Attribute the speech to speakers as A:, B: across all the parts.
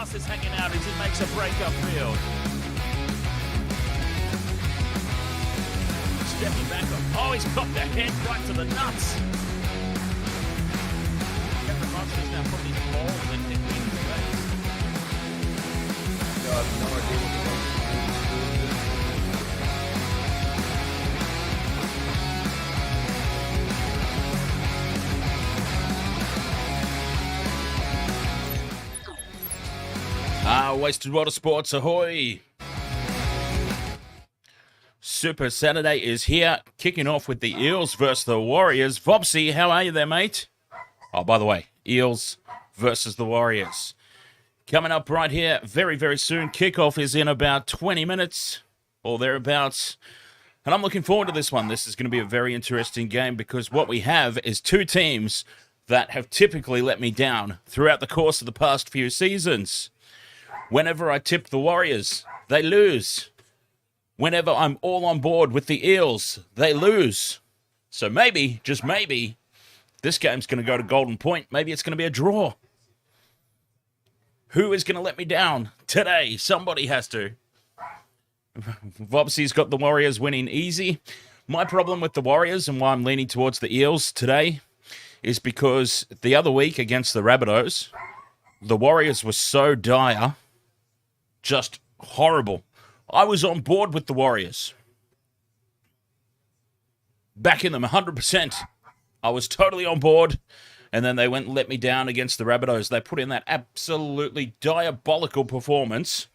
A: pass is hanging out as he makes a break upfield. Stepping back up. Oh, he's got the head right to the nuts. And the Monsters now putting his balls in his face.
B: I have no idea what the
A: Wasted Water Sports, ahoy! Super Saturday is here, kicking off with the Eels versus the Warriors. Vopsy, how are you there, mate? Oh, by the way, Eels versus the Warriors. Coming up right here very, very soon. Kickoff is in about 20 minutes or thereabouts. And I'm looking forward to this one. This is going to be a very interesting game because what we have is two teams that have typically let me down throughout the course of the past few seasons. Whenever I tip the Warriors, they lose. Whenever I'm all on board with the Eels, they lose. So maybe, just maybe, this game's going to go to Golden Point. Maybe it's going to be a draw. Who is going to let me down today? Somebody has to. Vopsy's got the Warriors winning easy. My problem with the Warriors and why I'm leaning towards the Eels today is because the other week against the Rabbitohs, the Warriors were so dire, just horrible. I was on board with the Warriors. Backing them 100%. I was totally on board. And then they went and let me down against the Rabbitohs. They put in that absolutely diabolical performance.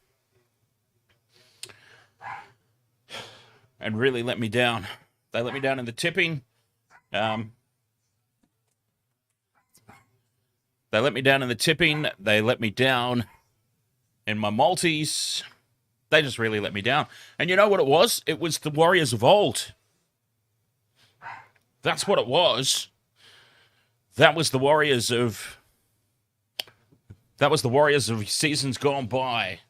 A: And really let me down. They let me down in the tipping. They let me down in the tipping. They let me down in my multis. They just really let me down. And you know what it was? It was the Warriors of old. That's what it was. That was the Warriors of seasons gone by.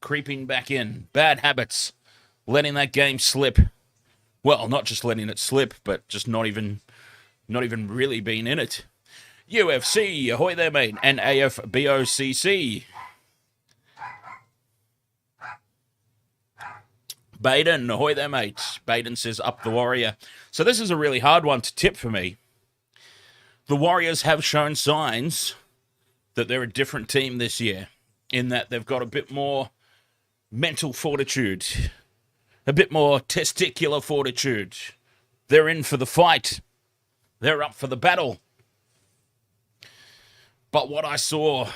A: Creeping back in. Bad habits. Letting that game slip. Well, not just letting it slip, but just not even really being in it. UFC, ahoy there, mate. And AFBOCC. Baden, ahoy there, mate. Baden says up the Warrior. So this is a really hard one to tip for me. The Warriors have shown signs that they're a different team this year, in that they've got a bit more mental fortitude, a bit more testicular fortitude. They're in for the fight. They're up for the battle. But what I saw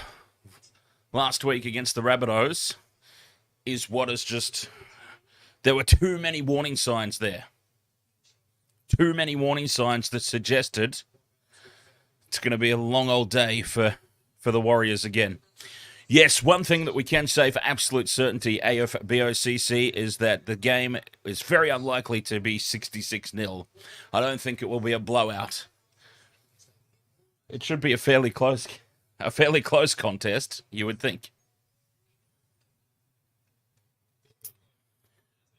A: last week against the Rabbitohs is what is just... There were too many warning signs there. Too many warning signs that suggested it's going to be a long old day for the Warriors again. Yes, one thing that we can say for absolute certainty, AFBOCC, is that the game is very unlikely to be 66-0. I don't think it will be a blowout. It should be a fairly close contest, you would think.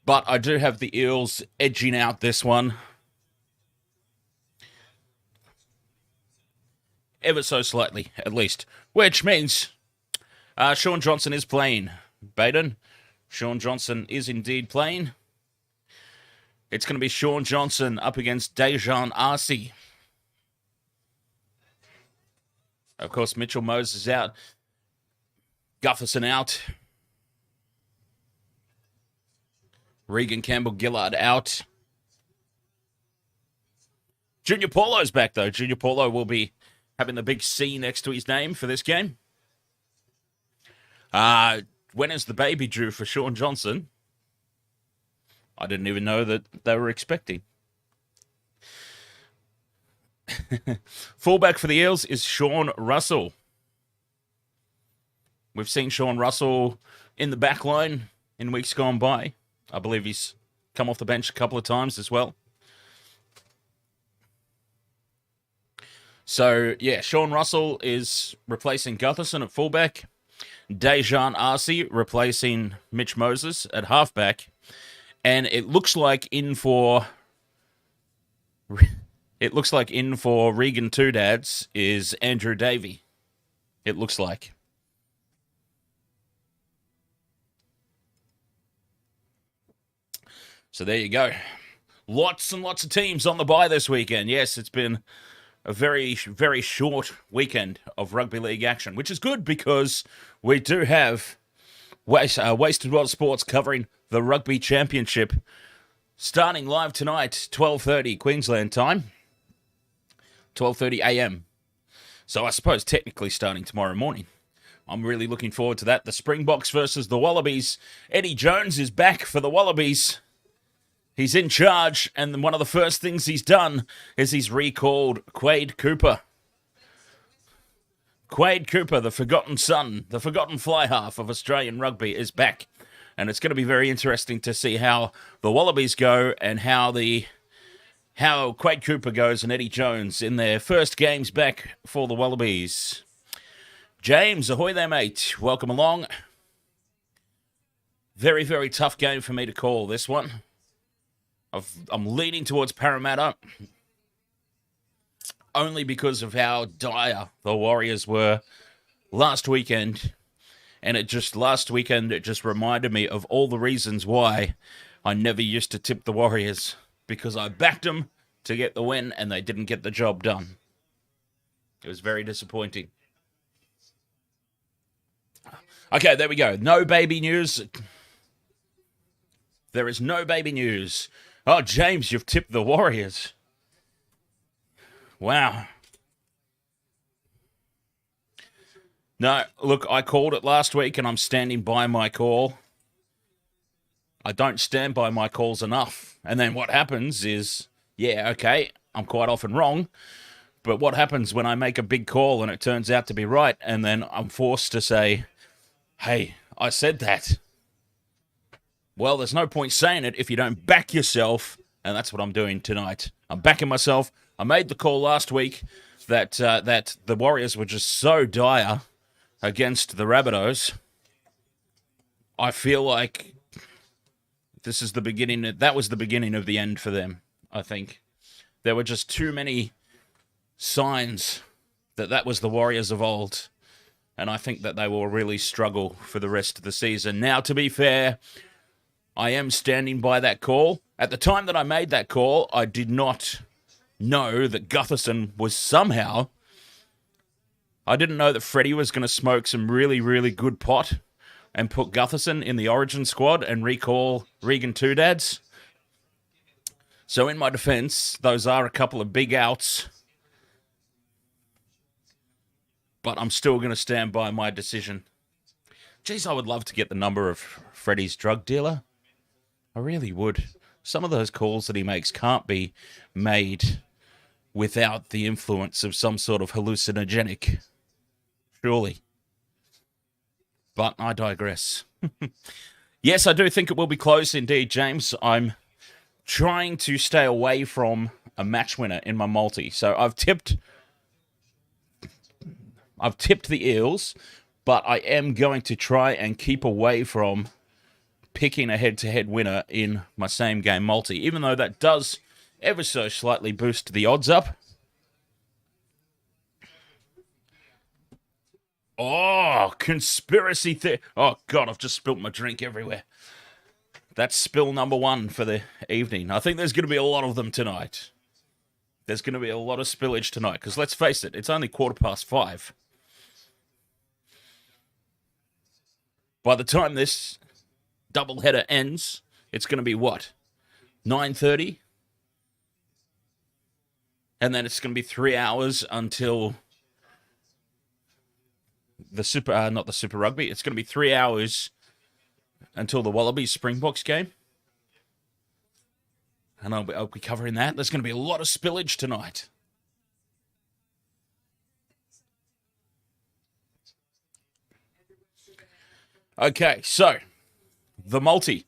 A: But I do have the Eels edging out this one. Ever so slightly, at least. Which means Shaun Johnson is playing. Baden, Shaun Johnson is indeed playing. It's going to be Shaun Johnson up against Daejarn Asi. Of course, Mitchell Moses out. Gutherson out. Reagan Campbell-Gillard out. Junior Paulo's back, though. Junior Paulo will be having the big C next to his name for this game. When is the baby due for Shaun Johnson? I didn't even know that they were expecting. Fullback for the Eels is Shaun Russell. We've seen Shaun Russell in the back line in weeks gone by. I believe he's come off the bench a couple of times as well. So, yeah, Shaun Russell is replacing Gutherson at fullback. Daejarn Asi replacing Mitch Moses at halfback. And it looks like in for Regan Two Dads is Andrew Davey. It looks like. So there you go. Lots and lots of teams on the bye this weekend. Yes, it's been a very, very short weekend of rugby league action, which is good because we do have Wasted World Sports covering the Rugby Championship starting live tonight, 12:30 Queensland time, 12:30 a.m. So I suppose technically starting tomorrow morning. I'm really looking forward to that. The Springboks versus the Wallabies. Eddie Jones is back for the Wallabies. He's in charge, and one of the first things he's done is he's recalled Quade Cooper. Quade Cooper, the forgotten son, the forgotten fly half of Australian rugby, is back. And it's going to be very interesting to see how the Wallabies go and how Quade Cooper goes and Eddie Jones in their first games back for the Wallabies. James, ahoy there, mate. Welcome along. Very, very tough game for me to call, this one. I'm leaning towards Parramatta only because of how dire the Warriors were last weekend. And it just reminded me of all the reasons why I never used to tip the Warriors, because I backed them to get the win and they didn't get the job done. It was very disappointing. Okay, there we go. No baby news. There is no baby news. Oh, James, you've tipped the Warriors. Wow. No, look, I called it last week and I'm standing by my call. I don't stand by my calls enough. And then what happens is, yeah, okay, I'm quite often wrong. But what happens when I make a big call and it turns out to be right, and then I'm forced to say, hey, I said that. Well, there's no point saying it if you don't back yourself, and that's what I'm doing tonight. I'm backing myself. I made the call last week that the Warriors were just so dire against the Rabbitohs. I feel like this is the beginning. That was the beginning of the end for them, I think. There were just too many signs that was the Warriors of old, and I think that they will really struggle for the rest of the season. Now, to be fair, I am standing by that call. At the time that I made that call, I did not know that Gutherson was somehow... I didn't know that Freddie was going to smoke some really, really good pot and put Gutherson in the Origin squad and recall Regan Two Dads. So in my defence, those are a couple of big outs. But I'm still going to stand by my decision. Geez, I would love to get the number of Freddie's drug dealer. I really would. Some of those calls that he makes can't be made without the influence of some sort of hallucinogenic. Surely. But I digress. Yes, I do think it will be close indeed, James. I'm trying to stay away from a match winner in my multi. So I've tipped the Eels, but I am going to try and keep away from picking a head-to-head winner in my same game multi, even though that does ever so slightly boost the odds up. Oh, conspiracy theory. Oh, God, I've just spilt my drink everywhere. That's spill number one for the evening. I think there's going to be a lot of them tonight. There's going to be a lot of spillage tonight, because let's face it, it's only 5:15. By the time this doubleheader ends, it's going to be what? 9:30? And then it's going to be 3 hours until the not the Super Rugby. It's going to be 3 hours until the Wallabies Springboks game. And I'll be covering that. There's going to be a lot of spillage tonight. Okay, so the multi.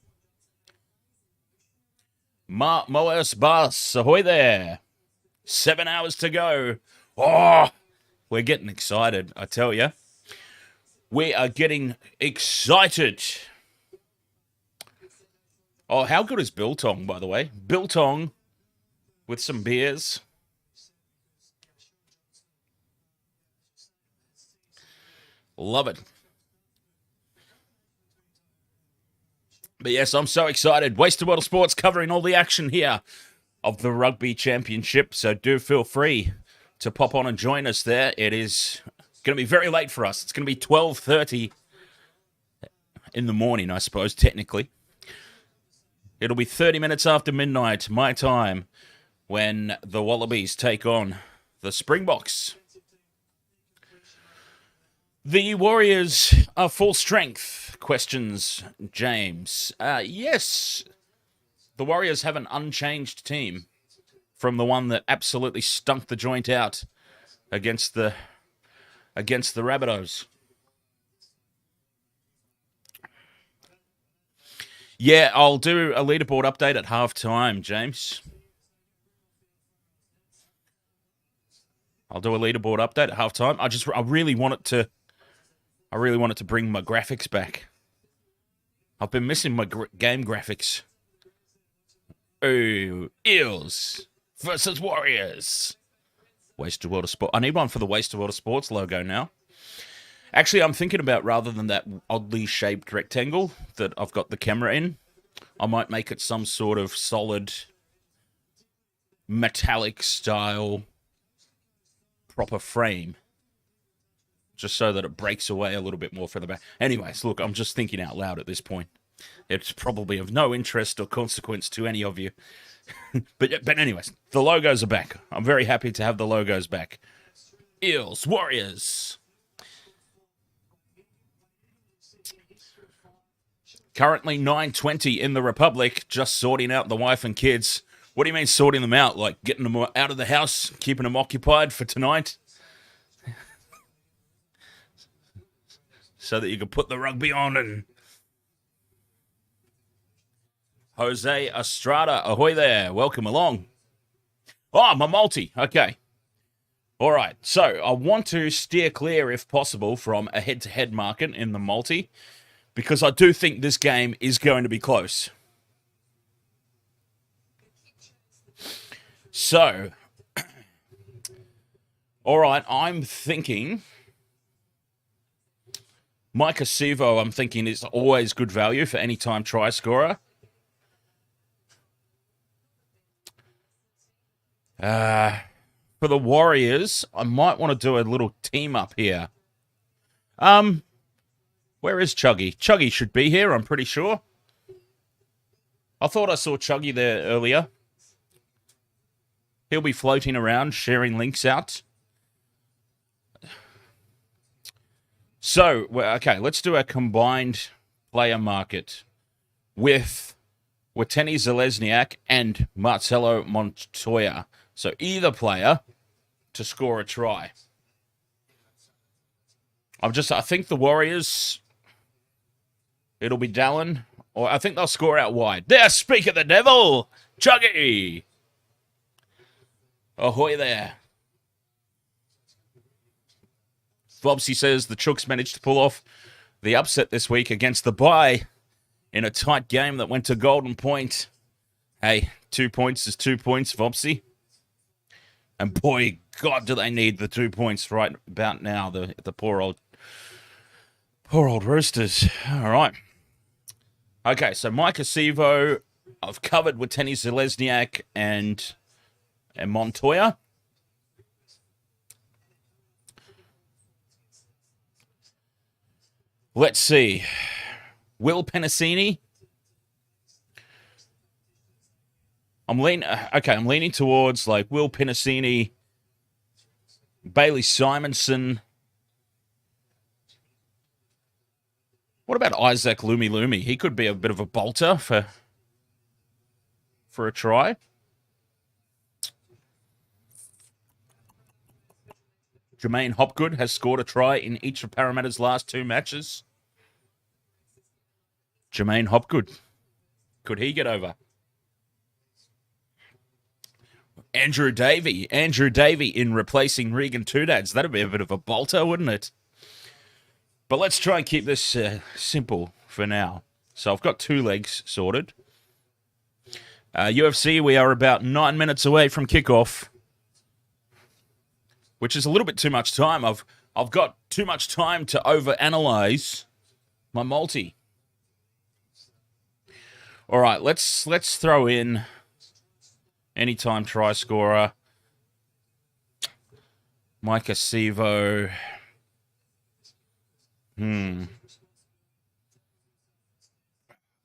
A: Moas Bas, ahoy there. 7 hours to go. Oh, we're getting excited, I tell you. We are getting excited. Oh, how good is Biltong, by the way? Biltong with some beers. Love it. But yes, I'm so excited. Wasted World of Sports covering all the action here of the Rugby Championship. So do feel free to pop on and join us there. It is going to be very late for us. It's going to be 12:30 in the morning, I suppose, technically. It'll be 30 minutes after midnight, my time, when the Wallabies take on the Springboks. The Warriors are full strength, questions James. Yes, the Warriors have an unchanged team from the one that absolutely stunk the joint out against the Rabbitohs. Yeah, I'll do a leaderboard update at halftime, James. I'll do a leaderboard update at halftime. I really want it to bring my graphics back. I've been missing my game graphics. Oh, Eels versus Warriors. Wasted World of Sport. I need one for the Wasted World of Sports logo now. Actually, I'm thinking about, rather than that oddly shaped rectangle that I've got the camera in, I might make it some sort of solid metallic style proper frame, just so that it breaks away a little bit more for the back. Anyways, look, I'm just thinking out loud at this point. It's probably of no interest or consequence to any of you. but anyways, the logos are back. I'm very happy to have the logos back. Eels, Warriors. Currently 9:20 in the Republic, just sorting out the wife and kids. What do you mean sorting them out? Like getting them out of the house, keeping them occupied for tonight? So that you can put the rugby on. And Jose Estrada, ahoy there. Welcome along. Oh, my multi. Okay. All right. So I want to steer clear, if possible, from a head-to-head market in the multi, because I do think this game is going to be close. So, all right, I'm thinking Micah Sivo, I'm thinking, is always good value for any time try scorer. For the Warriors, I might want to do a little team up here. Where is Chuggy? Chuggy should be here, I'm pretty sure. I thought I saw Chuggy there earlier. He'll be floating around, sharing links out. So, okay, let's do a combined player market with Wateni Zelezniak and Marcelo Montoya. So either player to score a try. I think the Warriors, it'll be Dallin, or I think they'll score out wide. There, speak of the devil, Chuggy. Ahoy there. Vobsy says the Chooks managed to pull off the upset this week against the bye in a tight game that went to Golden Point. Hey, 2 points is 2 points, Vobsy. And boy, God, do they need the 2 points right about now, the poor old Roosters. All right. Okay, so Micah Sivo, I've covered with Tenny Zelezniak and Montoya. Let's see. Will Penasini. I'm leaning towards like Will Penasini, Bailey Simonson. What about Isaac Lumi? He could be a bit of a bolter for a try. Jermaine Hopgood has scored a try in each of Parramatta's last 2 matches. Jermaine Hopgood. Could he get over? Andrew Davey in replacing Regan Toodads. That'd be a bit of a bolter, wouldn't it? But let's try and keep this simple for now. So I've got 2 legs sorted. UFC, we are about 9 minutes away from kickoff, which is a little bit too much time. I've got too much time to overanalyze my multi. All right, let's throw in anytime try scorer. Micah Sevo. I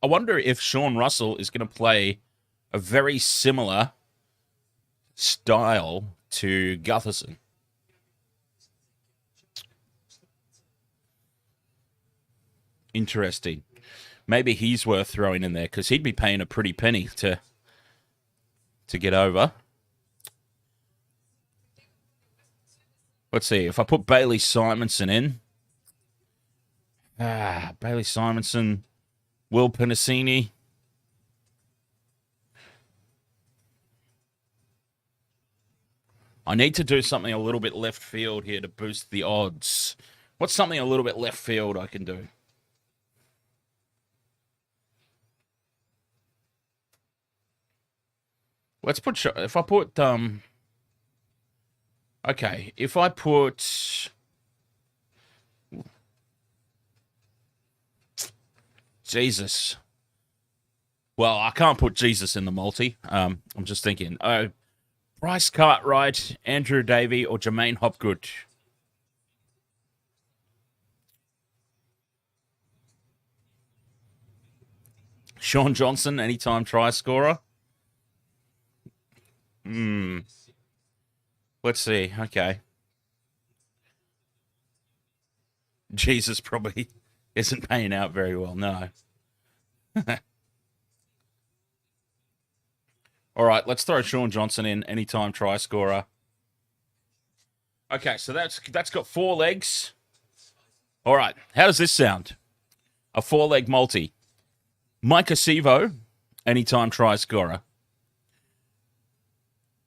A: wonder if Sean Russell is going to play a very similar style to Gutherson. Interesting. Maybe he's worth throwing in there because he'd be paying a pretty penny to get over. Let's see. If I put Bailey Simonson in. Bailey Simonson, Will Penasini. I need to do something a little bit left field here to boost the odds. What's something a little bit left field I can do? Let's put, if I put, okay, if I put, Jesus. Well, I can't put Jesus in the multi. I'm just thinking, Bryce Cartwright, Andrew Davey, or Jermaine Hopgood. Shaun Johnson, anytime try scorer. Let's see. Okay. Jesus probably isn't paying out very well. No. All right, let's throw Shaun Johnson in, anytime try scorer. Okay, so that's got 4 legs. All right, how does this sound? A 4-leg multi. Micah Sevo, anytime try scorer.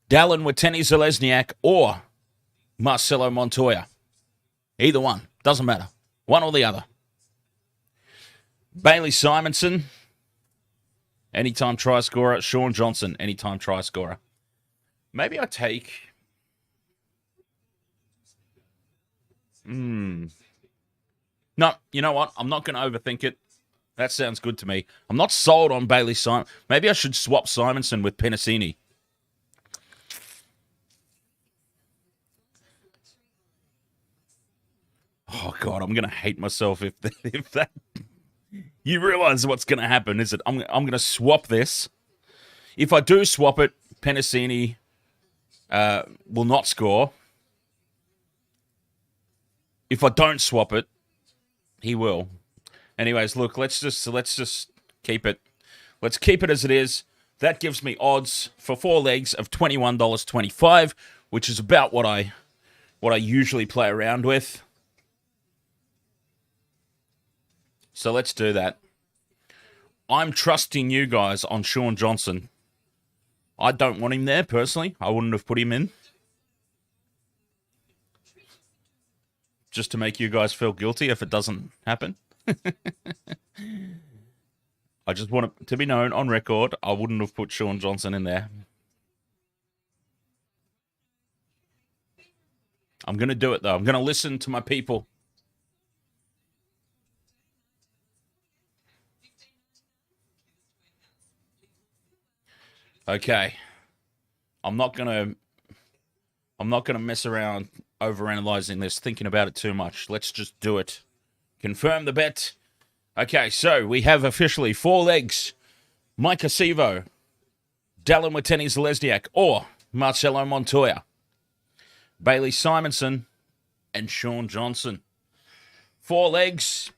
A: Dallin Watene-Zelezniak or Marcelo Montoya. Either one, doesn't matter. One or the other. Bailey Simonson, anytime try scorer. Shaun Johnson, anytime try scorer. Maybe I take... No, you know what? I'm not going to overthink it. That sounds good to me. I'm not sold on Bailey Simon. Maybe I should swap Simonson with Penasini. Oh, God, I'm going to hate myself if that... You realize what's going to happen, is it? I'm going to swap this. If I do swap it, Penasini will not score. If I don't swap it, he will. Anyways, look, let's just keep it. Let's keep it as it is. That gives me odds for 4 legs of $21.25, which is about what I usually play around with. So let's do that. I'm trusting you guys on Shaun Johnson. I don't want him there, personally. I wouldn't have put him in. Just to make you guys feel guilty if it doesn't happen. I just want it to be known on record, I wouldn't have put Shaun Johnson in there. I'm going to do it, though. I'm going to listen to my people. Okay. I'm not gonna mess around overanalyzing this, thinking about it too much. Let's just do it. Confirm the bet. Okay, so we have officially 4 legs. Micah Sevo, Dallin Watene-Zelezniak, or Marcelo Montoya. Bailey Simonson and Shaun Johnson. 4 legs,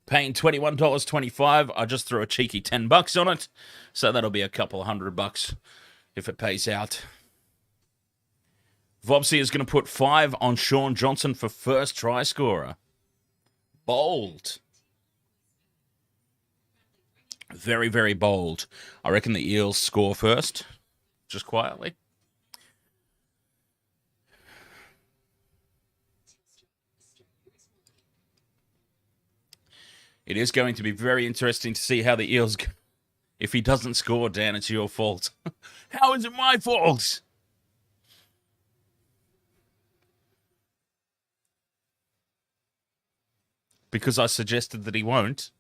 A: paying $21.25. I just threw a cheeky $10 on it, so that'll be a couple of $100 if it pays out. Vobsy is going to put 5 on Shaun Johnson for first try scorer. Bold. Very, very bold. I reckon the Eels score first, just quietly. It is going to be very interesting to see how the Eels... If he doesn't score, Dan, it's your fault. How is it my fault? Because I suggested that he won't.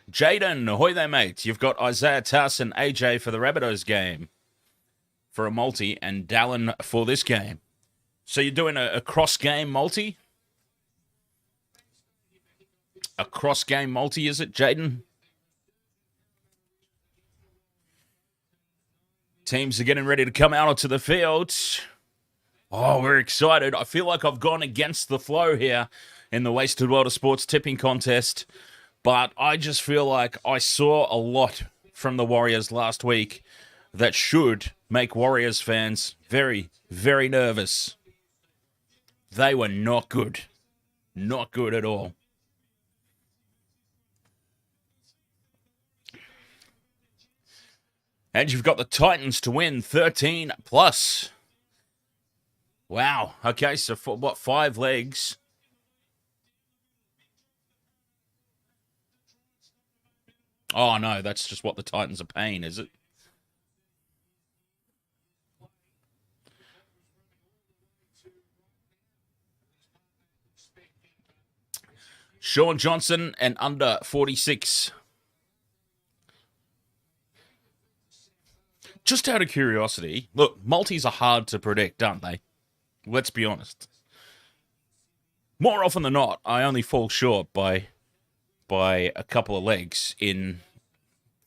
A: Jaden, ahoy there, mate. You've got Isaiah Tass and AJ for the Rabbitohs game for a multi, and Dallin for this game. So you're doing a cross-game multi? A cross-game multi, is it, Jaden? Teams are getting ready to come out onto the field. Oh, we're excited. I feel like I've gone against the flow here in the Wasted World of Sports tipping contest, but I just feel like I saw a lot from the Warriors last week that should make Warriors fans very, very nervous. They were not good. Not good at all. And you've got the Titans to win 13 plus. Wow. Okay, so for what, 5 legs? Oh, no, that's just what the Titans are paying, is it? Shaun Johnson and under 46. Just out of curiosity, look, multis are hard to predict, aren't they? Let's be honest. More often than not, I only fall short by a couple of legs in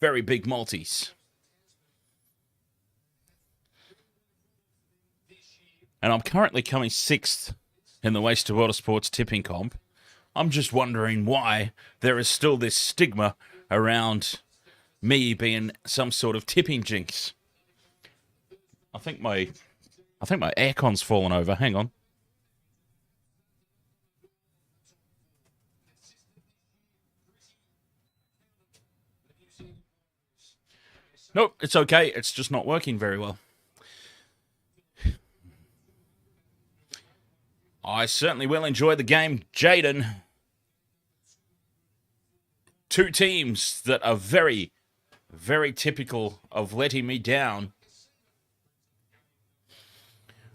A: very big multis. And I'm currently coming 6th in the Wasted World of Sports tipping comp. I'm just wondering why there is still this stigma around me being some sort of tipping jinx. I think my aircon's fallen over. Hang on. Nope, it's okay. It's just not working very well. I certainly will enjoy the game, Jaden. 2 teams that are very, very typical of letting me down.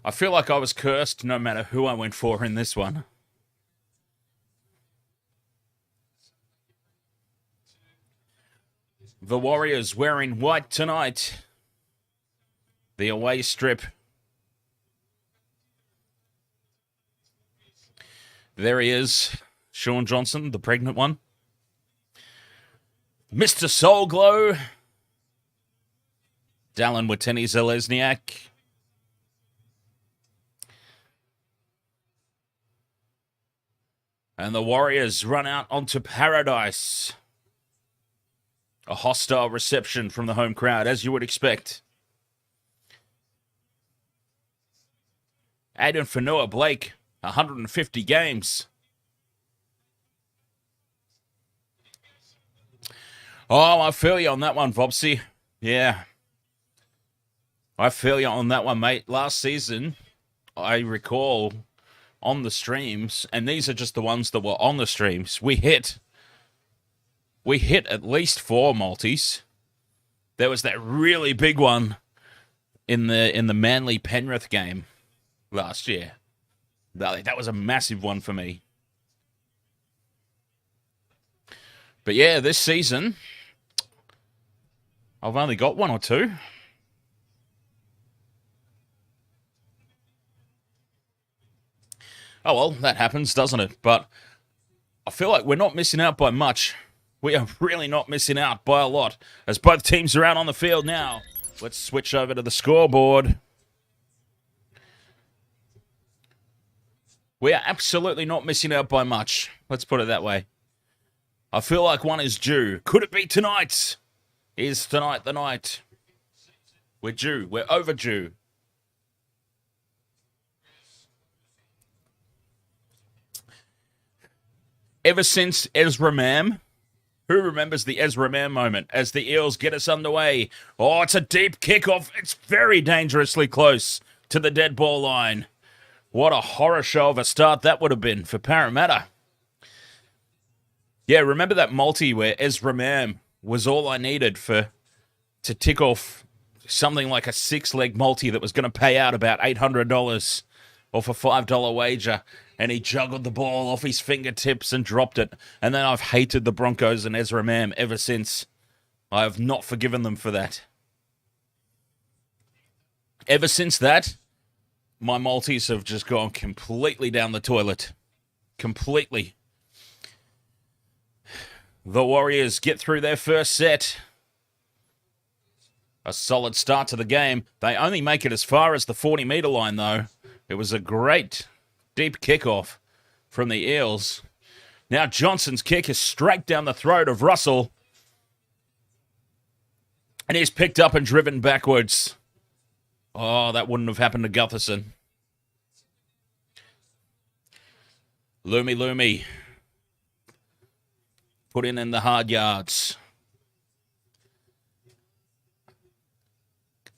A: I feel like I was cursed no matter who I went for in this one. The Warriors wearing white tonight. The away strip. There he is, Shaun Johnson, the pregnant one. Mr. Soul Glow. Dallin Watene-Zelezniak. And the Warriors run out onto Paradise. A hostile reception from the home crowd, as you would expect. Aiden Fanua-Blake, 150 games. Oh, I feel you on that one, Vopsy. Yeah. I feel you on that one, mate. Last season, I recall on the streams, and these are just the ones that were on the streams, we hit at least 4 multis. There was that really big one in the Manly Penrith game last year. That was a massive one for me. But yeah, this season, I've only got 1 or 2. Oh well, that happens, doesn't it? But I feel like we're not missing out by much. We are really not missing out by a lot, as both teams are out on the field now. Let's switch over to the scoreboard. We are absolutely not missing out by much. Let's put it that way. I feel like one is due. Could it be tonight? Is tonight the night? We're due. We're overdue. Ever since Ezra Mam, who remembers the Ezra Mam moment as the Eels get us underway? Oh, it's a deep kickoff. It's very dangerously close to the dead ball line. What a horror show of a start that would have been for Parramatta. Yeah, remember that multi where Ezra Mam was all I needed to tick off something like a 6-leg multi that was going to pay out about $800 off a $5 wager. and he juggled the ball off his fingertips and dropped it. And then I've hated the Broncos and Ezra Mam ever since. I have not forgiven them for that. Ever since that, my Maltese have just gone completely down the toilet. Completely. The Warriors get through their first set. A solid start to the game. They only make it as far as the 40-metre line, though. It was a great deep kickoff from the Eels. Now Johnson's kick is straight down the throat of Russell. And he's picked up and driven backwards. Oh, that wouldn't have happened to Gutherson. Loomy. Put in the hard yards.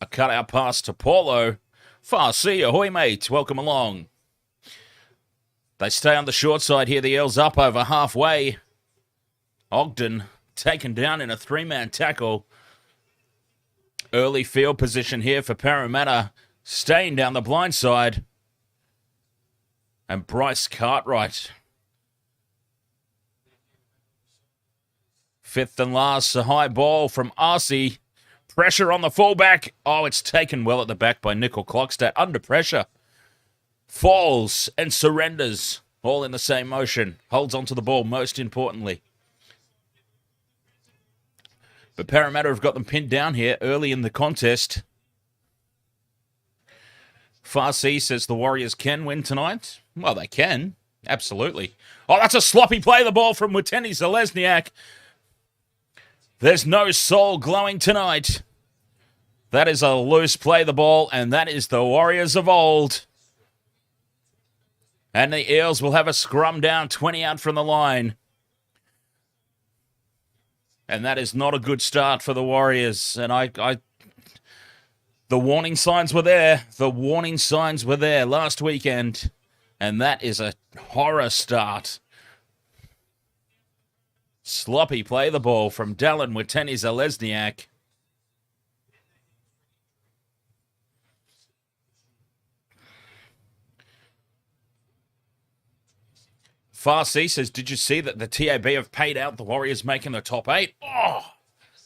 A: A cutout pass to Paulo. Farsi, ahoy mate, welcome along. They stay on the short side here, the Eels up over halfway. Ogden taken down in a 3-man tackle. Early field position here for Parramatta, staying down the blind side. And Bryce Cartwright. Fifth and last, a high ball from Asi. Pressure on the fullback. Oh, it's taken well at the back by Nickel Clockstadt. Under pressure. Falls and surrenders. All in the same motion. Holds onto the ball, most importantly. But Parramatta have got them pinned down here early in the contest. Farsi says the Warriors can win tonight. Well, they can. Absolutely. Oh, that's a sloppy play. The ball from Watene Zelezniak. There's no soul glowing tonight. That is a loose play, the ball, and that is the Warriors of old. And the Eels will have a scrum down, 20 out from the line. And that is not a good start for the Warriors. And the warning signs were there. The warning signs were there last weekend. And that is a horror start. Sloppy play the ball from Dallin Watene Zelezniak. Farsi says, did you see that the TAB have paid out the Warriors making the top 8? Oh,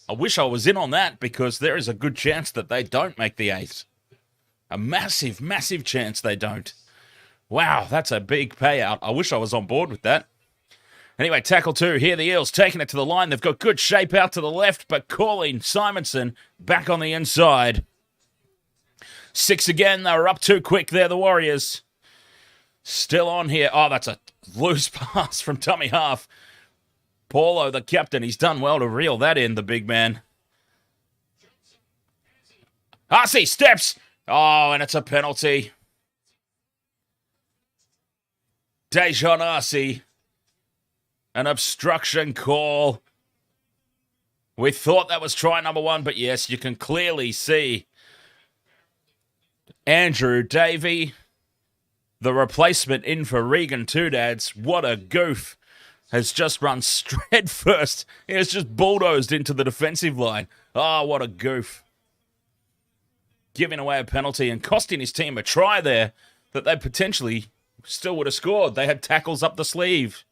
A: I wish I was in on that because there is a good chance that they don't make the 8. A massive, massive chance they don't. Wow, that's a big payout. I wish I was on board with that. Anyway, tackle 2. Here the Eels taking it to the line. They've got good shape out to the left, but calling Simonson back on the inside. 6 again. They were up too quick there, the Warriors. Still on here. Oh, that's a loose pass from dummy half. Paulo, the captain, he's done well to reel that in, the big man. Asi steps. Oh, and it's a penalty. Daejarn Asi. An obstruction call. We thought that was try number 1, but yes, you can clearly see Andrew Davey, the replacement in for Regan Toodads. What a goof. Has just run straight first. He has just bulldozed into the defensive line. Oh, what a goof. Giving away a penalty and costing his team a try there that they potentially still would have scored. They had tackles up the sleeve.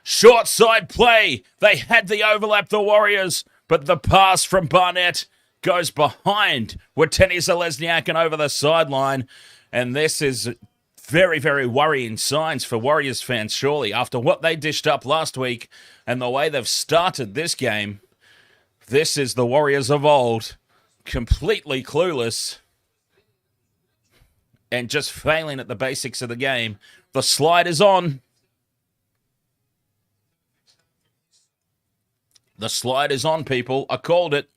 A: Short side play. They had the overlap, the Warriors, but the pass from Barnett goes behind Watene Zelezniak and over the sideline. And this is very, very worrying signs for Warriors fans, surely, after what they dished up last week and the way they've started this game. This is the Warriors of old, completely clueless and just failing at the basics of the game. The slide is on. The slide is on, people. I called it.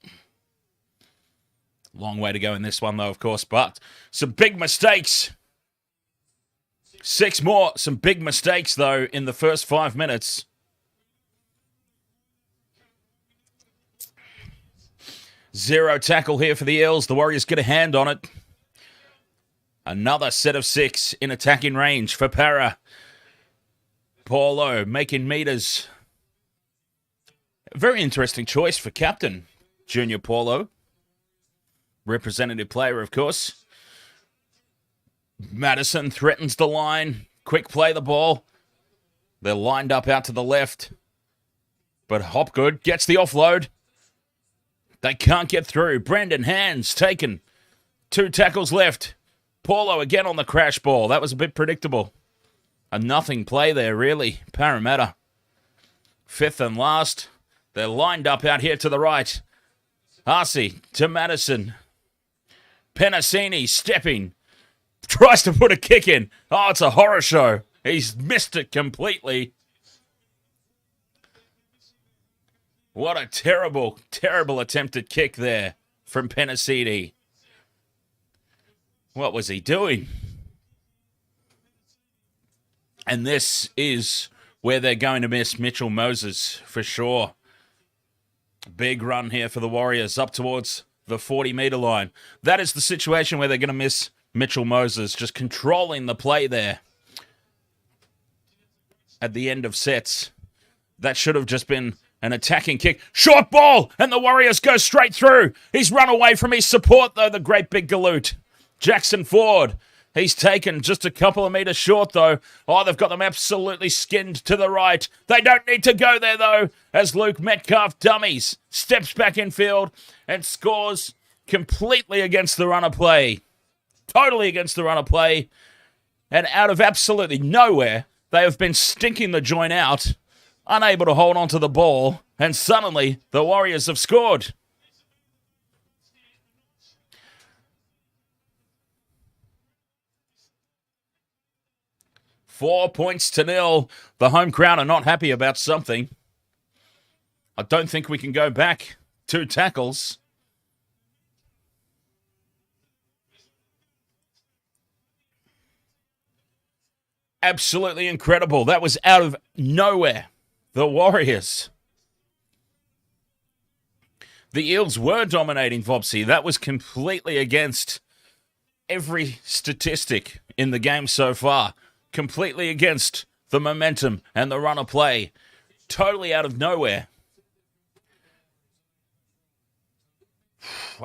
A: Long way to go in this one, though, of course, but some big mistakes. 6 more. Some big mistakes, though, in the first 5 minutes. Zero tackle here for the Eels. The Warriors get a hand on it. Another set of 6 in attacking range for Para. Paulo making meters. Very interesting choice for captain, Junior Paulo. Representative player, of course. Matterson threatens the line. Quick play the ball. They're lined up out to the left. But Hopgood gets the offload. They can't get through. Brendan Hands taken. 2 tackles left. Paulo again on the crash ball. That was a bit predictable. A nothing play there, really. Parramatta. 5th and last. They're lined up out here to the right. Asi to Matterson. Penasini stepping. Tries to put a kick in. Oh, it's a horror show. He's missed it completely. What a terrible, terrible attempted kick there from Penasini. What was he doing? And this is where they're going to miss Mitchell Moses for sure. Big run here for the Warriors up towards the 40-metre line. That is the situation where they're going to miss Mitchell Moses, just controlling the play there at the end of sets. That should have just been an attacking kick. Short ball, and the Warriors go straight through. He's run away from his support, though, the great big galoot. Jackson Ford, he's taken just a couple of metres short, though. Oh, they've got them absolutely skinned to the right. They don't need to go there, though, as Luke Metcalf dummies, steps back in field and scores completely against the run of play. Totally against the run of play. And out of absolutely nowhere, they have been stinking the joint out, unable to hold on to the ball, and suddenly the Warriors have scored. Four points to nil. The home crowd are not happy about something. I don't think we can go back. 2 tackles. Absolutely incredible. That was out of nowhere. The Warriors. The Eels were dominating Vopsy. That was completely against every statistic in the game so far. Completely against the momentum and the run of play. Totally out of nowhere.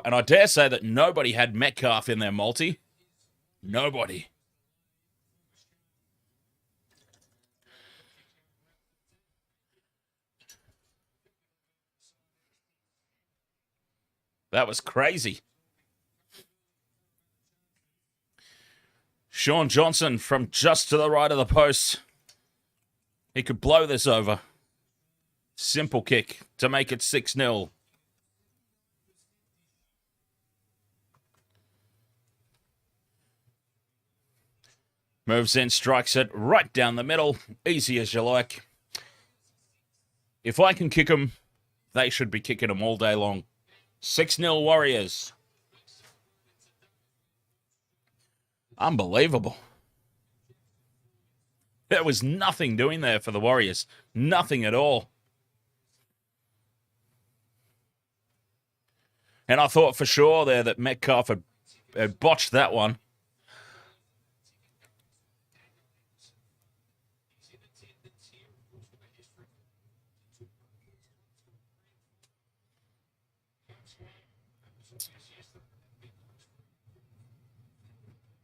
A: And I dare say that nobody had Metcalf in their multi. Nobody. That was crazy. Shaun Johnson from just to the right of the post. He could blow this over. Simple kick to make it 6-0. Moves in, strikes it right down the middle. Easy as you like. If I can kick them, they should be kicking them all day long. 6-0 Warriors. Unbelievable. There was nothing doing there for the Warriors. Nothing at all. And I thought for sure there that Metcalf had botched that one.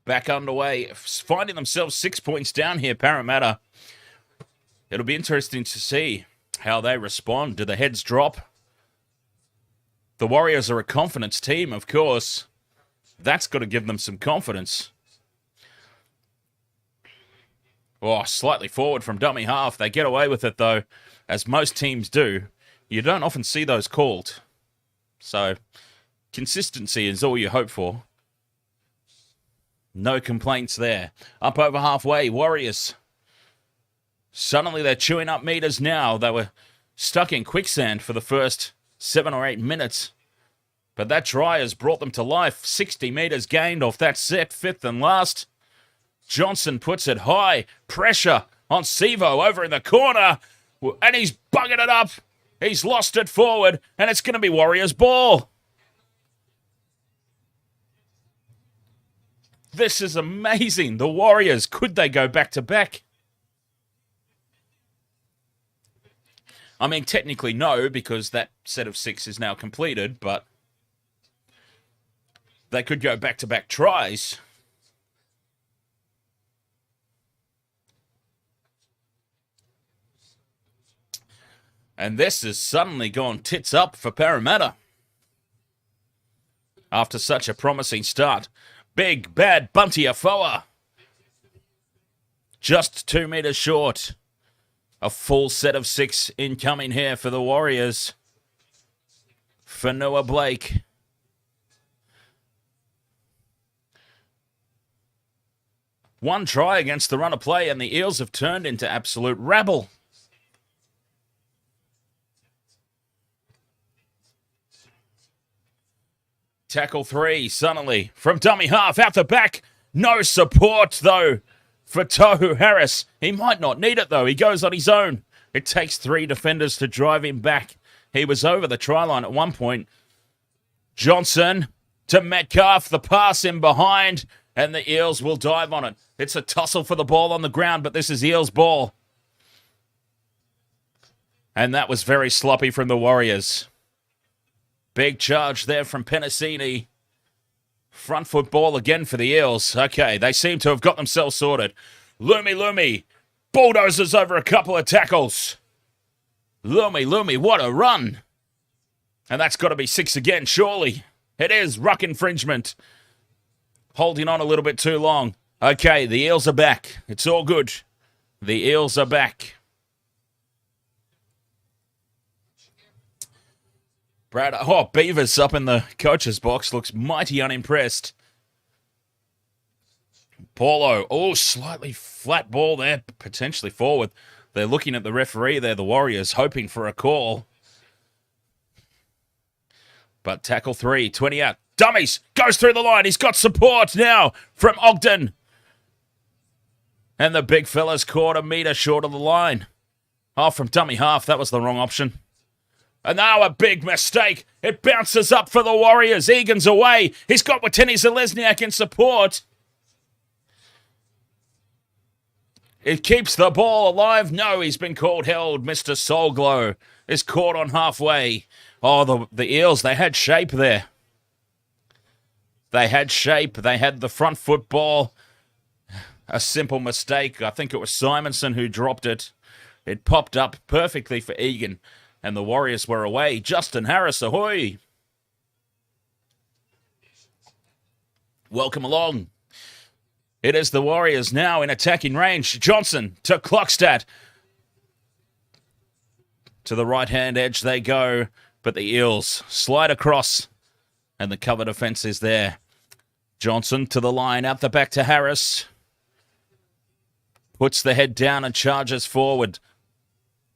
A: Back underway, finding themselves 6 points down here, Parramatta. It'll be interesting to see how they respond. Do the heads drop? The Warriors are a confidence team, of course. That's got to give them some confidence. Oh, slightly forward from dummy half. They get away with it, though, as most teams do. You don't often see those called. So, consistency is all you hope for. No complaints there. Up over halfway, Warriors. Suddenly they're chewing up meters now. They were stuck in quicksand for the first 7 or 8 minutes. But that try has brought them to life. 60 meters gained off that set, 5th and last. Johnson puts it high. Pressure on Sivo over in the corner. And he's buggered it up. He's lost it forward. And it's going to be Warriors' ball. This is amazing. The Warriors, could they go back to back? I mean, technically no, because that set of 6 is now completed, but they could go back to back tries. And this has suddenly gone tits up for Parramatta. After such a promising start. Big, bad Bunty Afoa. Just 2 meters short. A full set of 6 incoming here for the Warriors. For Noah Blake. One try against the run of play, and the Eels have turned into absolute rabble. Tackle 3, suddenly, from dummy half, out the back. No support, though, for Tohu Harris. He might not need it, though. He goes on his own. It takes 3 defenders to drive him back. He was over the try line at one point. Johnson to Metcalf, the pass in behind, and the Eels will dive on it. It's a tussle for the ball on the ground, but this is Eels' ball. And that was very sloppy from the Warriors. Big charge there from Penasini. Front foot ball again for the Eels. Okay, they seem to have got themselves sorted. Lumi. Bulldozers over a couple of tackles. Lumi, what a run. And that's got to be 6 again, surely. It is. Ruck infringement. Holding on a little bit too long. Okay, the Eels are back. It's all good. The Eels are back. Beavers up in the coach's box looks mighty unimpressed. Paulo, slightly flat ball there, potentially forward. They're looking at the referee there, the Warriors, hoping for a call. But tackle 3, 20 out. Dummies, goes through the line. He's got support now from Ogden. And the big fella's caught a metre short of the line. From dummy half, that was the wrong option. And now a big mistake. It bounces up for the Warriors. Egan's away. He's got Watene Zelezniak in support. It keeps the ball alive. No, he's been called held. Mr. Soulglow is caught on halfway. The Eels, they had shape there. They had shape. They had the front foot ball. A simple mistake. I think it was Simonson who dropped it. It popped up perfectly for Egan. And the Warriors were away. Justin Harris, ahoy! Welcome along. It is the Warriors now in attacking range. Johnson to Clockstad. To the right-hand edge they go. But the Eels slide across. And the cover defence is there. Johnson to the line. Out the back to Harris. Puts the head down and charges forward.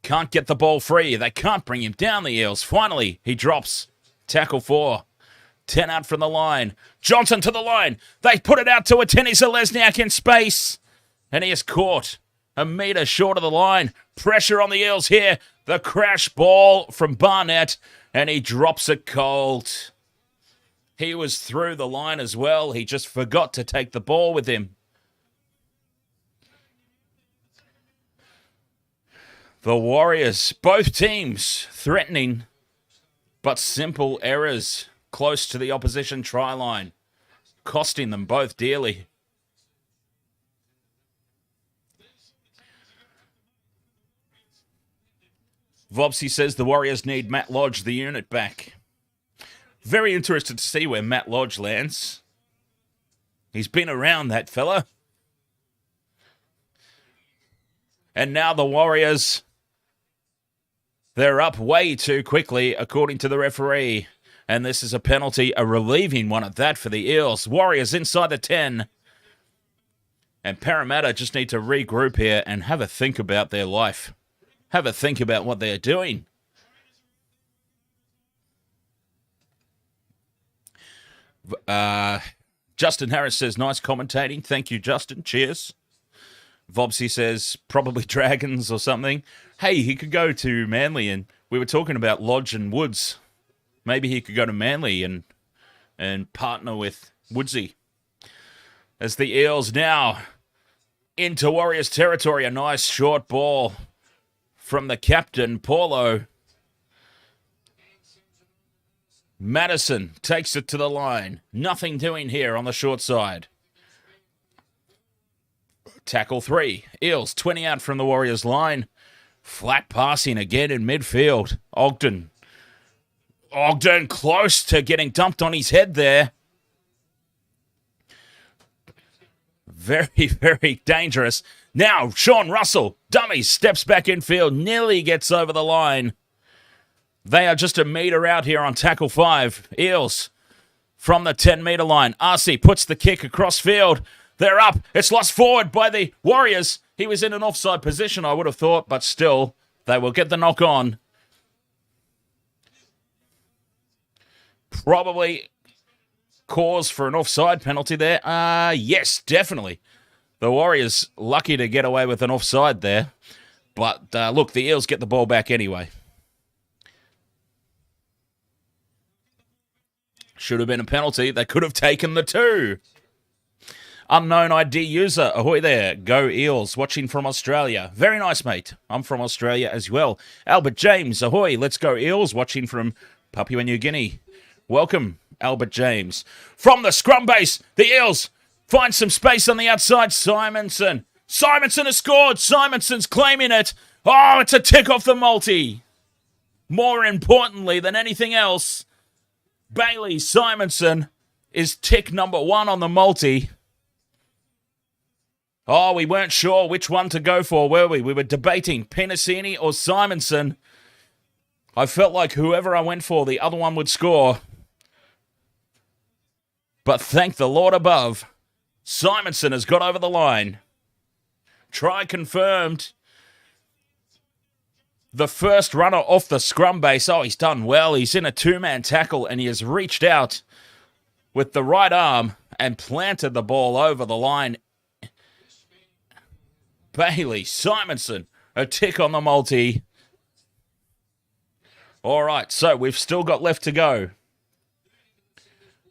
A: Can't get the ball free. They can't bring him down, the Eels. Finally, he drops. Tackle 4. 10 out from the line. Johnson to the line. They put it out to Watene Zelezniak in space. And he is caught a metre short of the line. Pressure on the Eels here. The crash ball from Barnett. And he drops it cold. He was through the line as well. He just forgot to take the ball with him. The Warriors, both teams threatening, but simple errors close to the opposition try line, costing them both dearly. Vopsy says the Warriors need Matt Lodge, the unit, back. Very interested to see where Matt Lodge lands. He's been around, that fella. And now the Warriors, they're up way too quickly, according to the referee. And this is a penalty, a relieving one at that for the Eels. Warriors inside the 10. And Parramatta just need to regroup here and have a think about their life. Have a think about what they're doing. Justin Harris says, nice commentating. Thank you, Justin. Cheers. Vobsy says, probably Dragons or something. Hey, he could go to Manly, and we were talking about Lodge and Woods. Maybe he could go to Manly and partner with Woodsy. As the Eels now into Warriors territory, a nice short ball from the captain, Paulo. Matterson takes it to the line. Nothing doing here on the short side. Tackle 3. Eels 20 out from the Warriors line. Flat passing again in midfield. Ogden close to getting dumped on his head there. Very, very dangerous. Now, Sean Russell, dummy, steps back infield, nearly gets over the line. They are just a metre out here on tackle 5. Eels from the 10-metre line. Asi puts the kick across field. They're up. It's lost forward by the Warriors. He was in an offside position, I would have thought, but still, they will get the knock on. Probably cause for an offside penalty there. Yes, definitely. The Warriors lucky to get away with an offside there. But look, the Eels get the ball back anyway. Should have been a penalty. They could have taken the 2. Unknown ID user, ahoy there. Go Eels, watching from Australia. Very nice, mate. I'm from Australia as well. Albert James, ahoy. Let's go Eels, watching from Papua New Guinea. Welcome, Albert James. From the scrum base, the Eels find some space on the outside. Simonson has scored. Simonson's claiming it. Oh, it's a tick off the multi. More importantly than anything else, Bailey Simonson is tick number 1 on the multi. Oh, we weren't sure which one to go for, were we? We were debating Penasini or Simonson. I felt like whoever I went for, the other one would score. But thank the Lord above, Simonson has got over the line. Try confirmed. The first runner off the scrum base. Oh, he's done well. He's in a 2-man tackle and he has reached out with the right arm and planted the ball over the line. Bailey Simonson, a tick on the multi. All right, so we've still got left to go.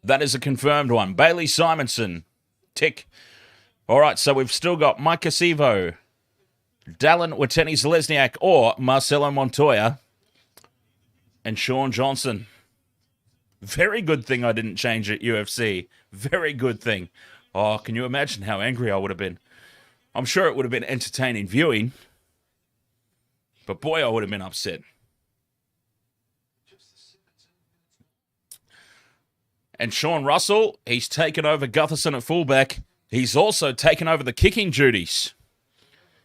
A: That is a confirmed one. Bailey Simonson, tick. All right, so we've still got Mike Asivo, Dallin Watene-Zelezniak, or Marcelo Montoya, and Shaun Johnson. Very good thing I didn't change at UFC. Very good thing. Oh, can you imagine how angry I would have been? I'm sure it would have been entertaining viewing, but boy, I would have been upset. And Sean Russell, he's taken over Gutherson at fullback. He's also taken over the kicking duties.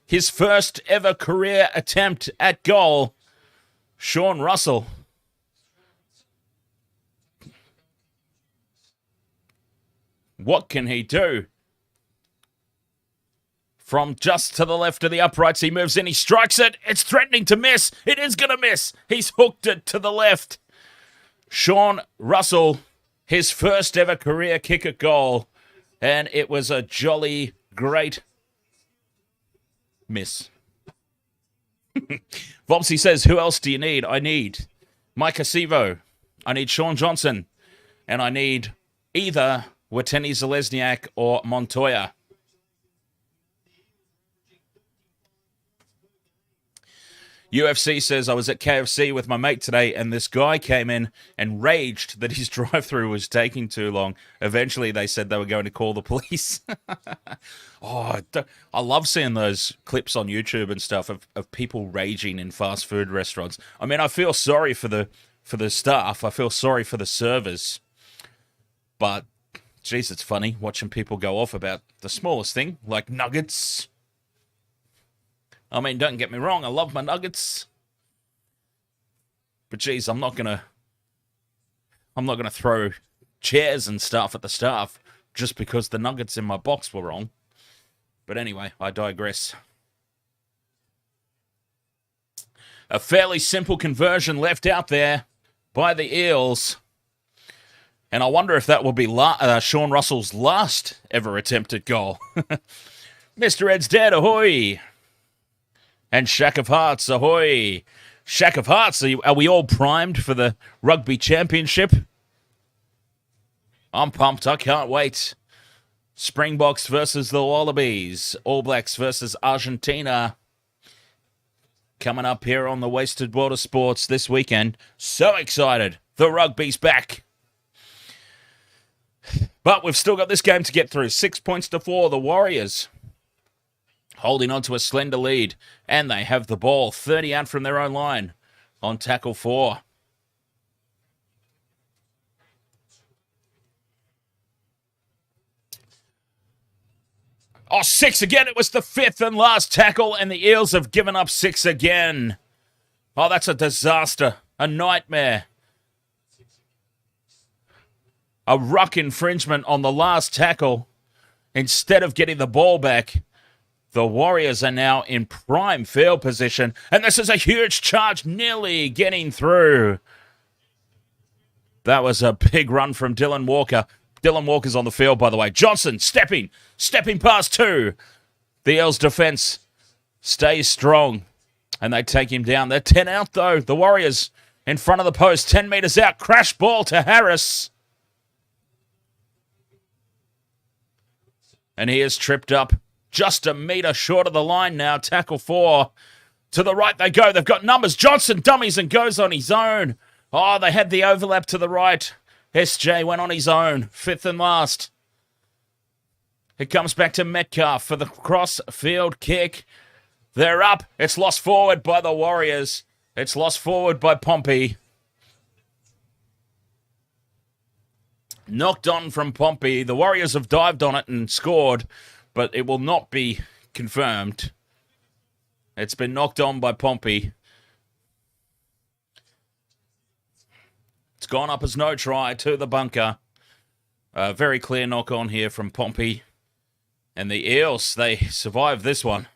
A: His first ever career attempt at goal, Sean Russell. What can he do? From just to the left of the uprights, he moves in, he strikes it. It's threatening to miss. It is going to miss. He's hooked it to the left. Sean Russell, his first ever career kick at goal. And it was a jolly great miss. Vopsy says, who else do you need? I need Mike Asivo. I need Shaun Johnson. And I need either Watene-Zelezniak or Montoya. UFC says, I was at KFC with my mate today and this guy came in and raged that his drive-through was taking too long. Eventually, they said they were going to call the police. I love seeing those clips on YouTube and stuff of people raging in fast food restaurants. I mean, I feel sorry for the staff. I feel sorry for the servers. But, geez, it's funny watching people go off about the smallest thing, like nuggets. I mean, don't get me wrong, I love my nuggets. But geez, I'm not gonna throw chairs and stuff at the staff just because the nuggets in my box were wrong. But anyway, I digress. A fairly simple conversion left out there by the Eels. And I wonder if that will be Sean Russell's last ever attempted goal. Mr. Ed's dead, ahoy! And Shack of Hearts, ahoy! Shack of Hearts, are we all primed for the Rugby Championship? I'm pumped, I can't wait. Springboks versus the Wallabies. All Blacks versus Argentina. Coming up here on the Wasted Water Sports this weekend. So excited. The rugby's back. But we've still got this game to get through. 6 points to 4, the Warriors holding on to a slender lead, and they have the ball 30 out from their own line on tackle 4. Oh, 6 again. It was the 5th and last tackle, and the Eels have given up 6 again. Oh, that's a disaster. A nightmare. A ruck infringement on the last tackle. Instead of getting the ball back, the Warriors are now in prime field position, and this is a huge charge, nearly getting through. That was a big run from Dylan Walker. Dylan Walker's on the field, by the way. Johnson stepping past 2. The Eels' defense stays strong, and they take him down. They're 10 out, though. The Warriors in front of the post, 10 metres out. Crash ball to Harris. And he is tripped up just a metre short of the line now. Tackle 4. To the right they go. They've got numbers. Johnson dummies and goes on his own. Oh, they had the overlap to the right. SJ went on his own. 5th and last. It comes back to Metcalf for the cross-field kick. They're up. It's lost forward by the Warriors. It's lost forward by Pompey. Knocked on from Pompey. The Warriors have dived on it and scored, but it will not be confirmed. It's been knocked on by Pompey. It's gone up as no try to the bunker. Very clear knock on here from Pompey. And the Eels, they survive this one.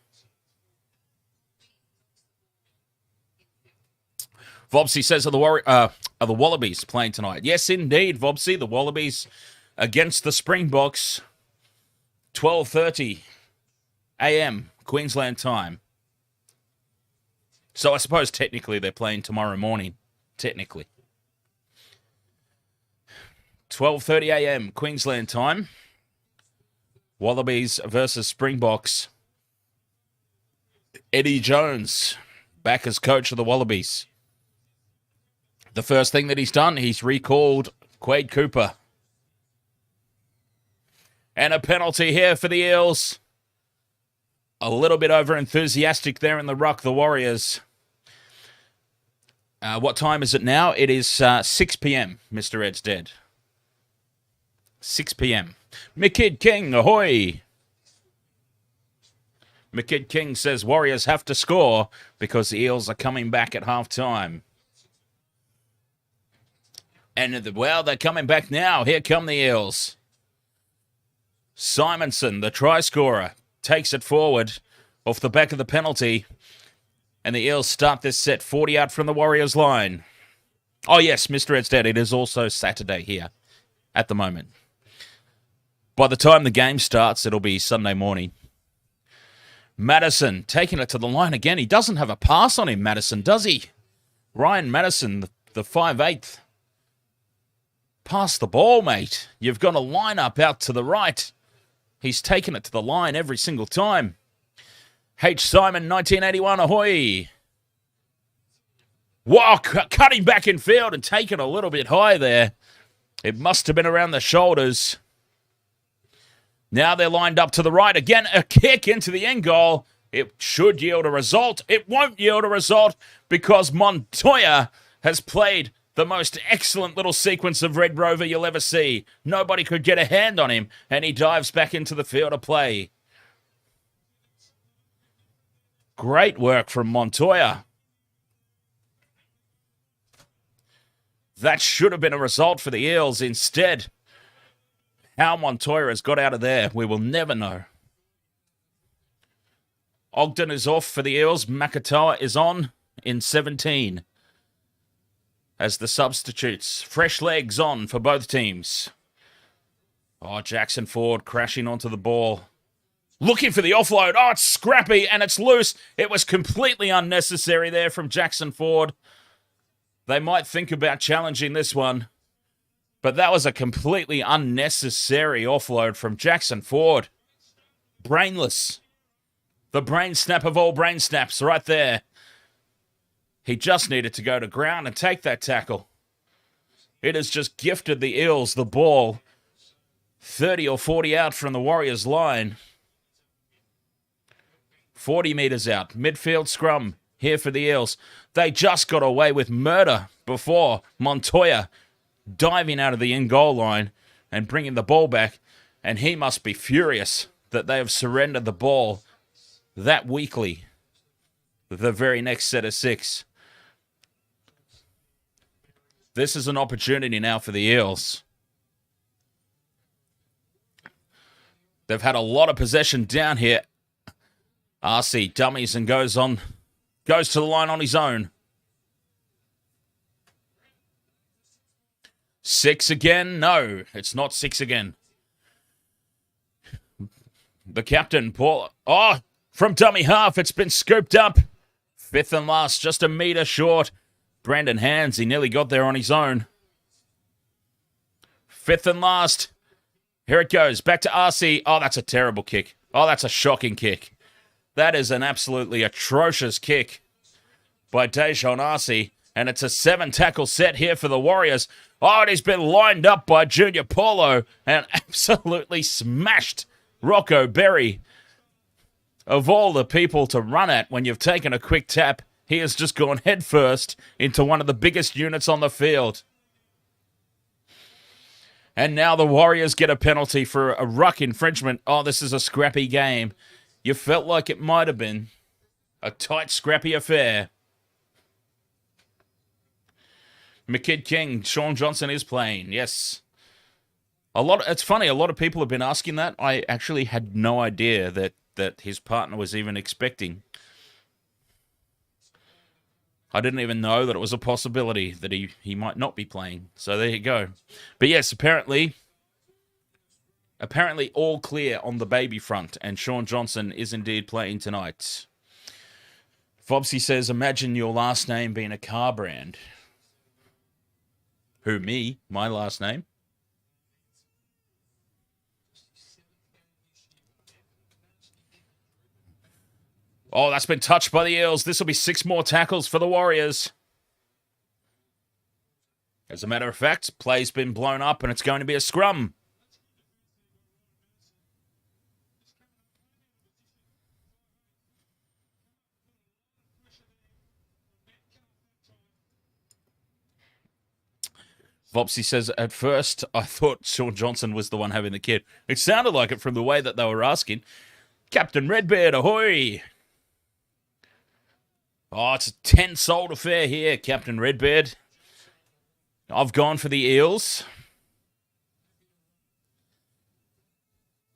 A: Vobsy says, are the Wallabies playing tonight? Yes, indeed, Vobsy. The Wallabies against the Springboks. 12:30 a.m. Queensland time. So I suppose technically they're playing tomorrow morning. Technically. 12:30 a.m. Queensland time. Wallabies versus Springboks. Eddie Jones back as coach of the Wallabies. The first thing that he's done, he's recalled Quade Cooper. And a penalty here for the Eels. A little bit over enthusiastic there in the ruck, the Warriors. What time is it now? It is 6 p.m., Mr. Ed's dead. 6 p.m. McKid King, ahoy! McKid King says Warriors have to score because the Eels are coming back at halftime. And, well, they're coming back now. Here come the Eels. Simonson, the try scorer, takes it forward off the back of the penalty. And the Eels start this set 40 out from the Warriors line. Oh, yes, Mr. Ed's dead. It is also Saturday here at the moment. By the time the game starts, it'll be Sunday morning. Matterson taking it to the line again. He doesn't have a pass on him, Matterson, does he? Ryan Matterson, the 5'8". Pass the ball, mate. You've got a line-up out to the right. He's taken it to the line every single time. H. Simon, 1981, ahoy. Wow, cutting back in field and taking a little bit high there. It must have been around the shoulders. Now they're lined up to the right. Again, a kick into the end goal. It should yield a result. It won't yield a result because Montoya has played the most excellent little sequence of Red Rover you'll ever see. Nobody could get a hand on him, and he dives back into the field of play. Great work from Montoya. That should have been a result for the Eels. Instead, how Montoya has got out of there, we will never know. Ogden is off for the Eels. Makatoa is on in 17. As the substitutes. Fresh legs on for both teams. Oh, Jackson Ford crashing onto the ball. Looking for the offload. Oh, it's scrappy and it's loose. It was completely unnecessary there from Jackson Ford. They might think about challenging this one. But that was a completely unnecessary offload from Jackson Ford. Brainless. The brain snap of all brain snaps right there. He just needed to go to ground and take that tackle. It has just gifted the Eels the ball 30 or 40 out from the Warriors line. 40 metres out. Midfield scrum here for the Eels. They just got away with murder before. Montoya diving out of the in-goal line and bringing the ball back. And he must be furious that they have surrendered the ball that weakly. The very next set of 6. This is an opportunity now for the Eels. They've had a lot of possession down here. Asi dummies and goes to the line on his own. 6 again? No, it's not 6 again. The captain, Paul. Oh, from dummy half, it's been scooped up. 5th and last, just a metre short. Brandon Hands, he nearly got there on his own. 5th and last. Here it goes. Back to Asi. Oh, that's a terrible kick. Oh, that's a shocking kick. That is an absolutely atrocious kick by Daejarn Asi. And it's a 7-tackle set here for the Warriors. Oh, it has been lined up by Junior Paulo and absolutely smashed Rocco Berry. Of all the people to run at when you've taken a quick tap, he has just gone headfirst into one of the biggest units on the field. And now the Warriors get a penalty for a ruck infringement. Oh, this is a scrappy game. You felt like it might have been a tight, scrappy affair. McKid King, Shaun Johnson is playing, yes. It's funny, a lot of people have been asking that. I actually had no idea that his partner was even expecting. I didn't even know that it was a possibility that he might not be playing. So there you go. But yes, apparently all clear on the baby front, and Shaun Johnson is indeed playing tonight. Fobsy says, imagine your last name being a car brand. Who, me? My last name? Oh, that's been touched by the Eels. This will be 6 more tackles for the Warriors. As a matter of fact, play's been blown up and it's going to be a scrum. Vopsy says, at first, I thought Shaun Johnson was the one having the kid. It sounded like it from the way that they were asking. Captain Redbeard, ahoy! Oh, it's a 10-sold affair here, Captain Redbeard. I've gone for the Eels.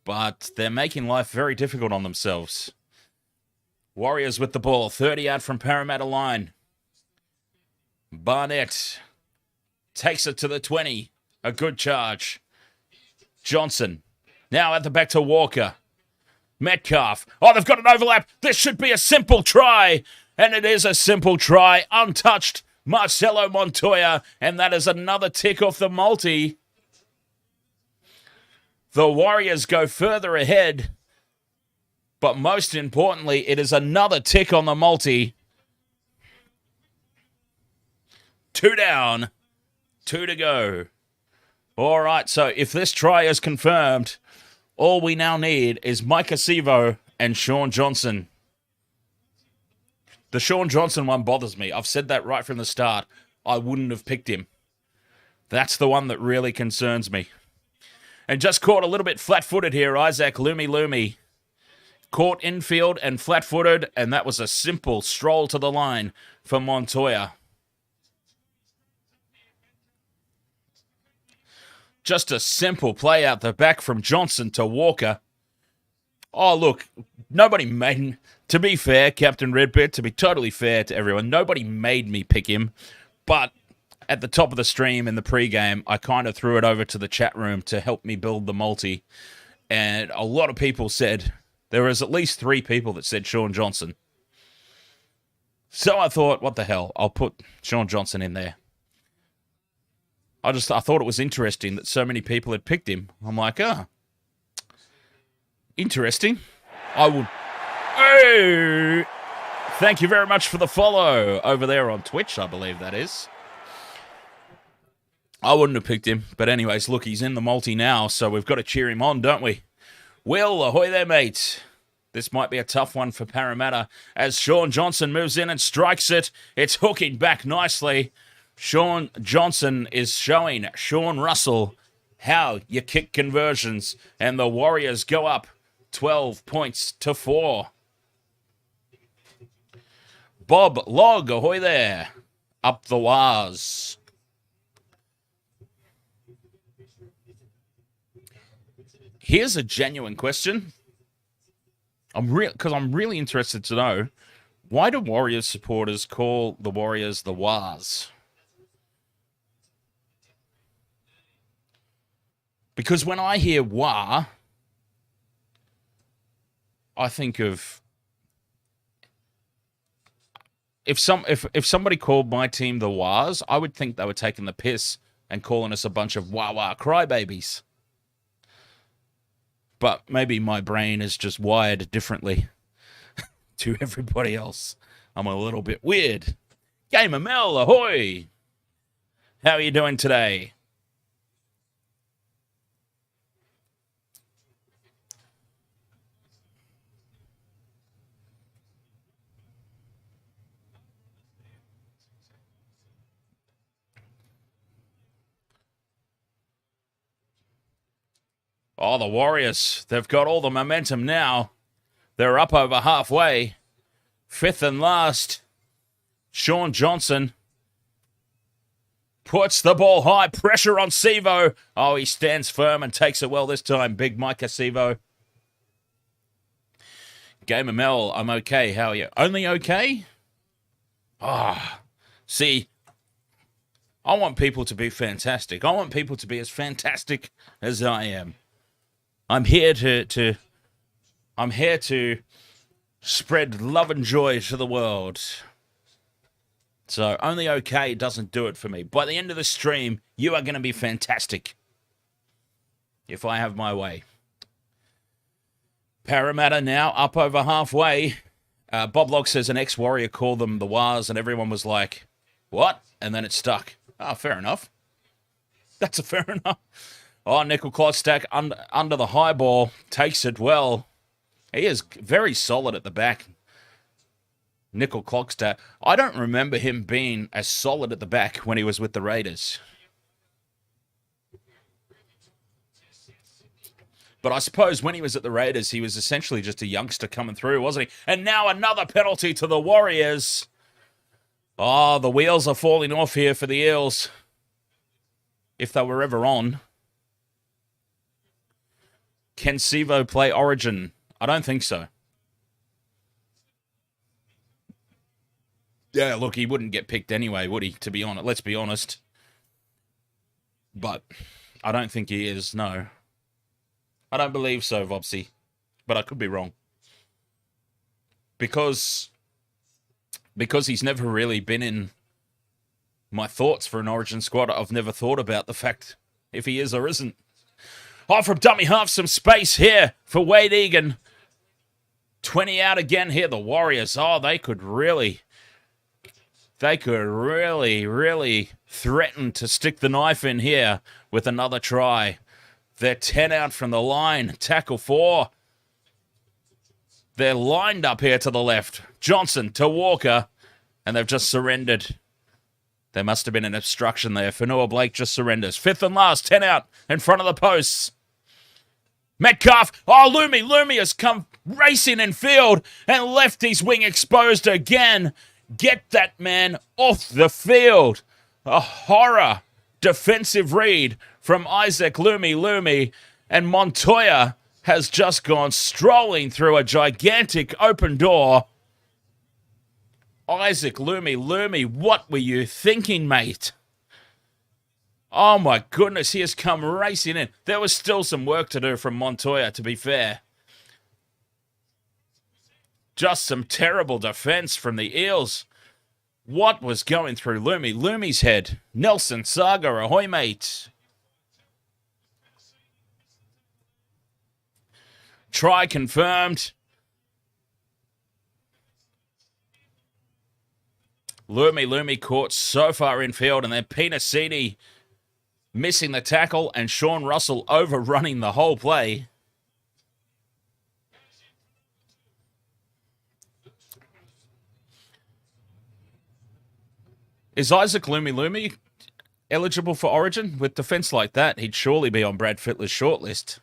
A: But they're making life very difficult on themselves. Warriors with the ball, 30 out from Parramatta line. Barnett takes it to the 20. A good charge. Johnson. Now at the back to Walker. Metcalf. Oh, they've got an overlap. This should be a simple try. And it is a simple try. Untouched. Marcelo Montoya. And that is another tick off the multi. The Warriors go further ahead. But most importantly, it is another tick on the multi. 2 down. 2 to go. All right, so if this try is confirmed, all we now need is Micah Sivo and Shaun Johnson. The Shaun Johnson one bothers me. I've said that right from the start. I wouldn't have picked him. That's the one that really concerns me. And just caught a little bit flat-footed here, Isaac Lumi. Caught infield and flat-footed, and that was a simple stroll to the line for Montoya. Just a simple play out the back from Johnson to Walker. Oh, look, nobody made... To be fair, Captain Redbeard, to be totally fair to everyone, nobody made me pick him. But at the top of the stream in the pregame, I kind of threw it over to the chat room to help me build the multi. And a lot of people said... There was at least 3 people that said Shaun Johnson. So I thought, what the hell? I'll put Shaun Johnson in there. I thought it was interesting that so many people had picked him. I'm like, interesting. I would... Hey! Thank you very much for the follow over there on Twitch, I believe that is. I wouldn't have picked him. But anyways, look, he's in the multi now, so we've got to cheer him on, don't we? Will, ahoy there, mate. This might be a tough one for Parramatta as Shaun Johnson moves in and strikes it. It's hooking back nicely. Shaun Johnson is showing Sean Russell how you kick conversions, and the Warriors go up 12 points to 4. Bob Log, ahoy there. Up the Waz. Here's a genuine question. I'm really interested to know, why do Warriors supporters call the Warriors the Waz? Because when I hear Wah, I think of if somebody called my team the Waz, I would think they were taking the piss and calling us a bunch of wah-wah crybabies. But maybe my brain is just wired differently to everybody else. I'm a little bit weird. Gamer Mel, ahoy! How are you doing today? Oh, the Warriors, they've got all the momentum now. They're up over halfway. 5th and last. Shaun Johnson puts the ball high. Pressure on Sivo. Oh, he stands firm and takes it well this time. Big Micah Sivo. Gamer Mel, I'm okay. How are you? Only okay? See, I want people to be fantastic. I want people to be as fantastic as I am. I'm here to spread love and joy to the world. So only okay doesn't do it for me. By the end of the stream, you are going to be fantastic. If I have my way. Parramatta now up over halfway. Bob Log says an ex-Warrior called them the Waz, and everyone was like, what? And then it stuck. Oh, fair enough. That's a fair enough. Oh, Nickel Klotstack under the high ball. Takes it well. He is very solid at the back. Nickel Klotstack. I don't remember him being as solid at the back when he was with the Raiders. But I suppose when he was at the Raiders, he was essentially just a youngster coming through, wasn't he? And now another penalty to the Warriors. Oh, the wheels are falling off here for the Eels. If they were ever on. Can Sivo play Origin? I don't think so. Yeah, look, he wouldn't get picked anyway, would he? To be honest, let's be honest. But I don't think he is, no. I don't believe so, Vopsy. But I could be wrong. Because he's never really been in my thoughts for an Origin squad. I've never thought about the fact if he is or isn't. Oh, from dummy half, some space here for Wade Egan. 20 out again here, the Warriors. Oh, they could really threaten to stick the knife in here with another try. They're 10 out from the line. Tackle 4. They're lined up here to the left. Johnson to Walker. And they've just surrendered. There must have been an obstruction there. Fanua Blake just surrenders. 5th and last. 10 out in front of the posts. Metcalf. Oh, Lumi has come racing in field and left his wing exposed again. Get that man off the field. A horror defensive read from Isaac Lumi. And Montoya has just gone strolling through a gigantic open door. Isaac Lumi, what were you thinking, mate? Oh my goodness, he has come racing in. There was still some work to do from Montoya, to be fair. Just some terrible defense from the Eels. What was going through Lumi? Lumi's head. Nelson Saga, ahoy, mate. Try confirmed. Lumi caught so far in field, and then Pinasini missing the tackle, and Sean Russell overrunning the whole play. Is Isaac Lumi eligible for Origin? With defence like that, he'd surely be on Brad Fittler's shortlist.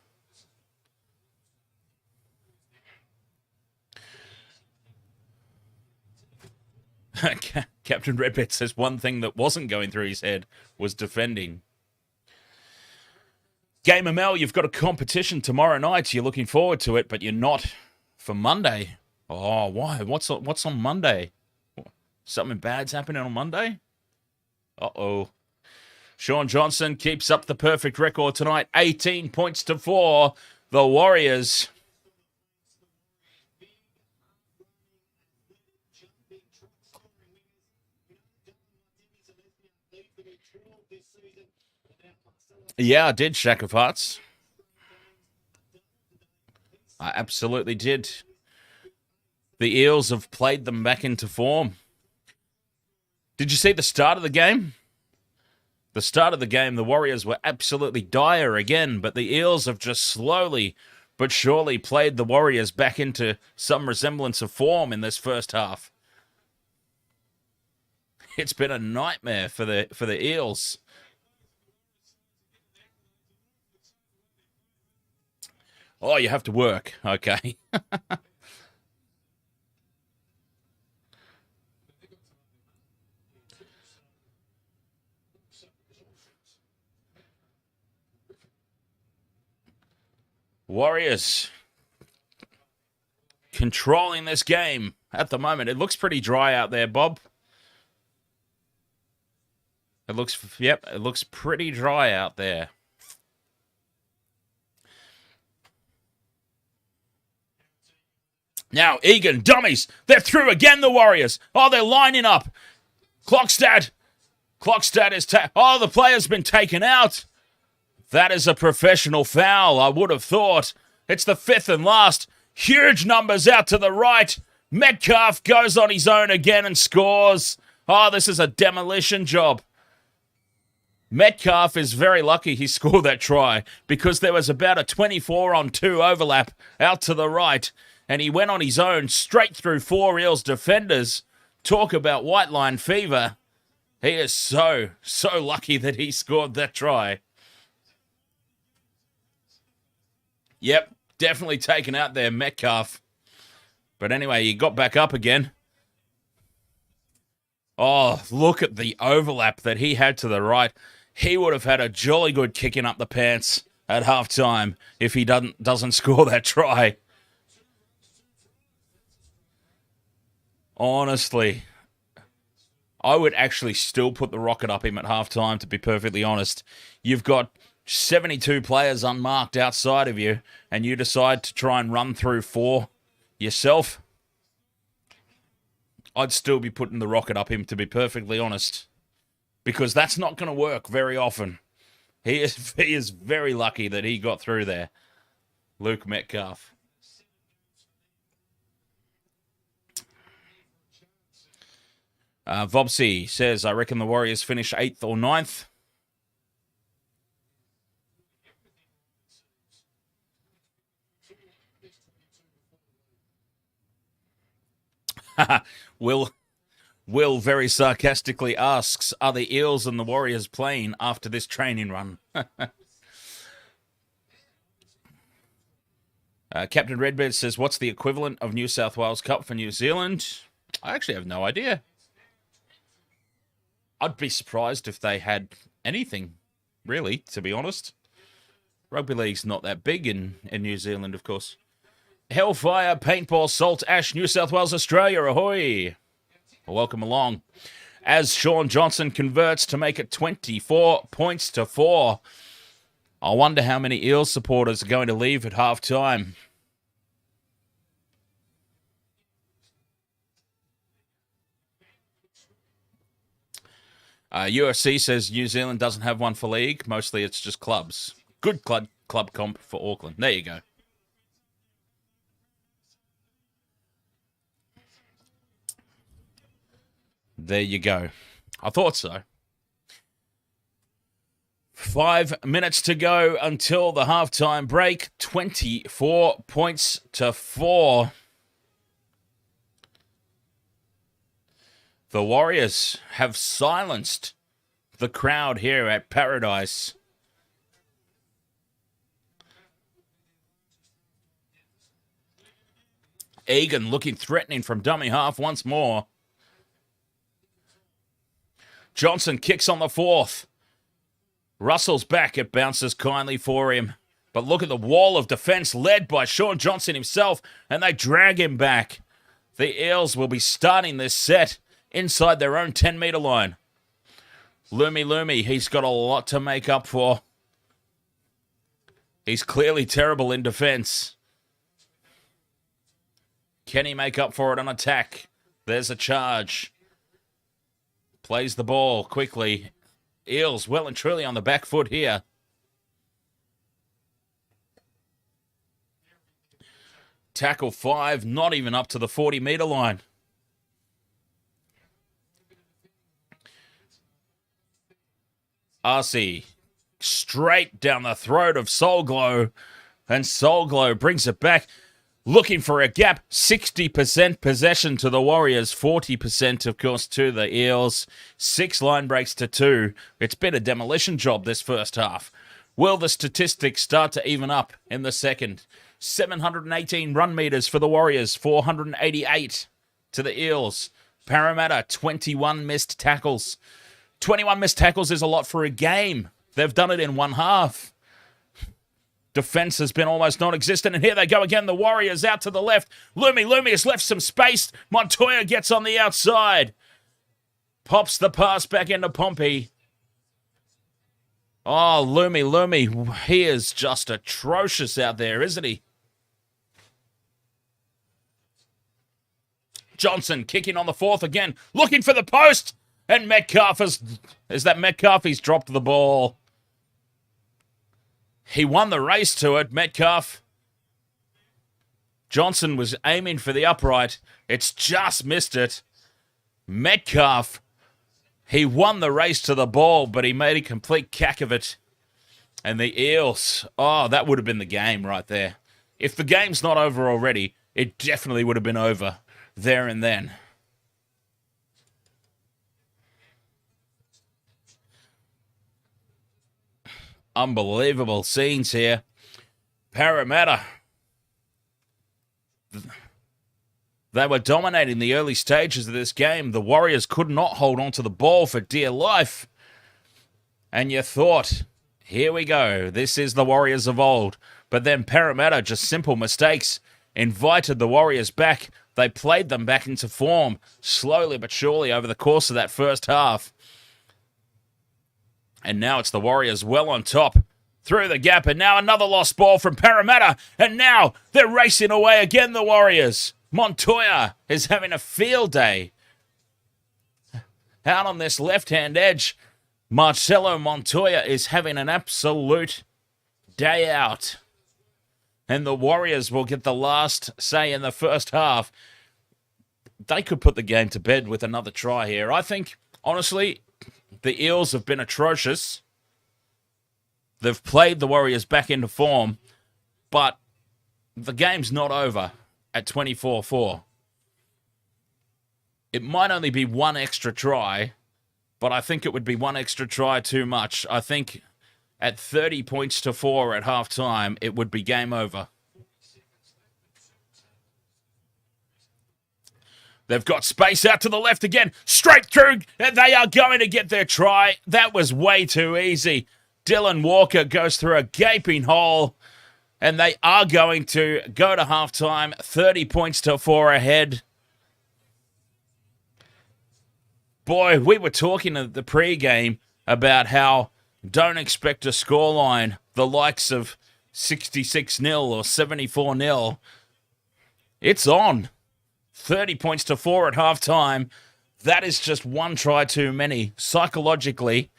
A: Captain Redbet says one thing that wasn't going through his head was defending. Game ML, you've got a competition tomorrow night. You're looking forward to it, but you're not for Monday. Oh, why? What's on Monday? Something bad's happening on Monday? Uh-oh. Shaun Johnson keeps up the perfect record tonight. 18 points to 4. The Warriors. Yeah, I did, Shack of Hearts. I absolutely did. The Eels have played them back into form. Did you see the start of the game? The start of the game, the Warriors were absolutely dire again, but the Eels have just slowly but surely played the Warriors back into some resemblance of form in this first half. It's been a nightmare for the Eels. Oh, you have to work. Okay. Warriors controlling this game at the moment. It looks pretty dry out there, Bob. It looks pretty dry out there. Now, Egan, dummies. They're through again, the Warriors. Oh, they're lining up. Clockstad is... the player's been taken out. That is a professional foul, I would have thought. It's the fifth and last. Huge numbers out to the right. Metcalf goes on his own again and scores. Oh, this is a demolition job. Metcalf is very lucky he scored that try because there was about a 24-on-2 overlap out to the right, and he went on his own straight through 4 Eels defenders. Talk about white line fever. He is so lucky that he scored that try. Yep, definitely taken out there, Metcalf. But anyway, he got back up again. Oh, look at the overlap that he had to the right. He would have had a jolly good kicking up the pants at halftime if he doesn't score that try. Honestly, I would actually still put the rocket up him at halftime, to be perfectly honest. You've got 72 players unmarked outside of you, and you decide to try and run through 4 yourself. I'd still be putting the rocket up him, to be perfectly honest, because that's not going to work very often. He is very lucky that he got through there. Luke Metcalf. Vobsy says, I reckon the Warriors finish 8th or 9th. Will very sarcastically asks, are the Eels and the Warriors playing after this training run? Captain Redbird says, what's the equivalent of New South Wales Cup for New Zealand? I actually have no idea. I'd be surprised if they had anything, really, to be honest. Rugby league's not that big in New Zealand, of course. Hellfire, Paintball, Salt, Ash, New South Wales, Australia, ahoy! Well, welcome along. As Shaun Johnson converts to make it 24 points to 4. I wonder how many Eels supporters are going to leave at half-time. UFC says New Zealand doesn't have one for league. Mostly it's just clubs. Good club comp for Auckland. There you go. There you go. I thought so. 5 minutes to go until the halftime break. 24 points to 4. The Warriors have silenced the crowd here at Paradise. Egan looking threatening from dummy half once more. Johnson kicks on the fourth. Russell's back. It bounces kindly for him. But look at the wall of defence led by Shaun Johnson himself, and they drag him back. The Eels will be starting this set inside their own 10-metre line. Lumi, he's got a lot to make up for. He's clearly terrible in defence. Can he make up for it on attack? There's a charge. Plays the ball quickly. Eels well and truly on the back foot here. Tackle 5, not even up to the 40-metre line. Asi straight down the throat of Soulglow, and Soulglow brings it back, looking for a gap. 60% possession to the Warriors, 40% of course to the Eels. 6 line breaks to 2. It's been a demolition job this first half. Will the statistics start to even up in the second? 718 run meters for the Warriors, 488 to the Eels. Parramatta, 21 missed tackles. 21 missed tackles is a lot for a game. They've done it in one half. Defence has been almost non-existent, and here they go again. The Warriors out to the left. Lumi has left some space. Montoya gets on the outside. Pops the pass back into Pompey. Oh, Lumi, he is just atrocious out there, isn't he? Johnson kicking on the fourth again, looking for the post. And Metcalf is that Metcalf? He's dropped the ball. He won the race to it, Metcalf. Johnson was aiming for the upright. It's just missed it. Metcalf, he won the race to the ball, but he made a complete cack of it. And the Eels, oh, that would have been the game right there. If the game's not over already, it definitely would have been over there and then. Unbelievable scenes here. Parramatta, they were dominating the early stages of this game. The Warriors could not hold on to the ball for dear life. And you thought, here we go. This is the Warriors of old. But then Parramatta, just simple mistakes, invited the Warriors back. They played them back into form, slowly but surely over the course of that first half. And now it's the Warriors well on top through the gap. And now another lost ball from Parramatta. And now they're racing away again, the Warriors. Montoya is having a field day. Out on this left-hand edge, Marcelo Montoya is having an absolute day out. And the Warriors will get the last say in the first half. They could put the game to bed with another try here. I think, honestly, the Eels have been atrocious. They've played the Warriors back into form, but the game's not over at 24-4. It might only be one extra try, but I think it would be one extra try too much. I think at 30 points to 4 at halftime, it would be game over. They've got space out to the left again. Straight through. They are going to get their try. That was way too easy. Dylan Walker goes through a gaping hole. And they are going to go to halftime. 30 points to 4 ahead. Boy, we were talking at the pre-game about how don't expect a scoreline the likes of 66-0 or 74-0. It's on. 30 points to 4 at halftime. That is just one try too many. Psychologically,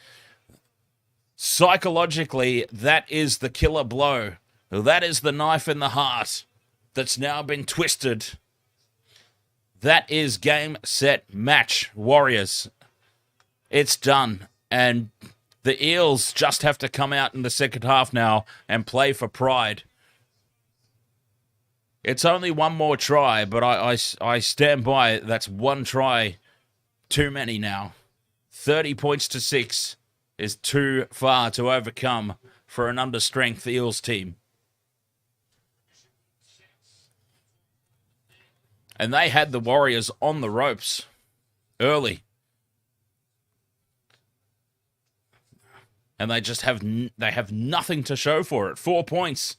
A: that is the killer blow. That is the knife in the heart that's now been twisted. That is game, set, match, Warriors. It's done. And the Eels just have to come out in the second half now and play for pride. It's only one more try, but I stand by it. That's one try too many now. 30 points to 6 is too far to overcome for an understrength Eels team. And they had the Warriors on the ropes early. And they just have nothing to show for it. 4 points.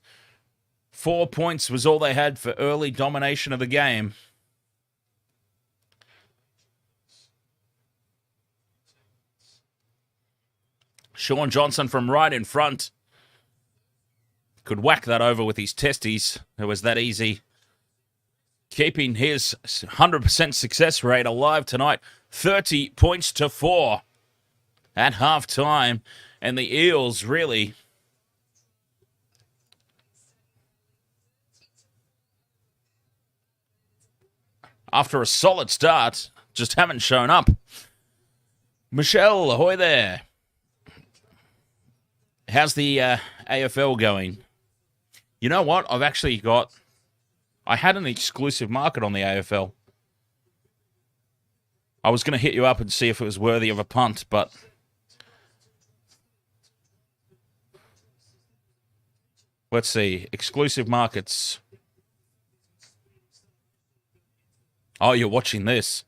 A: 4 points was all they had for early domination of the game. Shaun Johnson from right in front could whack that over with his testes. It was that easy. Keeping his 100% success rate alive tonight. 30 points to 4 at halftime. And the Eels really after a solid start, just haven't shown up. Michelle, ahoy there. How's the AFL going? You know what? I had an exclusive market on the AFL. I was going to hit you up and see if it was worthy of a punt, but let's see. Exclusive markets. Oh, you're watching this.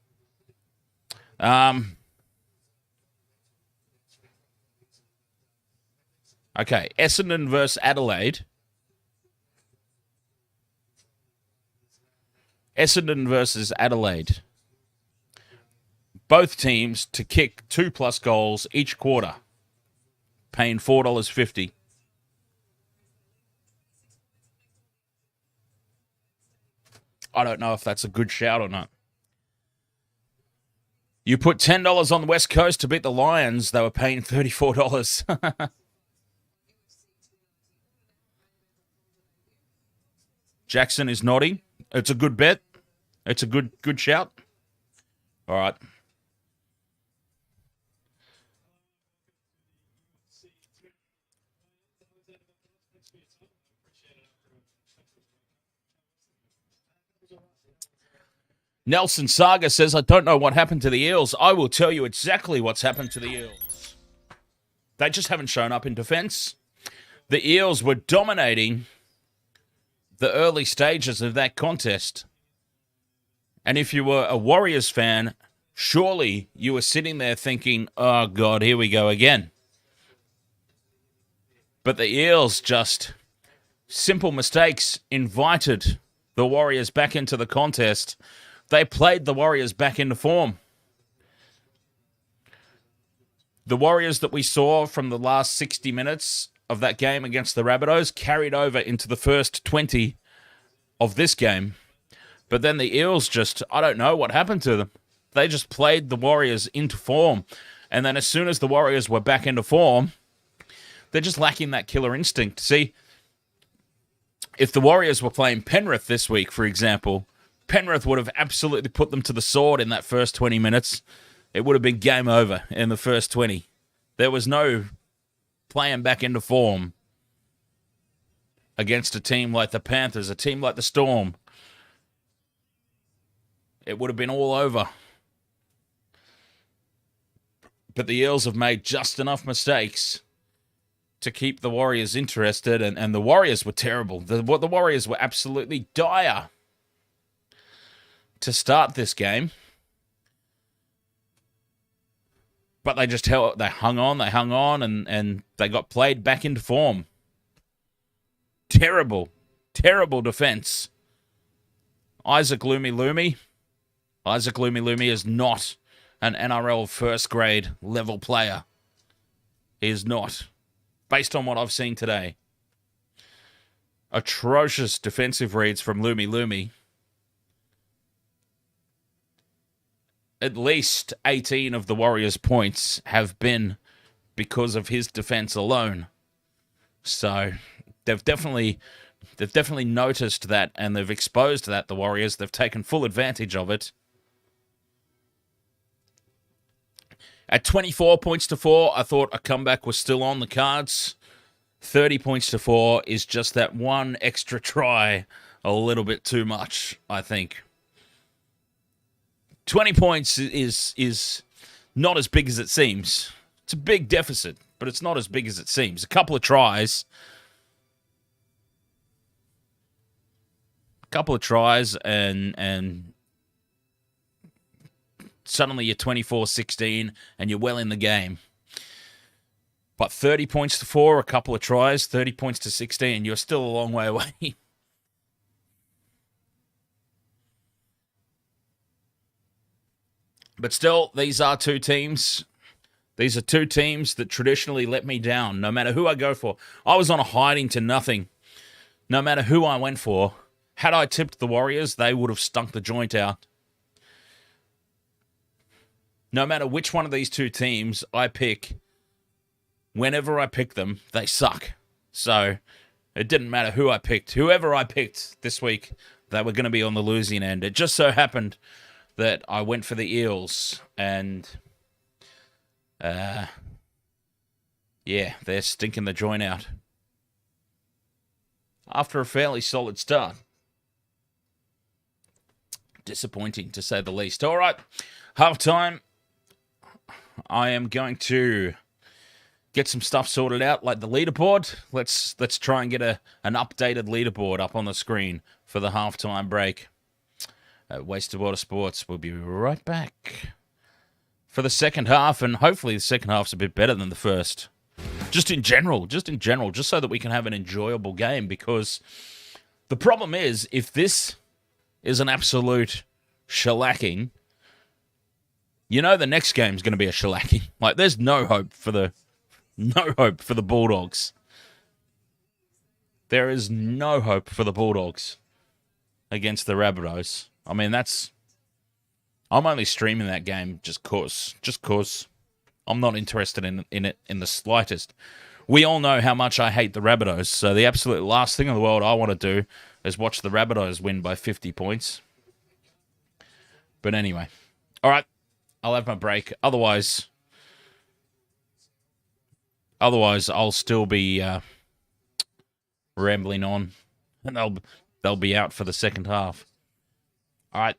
A: Okay, Essendon versus Adelaide. Essendon versus Adelaide. Both teams to kick 2+ goals each quarter. Paying $4.50. I don't know if that's a good shout or not. You put $10 on the West Coast to beat the Lions. They were paying $34. Jackson is nodding. It's a good bet. It's a good shout. All right. Nelson Saga says, I don't know what happened to the Eels. I will tell you exactly what's happened to the Eels. They just haven't shown up in defense. The Eels were dominating the early stages of that contest. And if you were a Warriors fan, surely you were sitting there thinking, oh, God, here we go again. But the Eels just, simple mistakes, invited the Warriors back into the contest. They played the Warriors back into form. The Warriors that we saw from the last 60 minutes of that game against the Rabbitohs carried over into the first 20 of this game. But then the Eels just, I don't know what happened to them. They just played the Warriors into form. And then as soon as the Warriors were back into form, they're just lacking that killer instinct. See, if the Warriors were playing Penrith this week, for example, Penrith would have absolutely put them to the sword in that first 20 minutes. It would have been game over in the first 20. There was no playing back into form against a team like the Panthers, a team like the Storm. It would have been all over. But the Eels have made just enough mistakes to keep the Warriors interested, and the Warriors were terrible. The Warriors were absolutely dire to start this game. But they just hung on, and they got played back into form. Terrible defense. Isaac Lumi is not an NRL first grade level player. He is not, based on what I've seen today. Atrocious defensive reads from Lumi. At least 18 of the Warriors' points have been because of his defense alone. So they've definitely noticed that, and they've exposed that, the Warriors. They've taken full advantage of it. At 24 points to 4, I thought a comeback was still on the cards. 30 points to 4 is just that one extra try a little bit too much, I think. 20 points is not as big as it seems. It's a big deficit, but it's not as big as it seems. A couple of tries, and suddenly you're 24-16 and you're well in the game. But 30 points to 4, a couple of tries, 30 points to 16, you're still a long way away. But still, these are two teams. These are two teams that traditionally let me down, no matter who I go for. I was on a hiding to nothing, no matter who I went for. Had I tipped the Warriors, they would have stunk the joint out. No matter which one of these two teams I pick, whenever I pick them, they suck. So it didn't matter who I picked. Whoever I picked this week, they were going to be on the losing end. It just so happened that I went for the Eels, and yeah, they're stinking the joint out after a fairly solid start. Disappointing, to say the least. All right, halftime. I am going to get some stuff sorted out, like the leaderboard. Let's try and get an updated leaderboard up on the screen for the halftime break. Wasted Water Sports. We'll be right back for the second half, and hopefully the second half's a bit better than the first. Just in general, just so that we can have an enjoyable game, because the problem is, if this is an absolute shellacking, you know the next game's going to be a shellacking. Like, there's no hope for the Bulldogs. There is no hope for the Bulldogs against the Rabbitohs. I mean, I'm only streaming that game just cause. I'm not interested in it in the slightest. We all know how much I hate the Rabbitohs, so the absolute last thing in the world I want to do is watch the Rabbitohs win by 50 points. But anyway, all right, I'll have my break. Otherwise, I'll still be rambling on, and they'll be out for the second half. All right.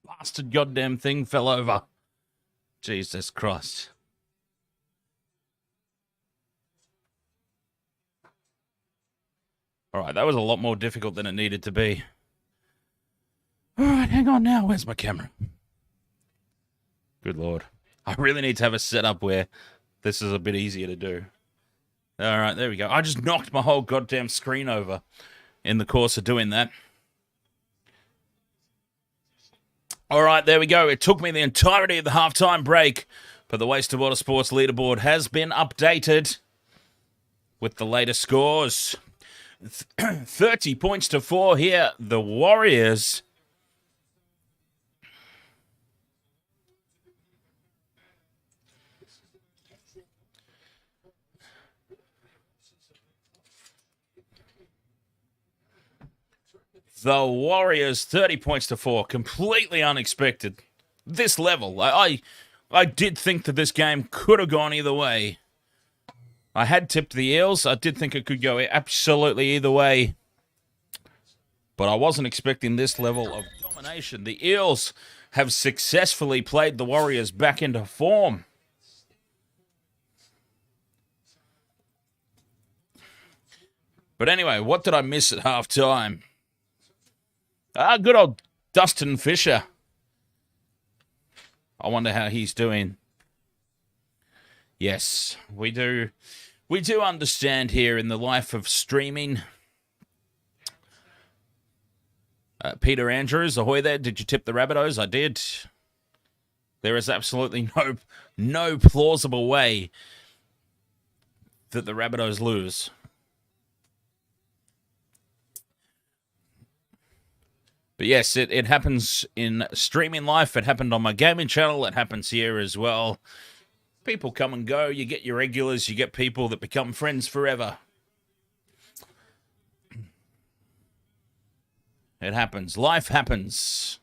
A: Bastard goddamn thing fell over. Jesus Christ. All right, that was a lot more difficult than it needed to be. All right, hang on now. Where's my camera? Good Lord. I really need to have a setup where this is a bit easier to do. All right, there we go. I just knocked my whole goddamn screen over in the course of doing that. All right, there we go. It took me the entirety of the halftime break, but the Waste of Water Sports leaderboard has been updated with the latest scores. 30 points to 4 here. The Warriors. The Warriors, 30 points to 4. Completely unexpected. This level. I did think that this game could have gone either way. I had tipped the Eels. I did think it could go absolutely either way. But I wasn't expecting this level of domination. The Eels have successfully played the Warriors back into form. But anyway, what did I miss at halftime? Good old Dustin Fisher. I wonder how he's doing. Yes, we do understand here in the life of streaming. Peter Andrews, ahoy there. Did you tip the Rabbitohs? I did. There is absolutely no plausible way that the Rabbitohs lose. But yes, it happens in streaming life. It happened on my gaming channel. It happens here as well. People come and go. You get your regulars. You get people that become friends forever. It happens. Life happens.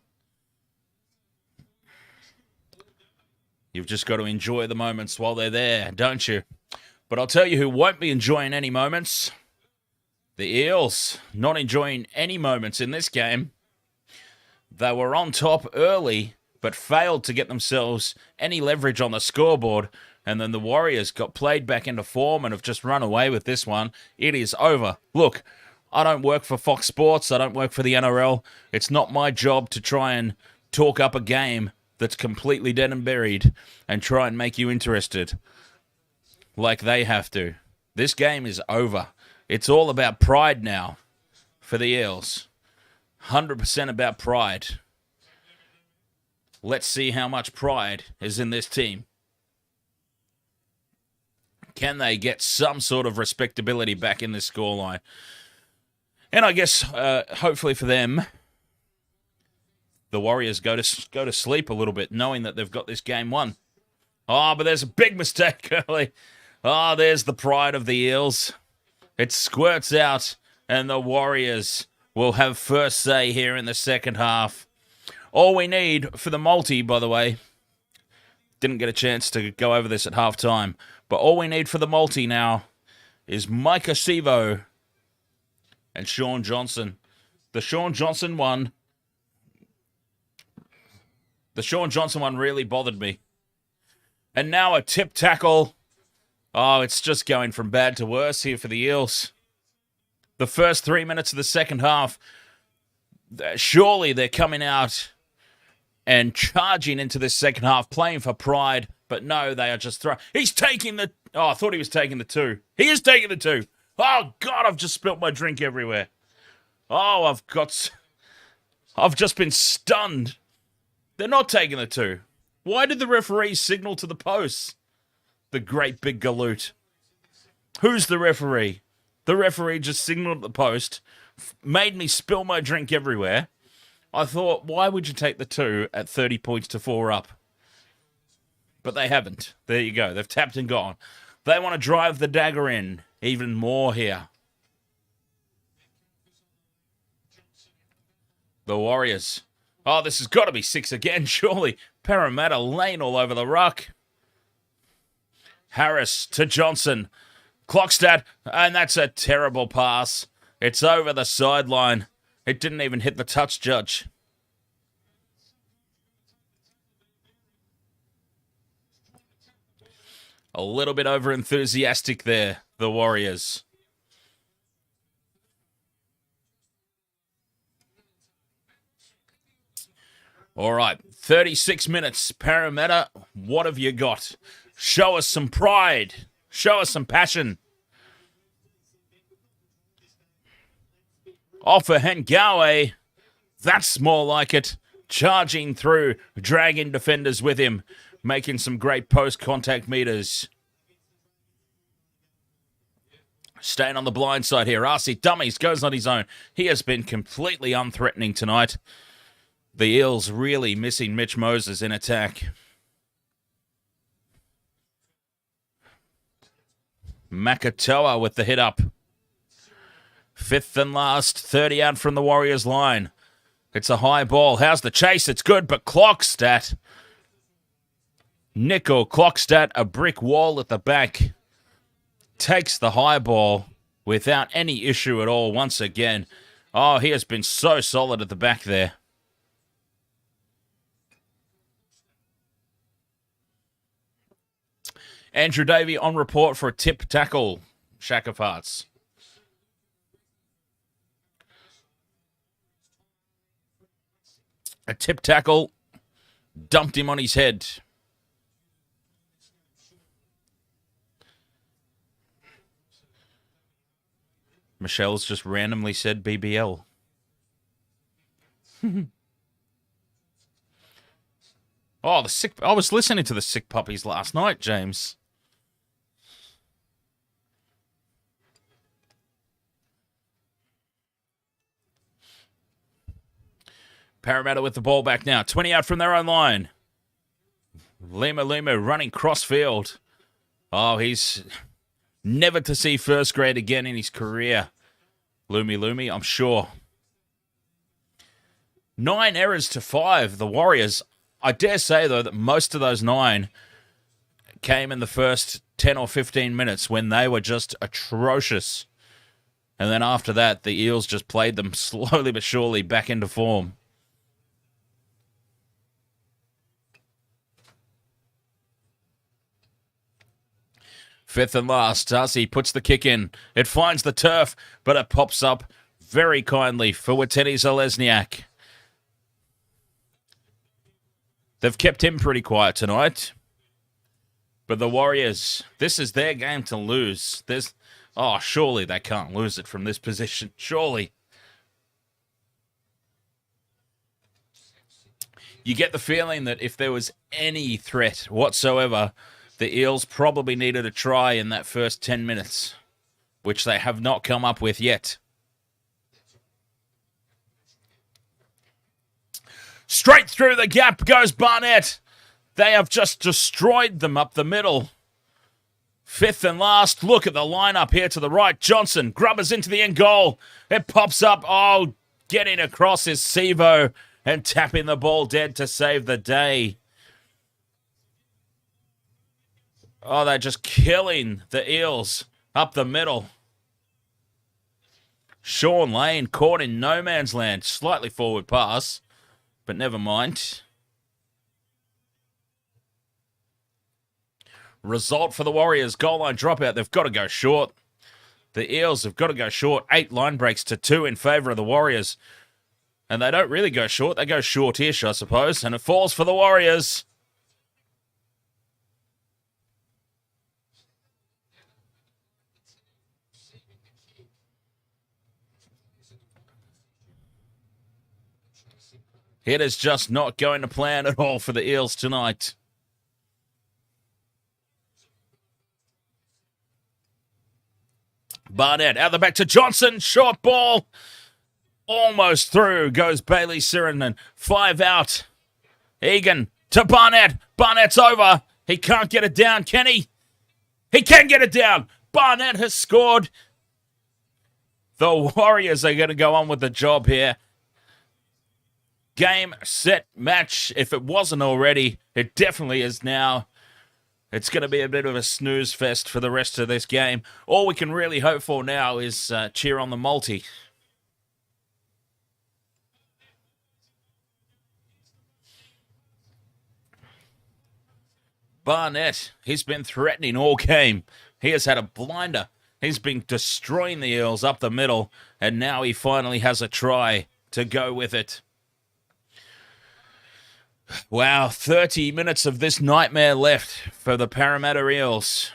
A: You've just got to enjoy the moments while they're there, don't you? But I'll tell you who won't be enjoying any moments. The Eels. Not enjoying any moments in this game. They were on top early, but failed to get themselves any leverage on the scoreboard. And then the Warriors got played back into form and have just run away with this one. It is over. Look, I don't work for Fox Sports. I don't work for the NRL. It's not my job to try and talk up a game that's completely dead and buried and try and make you interested like they have to. This game is over. It's all about pride now for the Eels. 100% about pride. Let's see how much pride is in this team. Can they get some sort of respectability back in this scoreline? And I guess, hopefully for them, the Warriors go to sleep a little bit, knowing that they've got this game won. Oh, but there's a big mistake early. Oh, there's the pride of the Eels. It squirts out, and the Warriors will have first say here in the second half. All we need for the multi, by the way, didn't get a chance to go over this at halftime, but all we need for the multi now is Micah Sevo and Shaun Johnson. The Shaun Johnson one really bothered me. And now a tip tackle. Oh, it's just going from bad to worse here for the Eels. The first 3 minutes of the second half, surely they're coming out and charging into this second half, playing for pride. But no, they are just throwing. He's taking the... Oh, I thought he was taking the 2. He is taking the 2. Oh, God, I've just spilt my drink everywhere. Oh, I've just been stunned. They're not taking the 2. Why did the referee signal to the posts? The great big galoot. Who's the referee? The referee just signaled at the post, made me spill my drink everywhere. I thought, why would you take the 2 at 30 points to 4 up? But they haven't. There you go. They've tapped and gone. They want to drive the dagger in even more here. The Warriors. Oh, this has got to be 6 again, surely. Parramatta laying all over the ruck. Harris to Johnson. Clockstat, and that's a terrible pass. It's over the sideline. It didn't even hit the touch judge. A little bit over-enthusiastic there, the Warriors. All right, 36 minutes. Parramatta, what have you got? Show us some pride. Show us some passion. Off for Hengawe. That's more like it. Charging through, dragging defenders with him, making some great post-contact meters. Staying on the blind side here. Asi dummies, goes on his own. He has been completely unthreatening tonight. The Eels really missing Mitch Moses in attack. Makatoa with the hit up. Fifth and last, 30 out from the Warriors line. It's a high ball. How's the chase? It's good, but Clockstat. Nickel Clockstat, a brick wall at the back. Takes the high ball without any issue at all once again. Oh, he has been so solid at the back there. Andrew Davey on report for a tip tackle. Shack of Hearts. A tip tackle. Dumped him on his head. Michelle's just randomly said BBL. Oh, the sick... I was listening to the Sick Puppies last night, James. Parramatta with the ball back now. 20 out from their own line. Lima running cross-field. Oh, he's never to see first grade again in his career. Lumi, I'm sure. 9 errors to 5. The Warriors, I dare say, though, that most of those 9 came in the first 10 or 15 minutes when they were just atrocious. And then after that, the Eels just played them slowly but surely back into form. Fifth and last, Asi puts the kick in. It finds the turf, but it pops up very kindly for Watene Zalesniak. They've kept him pretty quiet tonight. But the Warriors, this is their game to lose. Surely they can't lose it from this position. Surely. You get the feeling that if there was any threat whatsoever, the Eels probably needed a try in that first 10 minutes, which they have not come up with yet. Straight through the gap goes Barnett. They have just destroyed them up the middle. Fifth and last, look at the lineup here to the right. Johnson, grubbers into the end goal. It pops up. Oh, getting across is Sevo and tapping the ball dead to save the day. Oh, they're just killing the Eels up the middle. Sean Lane caught in no man's land. Slightly forward pass, but never mind. Result for the Warriors. Goal line dropout. They've got to go short. The Eels have got to go short. 8 line breaks to 2 in favour of the Warriors. And they don't really go short. They go shortish, I suppose. And it falls for the Warriors. It is just not going to plan at all for the Eels tonight. Barnett out the back to Johnson. Short ball. Almost through goes Bailey Sirenen. 5 out. Egan to Barnett. Barnett's over. He can't get it down, can he? He can get it down. Barnett has scored. The Warriors are going to go on with the job here. Game, set, match. If it wasn't already, it definitely is now. It's going to be a bit of a snooze fest for the rest of this game. All we can really hope for now is cheer on the multi. Barnett, he's been threatening all game. He has had a blinder. He's been destroying the Eels up the middle, and now he finally has a try to go with it. Wow, 30 minutes of this nightmare left for the Parramatta Eels.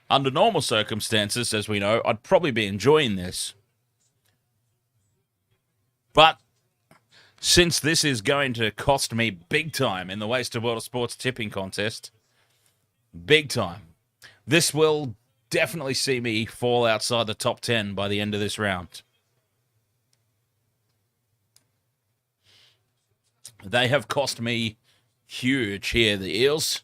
A: Under normal circumstances, as we know, I'd probably be enjoying this. But since this is going to cost me big time in the Wasted World of Sports tipping contest, big time, this will definitely see me fall outside the top 10 by the end of this round. They have cost me huge here, the Eels.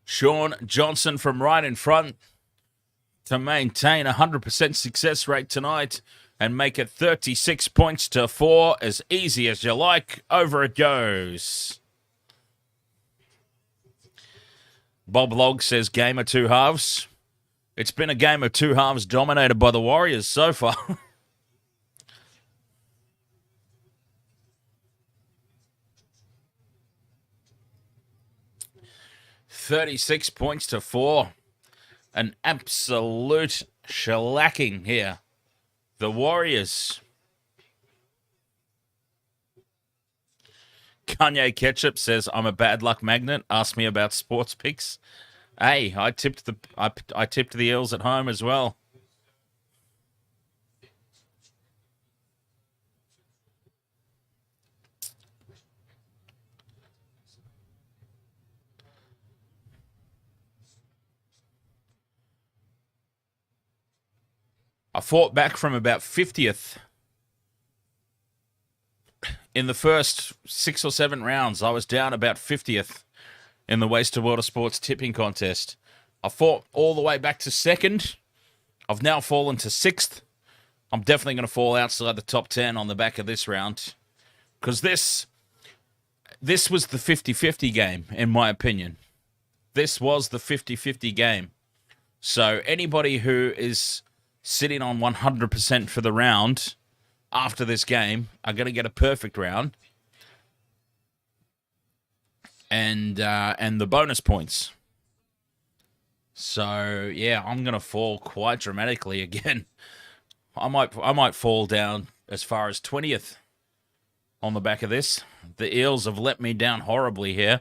A: Shaun Johnson from right in front to maintain a 100% success rate tonight and make it 36 points to 4. As easy as you like. Over it goes. Bob Log says game of two halves. It's been a game of two halves dominated by the Warriors so far. $36 points to 4. An absolute shellacking here. The Warriors. Kanye Ketchup says, I'm a bad luck magnet. Ask me about sports picks. Hey, I tipped the Eels at home as well. I fought back from about 50th. In the first 6 or 7 rounds, I was down about 50th in the Wasted World of Sports tipping contest. I fought all the way back to 2nd. I've now fallen to 6th. I'm definitely going to fall outside the top 10 on the back of this round. Because this was the 50-50 game, in my opinion. This was the 50-50 game. So anybody who is sitting on 100% for the round after this game are going to get a perfect round. And the bonus points. So yeah, I'm gonna fall quite dramatically again. I might fall down as far as 20th on the back of this. The Eels have let me down horribly here.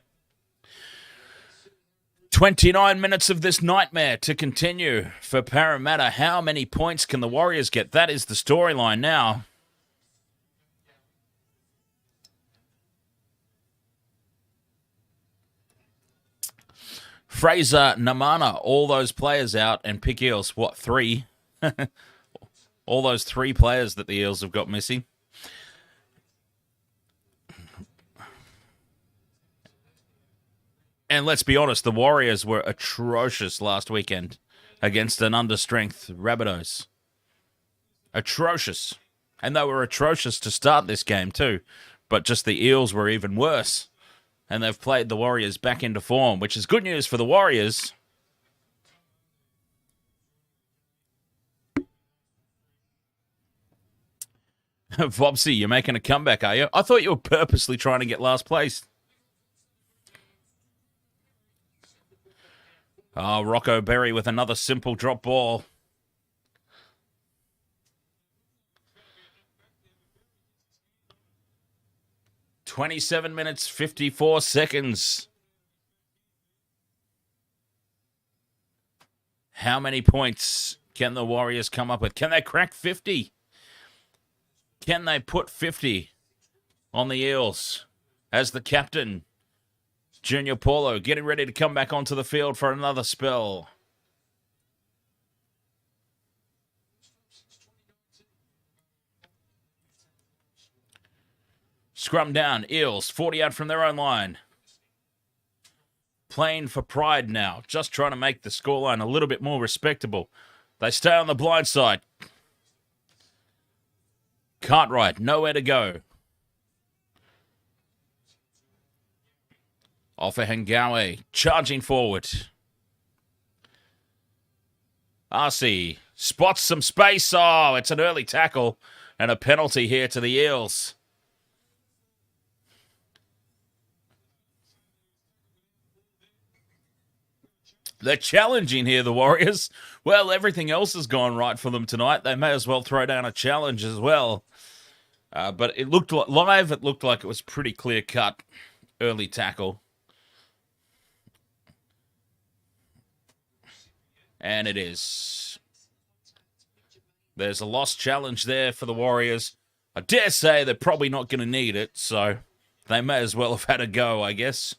A: 29 minutes of this nightmare to continue for Parramatta. How many points can the Warriors get? That is the storyline now. Fraser, Namana, all those players out, and pick Eels. What, 3? All those 3 players that the Eels have got missing. And let's be honest, the Warriors were atrocious last weekend against an understrength Rabbitohs. Atrocious. And they were atrocious to start this game too. But just the Eels were even worse. And they've played the Warriors back into form, which is good news for the Warriors. Vobsy, you're making a comeback, are you? I thought you were purposely trying to get last place. Oh, Rocco Berry with another simple drop ball. $27 minutes, 54 seconds. How many points can the Warriors come up with? Can they crack 50? Can they put 50 on the Eels as the captain? Junior Paulo getting ready to come back onto the field for another spell. Scrum down, Eels, 40 out from their own line. playing for pride now, just trying to make the scoreline a little bit more respectable. They stay on the blind side. Cartwright, nowhere to go. Offahengawe, charging forward. Asi spots some space. Oh, it's an early tackle and a penalty here to the Eels. They're challenging here, the Warriors. Well, everything else has gone right for them tonight. They may as well throw down a challenge as well. But it looked like live. It looked like it was pretty clear-cut early tackle. And it is. There's a lost challenge there for the Warriors. I dare say they're probably not going to need it, so they may as well have had a go, I guess.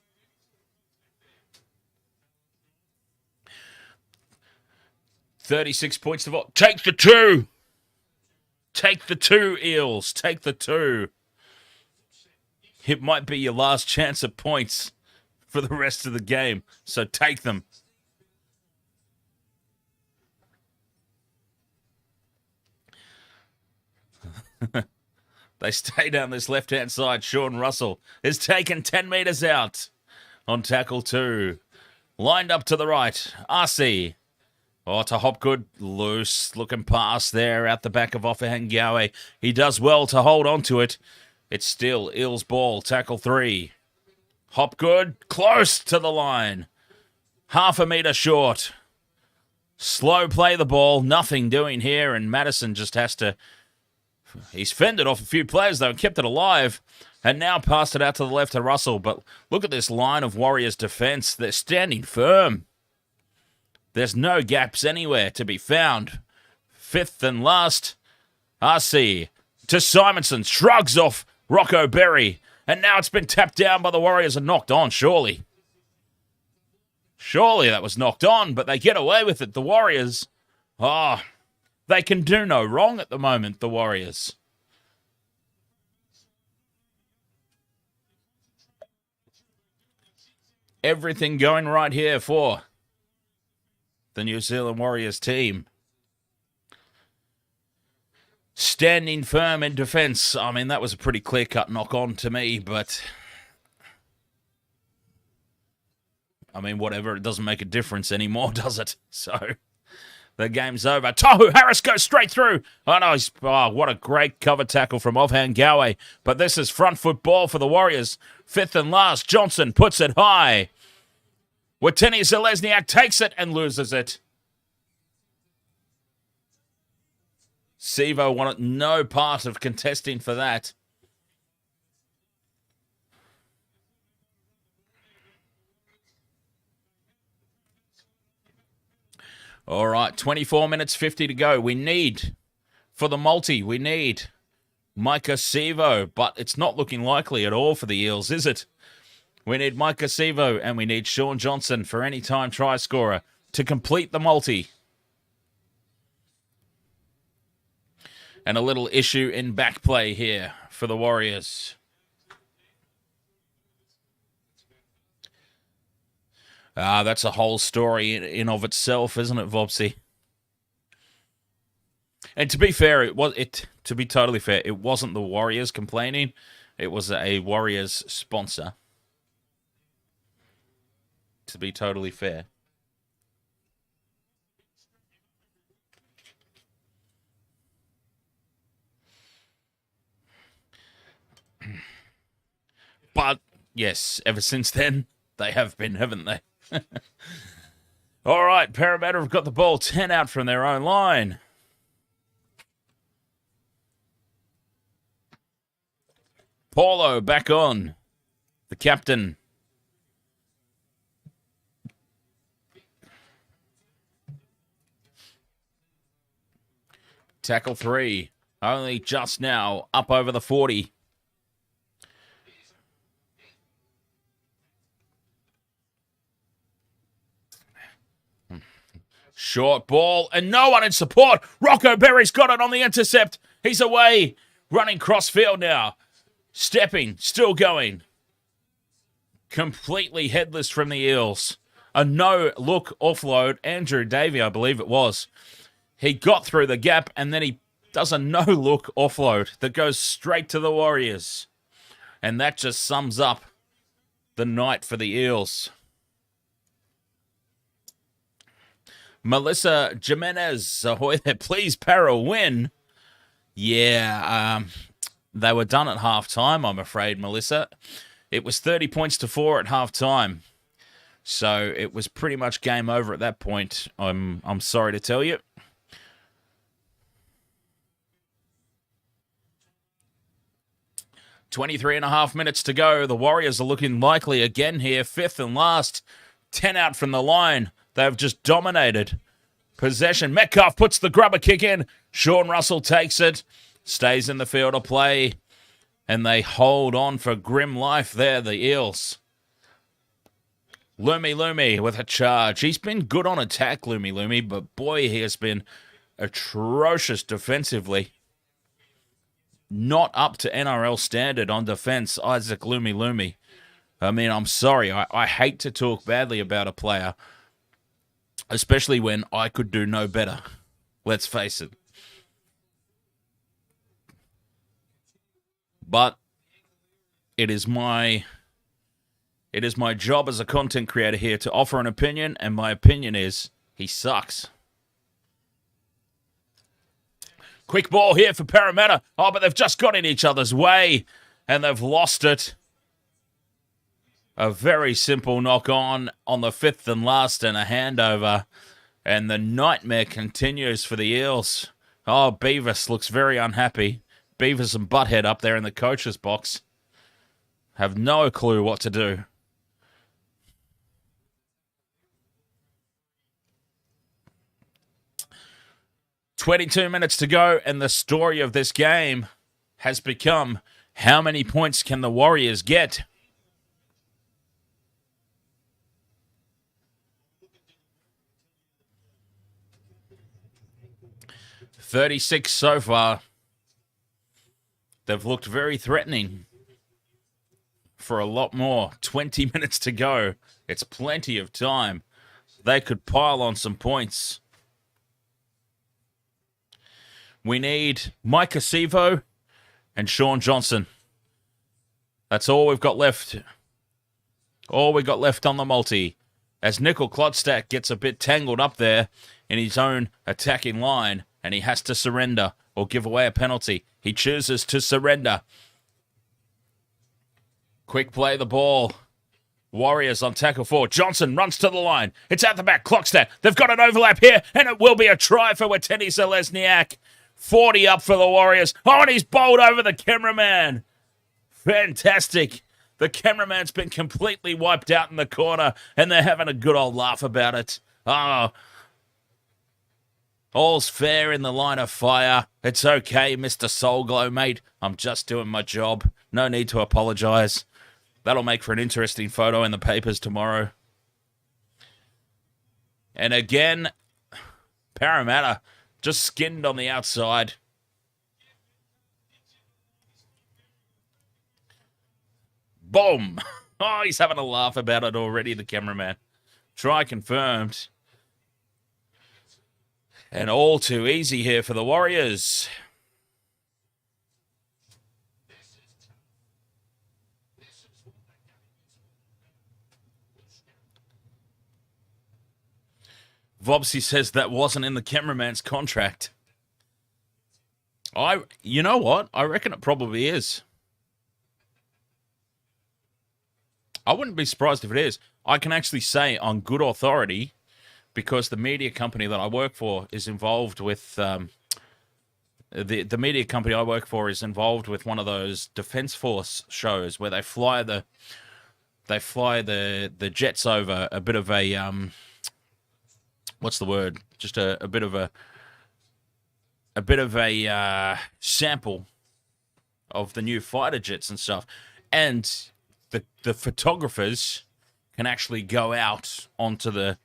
A: $36 points to vote. Take the 2. Take the 2, Eels. Take the 2. It might be your last chance at points for the rest of the game, so take them. They stay down this left-hand side. Sean Russell is taken 10 metres out on tackle 2. Lined up to the right. Asi. Oh, to Hopgood. Loose looking pass there out the back of Offahengawe. He does well to hold on to it. It's still Eels ball. Tackle 3. Hopgood close to the line. Half a metre short. Slow play the ball. Nothing doing here. And Matterson just has to... He's fended off a few players, though, and kept it alive. And now passed it out to the left to Russell. But look at this line of Warriors defence. They're standing firm. There's no gaps anywhere to be found. Fifth and last, Asi to Simonson. Shrugs off Rocco Berry. And now it's been tapped down by the Warriors and knocked on, surely. Surely that was knocked on, but they get away with it. The Warriors, they can do no wrong at the moment, the Warriors. Everything going right here for the New Zealand Warriors team. Standing firm in defence. I mean, that was a pretty clear-cut knock-on to me, but... I mean, whatever. It doesn't make a difference anymore, does it? So, the game's over. Tohu Harris goes straight through. Oh, no. What a great cover tackle from Offahengawe. But this is front foot ball for the Warriors. Fifth and last. Johnson puts it high. Watene Zelezniak takes it and loses it. Sivo wanted no part of contesting for that. All right, 24 minutes, 50 to go. We need, for the multi, we need Micah Sivo, but it's not looking likely at all for the Eels, is it? We need Micah Sivo and we need Shaun Johnson for any time try scorer to complete the multi. And a little issue in back play here for the Warriors. That's a whole story in of itself, isn't it, Vopsy? And to be fair, to be totally fair, it wasn't the Warriors complaining. It was a Warriors sponsor. To be totally fair. But, yes, ever since then, they have been, haven't they? All right, Parramatta have got the ball 10 out from their own line. Paulo back on. The captain. Tackle 3. Only just now up over the 40. Short ball and no one in support. Rocco Berry's got it on the intercept. He's away. Running cross field now. Stepping. Still going. completely headless from the Eels. A no-look offload. Andrew Davey, I believe it was. He got through the gap, and then he does a no-look offload that goes straight to the Warriors. And that just sums up the night for the Eels. Melissa Jimenez, ahoy there, please, Para, win. Yeah, they were done at half-time, I'm afraid, Melissa. It was 30 points to 4 at half-time. So it was pretty much game over at that point, I'm sorry to tell you. .23.5 minutes to go. The Warriors are looking likely again here. 5th and last. 10 out from the line. They've just dominated possession. Metcalf puts the grubber kick in. Sean Russell takes it. Stays in the field of play. And they hold on for grim life there, the Eels. Lumi with a charge. He's been good on attack, Lumi, but boy, he has been atrocious defensively. Not up to NRL standard on defense, Isaac Lumi. I mean, I'm sorry. I hate to talk badly about a player, especially when I could do no better. Let's face it. But it is my job as a content creator here to offer an opinion, and my opinion is he sucks. Quick ball here for Parramatta. Oh, but they've just got in each other's way, and they've lost it. A very simple knock-on the 5th and last, and a handover. And the nightmare continues for the Eels. Oh, Beavis looks very unhappy. Beavis and Butthead up there in the coach's box have no clue what to do. .22 minutes to go, and the story of this game has become, how many points can the Warriors get? .36 so far. They've looked very threatening for a lot more. 20 minutes to go. It's plenty of time. They could pile on some points. We need Mike Acevo and Shaun Johnson. That's all we've got left. All we got left on the multi. As Nickel Klodstack gets a bit tangled up there in his own attacking line, and he has to surrender or give away a penalty. He chooses to surrender. Quick play the ball. Warriors on tackle 4. Johnson runs to the line. It's at the back. Klokstad. They've got an overlap here, and it will be a try for Wateni Zelezniak. 40 up for the Warriors. Oh, and he's bowled over the cameraman. Fantastic. The cameraman's been completely wiped out in the corner, and they're having a good old laugh about it. Oh, all's fair in the line of fire. It's okay, Mr. Soulglow, mate. I'm just doing my job. No need to apologise. That'll make for an interesting photo in the papers tomorrow. And again, Parramatta just skinned on the outside. Boom! Oh, he's having a laugh about it already, the cameraman. Try confirmed. And all too easy here for the Warriors. Vobsy says that wasn't in the cameraman's contract. You know what? I reckon it probably is. I wouldn't be surprised if it is. I can actually say on good authority, because the media company that I work for is involved with the media company I work for is involved with one of those Defence Force shows where they fly the jets over a bit of a what's the word? Just a bit of a sample of the new fighter jets and stuff. And the photographers can actually go out onto the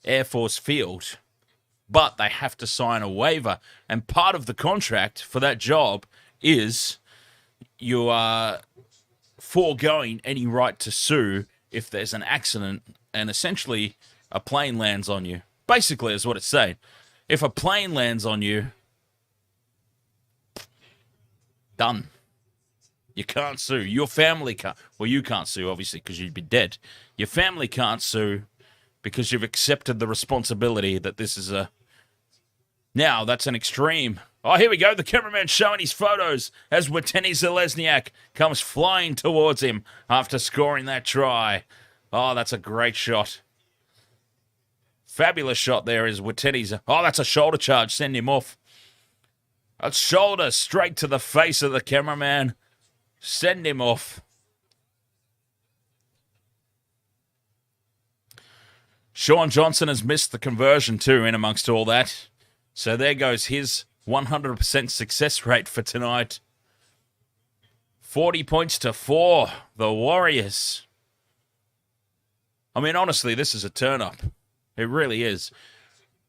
A: Air Force field, but they have to sign a waiver. And part of the contract for that job is you are foregoing any right to sue if there's an accident and essentially a plane lands on you. Basically is what it's saying. If a plane lands on you, done. You can't sue. Your family can't. Well, you can't sue, obviously, because you'd be dead. Your family can't sue because you've accepted the responsibility that this is a... Now, that's an extreme. Oh, here we go. The cameraman showing his photos as Watene Zelezniak comes flying towards him after scoring that try. Oh, that's a great shot. Fabulous shot there is Watene's. Oh, that's a shoulder charge. Send him off. A shoulder straight to the face of the cameraman. Send him off. Shaun Johnson has missed the conversion too in amongst all that. So there goes his 100% success rate for tonight. 40 points to 4. The Warriors. I mean, honestly, this is a turn-up. It really is.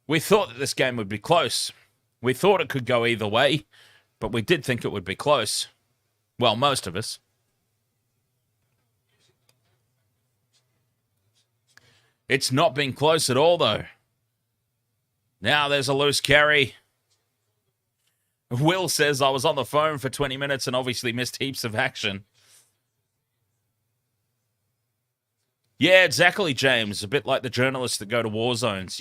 A: We thought that this game would be close. We thought it could go either way, but we did think it would be close. Well, most of us. It's not been close at all, though. Now there's a loose carry. Will says, I was on the phone for 20 minutes and obviously missed heaps of action. Yeah, exactly, James. A bit like the journalists that go to war zones.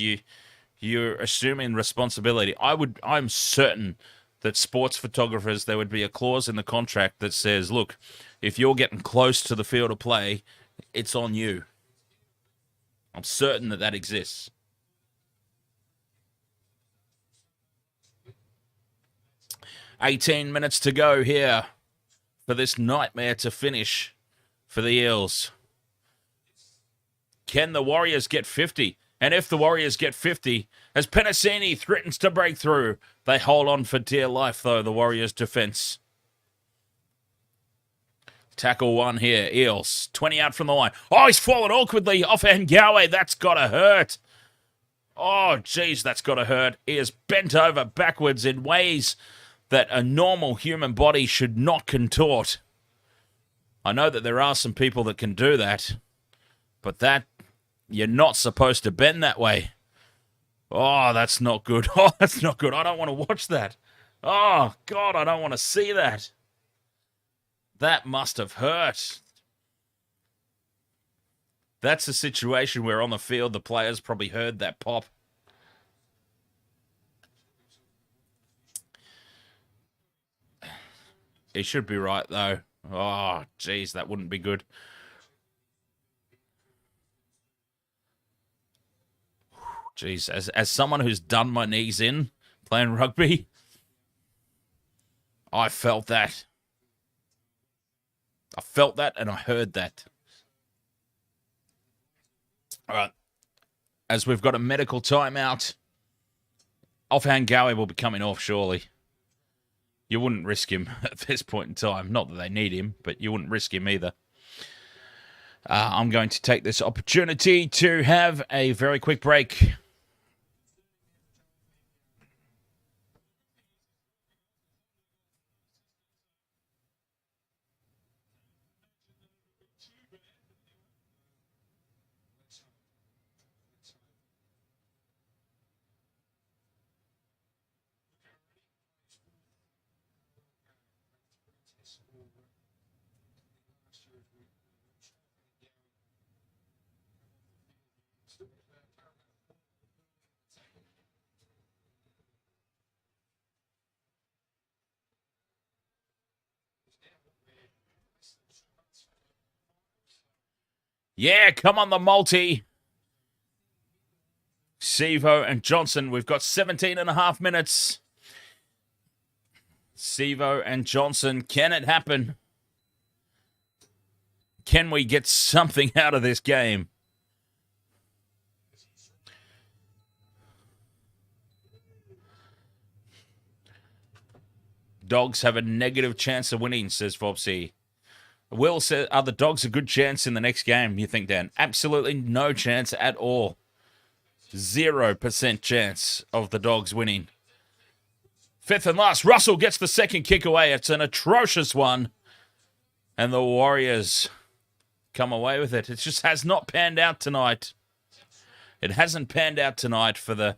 A: You're assuming responsibility. I'm certain that sports photographers, there would be a clause in the contract that says, look, if you're getting close to the field of play, it's on you. I'm certain that exists. $18 to go here for this nightmare to finish for the Eels. Can the Warriors get 50? And if the Warriors get 50, as Penasini threatens to break through, they hold on for dear life, though, the Warriors' defense. Tackle one here, Eels. 20 out from the line. Oh, he's fallen awkwardly off Ngawe. That's got to hurt. Oh, geez, that's got to hurt. He is bent over backwards in ways that a normal human body should not contort. I know that there are some people that can do that, but that, you're not supposed to bend that way. Oh, that's not good. Oh, that's not good. I don't want to watch that. Oh, God, I don't want to see that. That must have hurt. That's a situation where on the field the players probably heard that pop. He should be right, though. Oh, geez, that wouldn't be good. Jeez, as someone who's done my knees in playing rugby, I felt that. I felt that and I heard that. All right. As we've got a medical timeout, Ngawe will be coming off, surely. You wouldn't risk him at this point in time. Not that they need him, but you wouldn't risk him either. I'm going to take this opportunity to have a very quick break. Yeah, come on the multi. Sevo and Johnson, we've got 17 and a half minutes. Sevo and Johnson, can it happen? Can we get something out of this game? Dogs have a negative chance of winning, says Vopsy. Will says, are the Dogs a good chance in the next game, you think, Dan? Absolutely no chance at all. 0% chance of the Dogs winning. Fifth and last, Russell gets the second kick away. It's an atrocious one. And the Warriors come away with it. It just has not panned out tonight. It hasn't panned out tonight for the...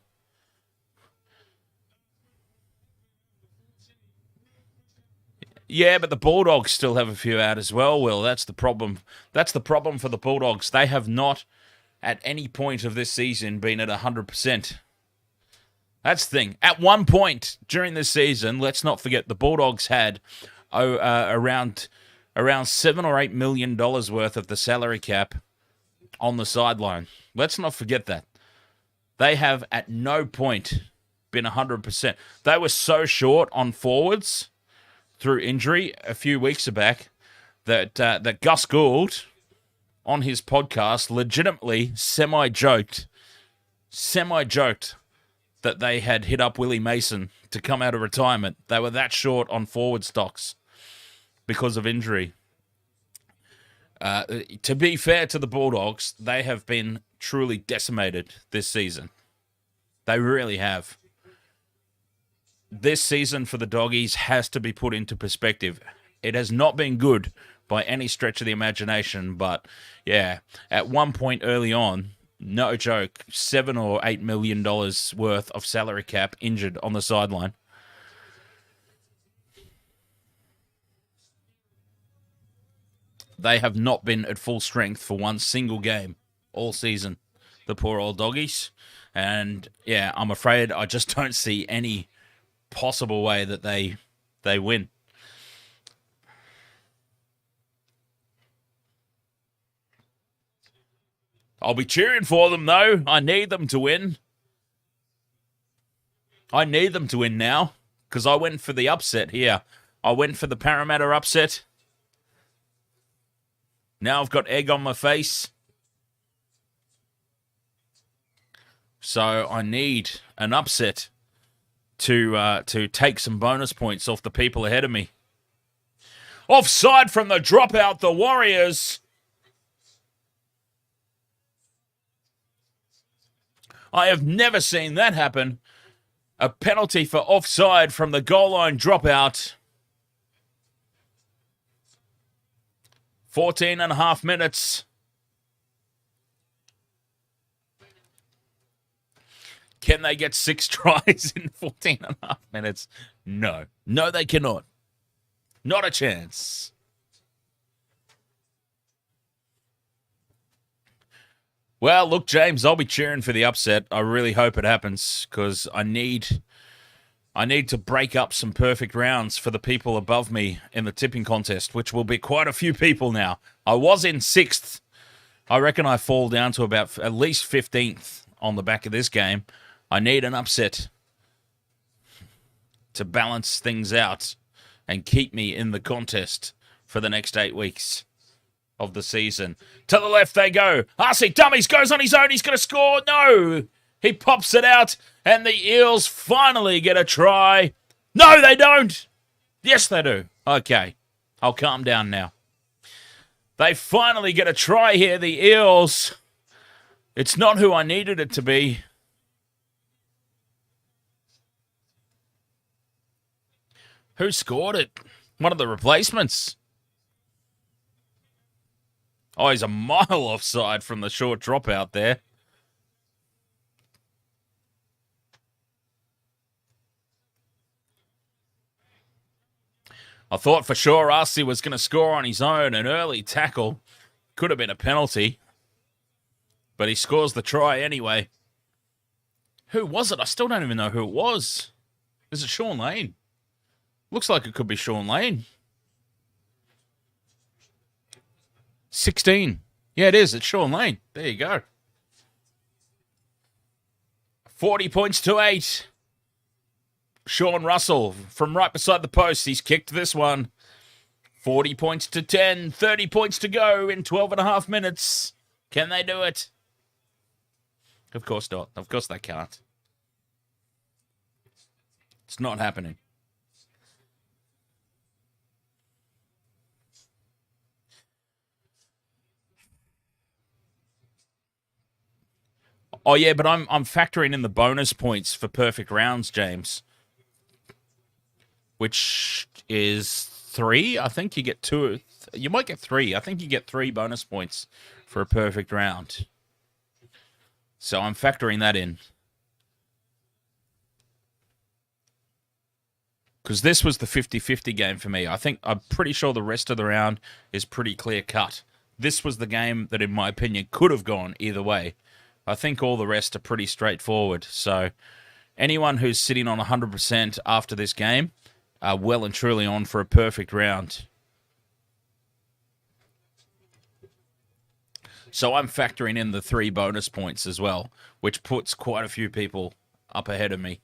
A: Yeah, but the Bulldogs still have a few out as well, Will. That's the problem. That's the problem for the Bulldogs. They have not, at any point of this season, been at 100%. That's the thing. At one point during this season, let's not forget, the Bulldogs had around $7 or $8 million worth of the salary cap on the sideline. Let's not forget that. They have at no point been 100%. They were so short on forwards through injury a few weeks back that Gus Gould, on his podcast, legitimately semi-joked that they had hit up Willie Mason to come out of retirement. They were that short on forward stocks because of injury. To be fair to the Bulldogs, they have been truly decimated this season. They really have. This season for the Doggies has to be put into perspective. It has not been good by any stretch of the imagination, but yeah, at one point early on, no joke, $7 or $8 million worth of salary cap injured on the sideline. They have not been at full strength for one single game all season, the poor old Doggies. And yeah, I'm afraid I just don't see any possible way that they win. I'll be cheering for them, though. I need them to win. I need them to win now, because I went for the upset here. I went for the Parramatta upset. Now I've got egg on my face. So I need an upset to take some bonus points off the people ahead of me. Offside from the dropout, the Warriors. I have never seen that happen. A penalty for offside from the goal line dropout. 14 and a half minutes. Can they get 6 tries in 14 and a half minutes? No. No, they cannot. Not a chance. Well, look, James, I'll be cheering for the upset. I really hope it happens, because I need to break up some perfect rounds for the people above me in the tipping contest, which will be quite a few people now. I was in 6th. I reckon I fall down to about at least 15th on the back of this game. I need an upset to balance things out and keep me in the contest for the next 8 weeks of the season. To the left they go. Asi dummies, goes on his own. He's going to score. No! He pops it out, and the Eels finally get a try. No, they don't. Yes, they do. Okay, I'll calm down now. They finally get a try here, the Eels. It's not who I needed it to be. Who scored it? One of the replacements. Oh, he's a mile offside from the short dropout there. I thought for sure Asi was going to score on his own. An early tackle. Could have been a penalty. But he scores the try anyway. Who was it? I still don't even know who it was. Is it Shaun Lane? Looks like it could be Shaun Lane. 16. Yeah, it is. It's Shaun Lane. There you go. 40 points to 8. Sean Russell from right beside the post. He's kicked this one. 40 points to 10. 30 points to go in 12 and a half minutes. Can they do it? Of course not. Of course they can't. It's not happening. Oh, yeah, but I'm factoring in the bonus points for perfect rounds, James. Which is 3. I think you get 2. You might get 3. I think you get 3 bonus points for a perfect round. So I'm factoring that in. Because this was the 50-50 game for me. I'm pretty sure the rest of the round is pretty clear cut. This was the game that, in my opinion, could have gone either way. I think all the rest are pretty straightforward. So anyone who's sitting on 100% after this game are well and truly on for a perfect round. So I'm factoring in the 3 bonus points as well, which puts quite a few people up ahead of me.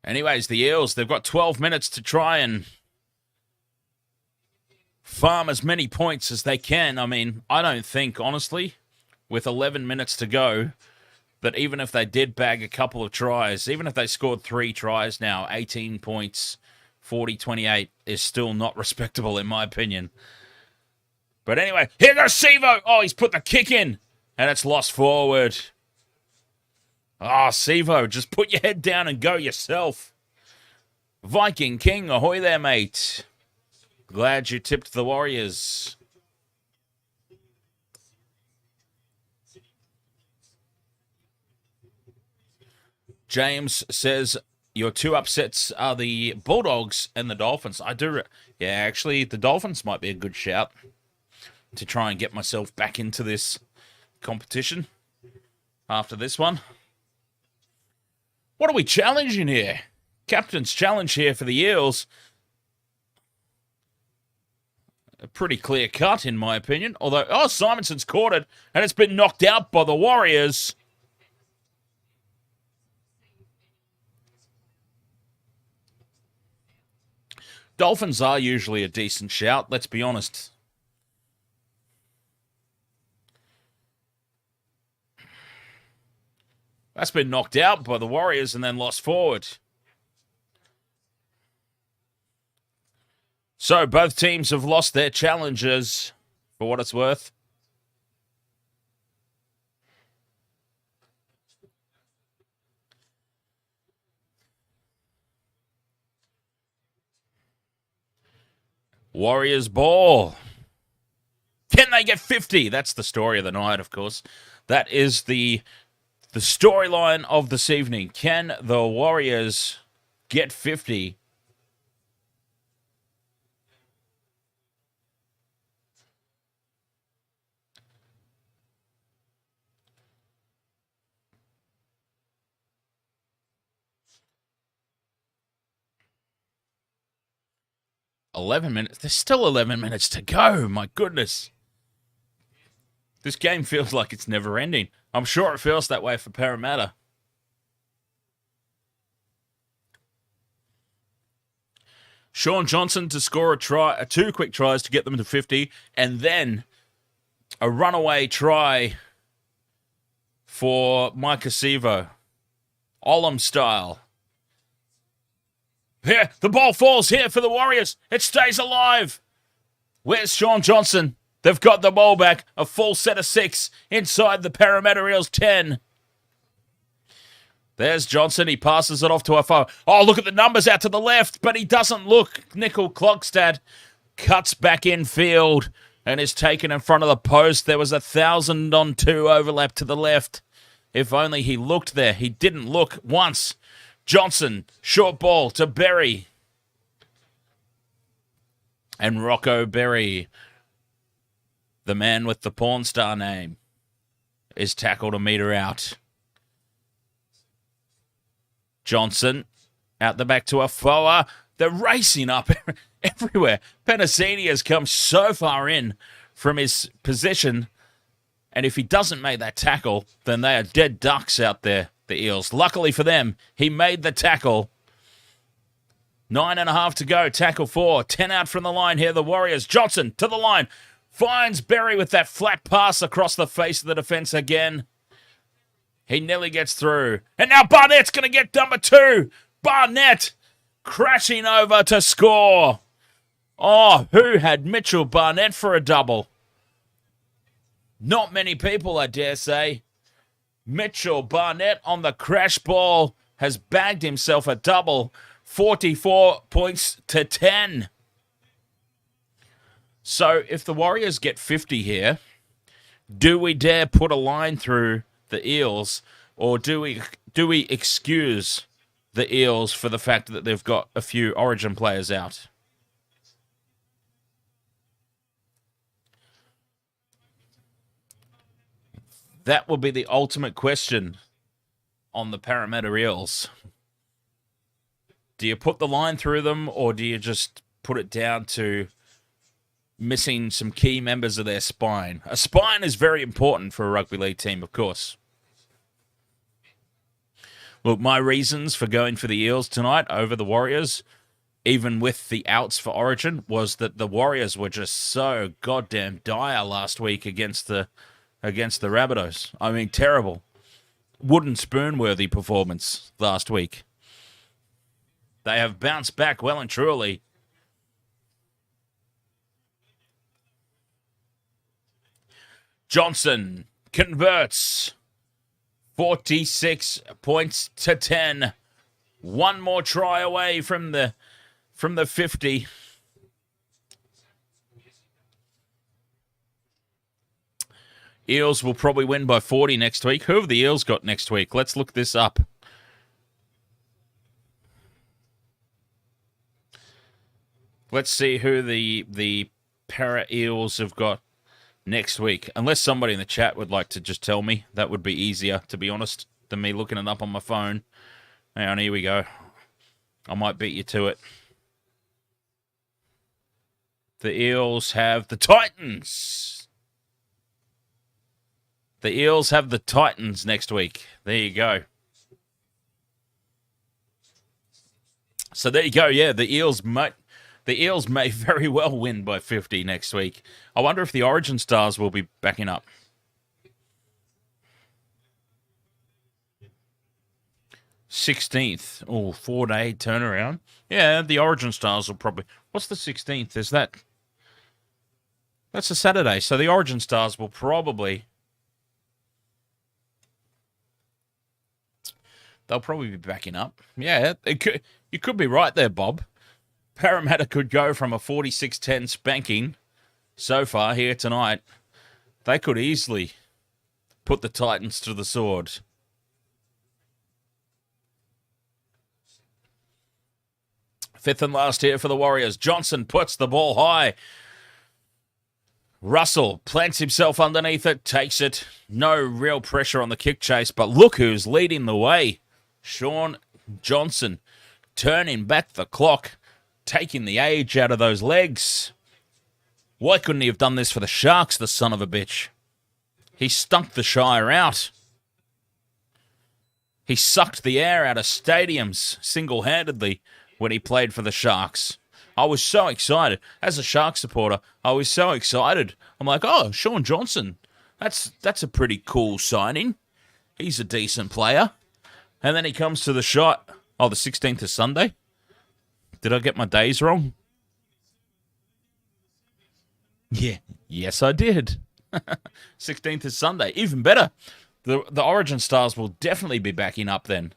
A: Anyways, the Eels, they've got 12 minutes to try and farm as many points as they can. I mean, I don't think, honestly, with 11 minutes to go, that even if they did bag a couple of tries, even if they scored 3 tries now, 18 points, 40-28 is still not respectable in my opinion. But anyway, here goes Sivo. Oh, he's put the kick in, and it's lost forward. Ah, Sivo, just put your head down and go yourself. Viking King, ahoy there, mate. Glad you tipped the Warriors. James says your 2 upsets are the Bulldogs and the Dolphins. Yeah, actually, the Dolphins might be a good shout to try and get myself back into this competition after this one. What are we challenging here? Captain's challenge here for the Eels. A pretty clear cut, in my opinion. Although, Simonson's caught it, and it's been knocked out by the Warriors. Dolphins are usually a decent shout, let's be honest. That's been knocked out by the Warriors and then lost forward. So both teams have lost their challengers, for what it's worth. Warriors ball. Can they get 50? That's the story of the night, of course. That is the storyline of this evening. Can the Warriors get 50? There's still 11 minutes to go. My goodness. This game feels like it's never ending. I'm sure it feels that way for Parramatta. Shaun Johnson to score a try, 2 quick tries to get them to 50, and then a runaway try for Micah Sivo. Olam style. Here, the ball falls here for the Warriors. It stays alive. Where's Shaun Johnson? They've got the ball back. A full set of 6 inside the Parramatta Eels 10. There's Johnson. He passes it off to Afo. Oh, look at the numbers out to the left, but he doesn't look. Nickel Klogstad cuts back in field and is taken in front of the post. There was 1,000-on-2 overlap to the left. If only he looked there. He didn't look once. Johnson, short ball to Berry. And Rocco Berry, the man with the porn star name, is tackled a metre out. Johnson, out the back to Afoa. They're racing up everywhere. Penasini has come so far in from his position, and if he doesn't make that tackle, then they are dead ducks out there, the Eels. Luckily for them, he made the tackle. 9.5 to go. Tackle 4. 10 out from the line here. The Warriors. Johnson to the line. Finds Berry with that flat pass across the face of the defence again. He nearly gets through. And now Barnett's going to get number 2. Barnett crashing over to score. Oh, who had Mitchell Barnett for a double? Not many people, I dare say. Mitchell Barnett on the crash ball has bagged himself a double, 44 points to 10. So if the Warriors get 50 here, do we dare put a line through the Eels, or do we excuse the Eels for the fact that they've got a few Origin players out? That will be the ultimate question on the Parramatta Eels. Do you put the line through them, or do you just put it down to missing some key members of their spine? A spine is very important for a rugby league team, of course. Look, my reasons for going for the Eels tonight over the Warriors, even with the outs for Origin, was that the Warriors were just so goddamn dire last week against the Rabbitohs. I mean, terrible. Wooden spoon-worthy performance last week. They have bounced back well and truly. Johnson converts. 46 points to 10. One more try away from the 50. Eels will probably win by 40 next week. Who have the Eels got next week? Let's look this up. Let's see who the Para Eels have got next week. Unless somebody in the chat would like to just tell me. That would be easier, to be honest, than me looking it up on my phone. Hang on, here we go. I might beat you to it. The Eels have the Titans. The Eels have the Titans next week. There you go. So there you go. Yeah, the Eels may very well win by 50 next week. I wonder if the Origin Stars will be backing up. 16th. Oh, 4-day turnaround. Yeah, the Origin Stars will probably... What's the 16th? Is that... That's a Saturday. So the Origin Stars will probably... They'll probably be backing up. Yeah, you could be right there, Bob. Parramatta could go from a 46-10 spanking so far here tonight. They could easily put the Titans to the sword. Fifth and last here for the Warriors. Johnson puts the ball high. Russell plants himself underneath it, takes it. No real pressure on the kick chase, but look who's leading the way. Shaun Johnson turning back the clock, taking the age out of those legs. Why couldn't he have done this for the Sharks, the son of a bitch? He stunk the Shire out. He sucked the air out of stadiums single-handedly when he played for the Sharks. I was so excited. As a Sharks supporter, I was so excited. I'm like, oh, Shaun Johnson, that's a pretty cool signing. He's a decent player. And then he comes to the shot. Oh, the 16th is Sunday? Did I get my days wrong? Yeah. Yes, I did. 16th is Sunday. Even better. The Origin Stars will definitely be backing up then.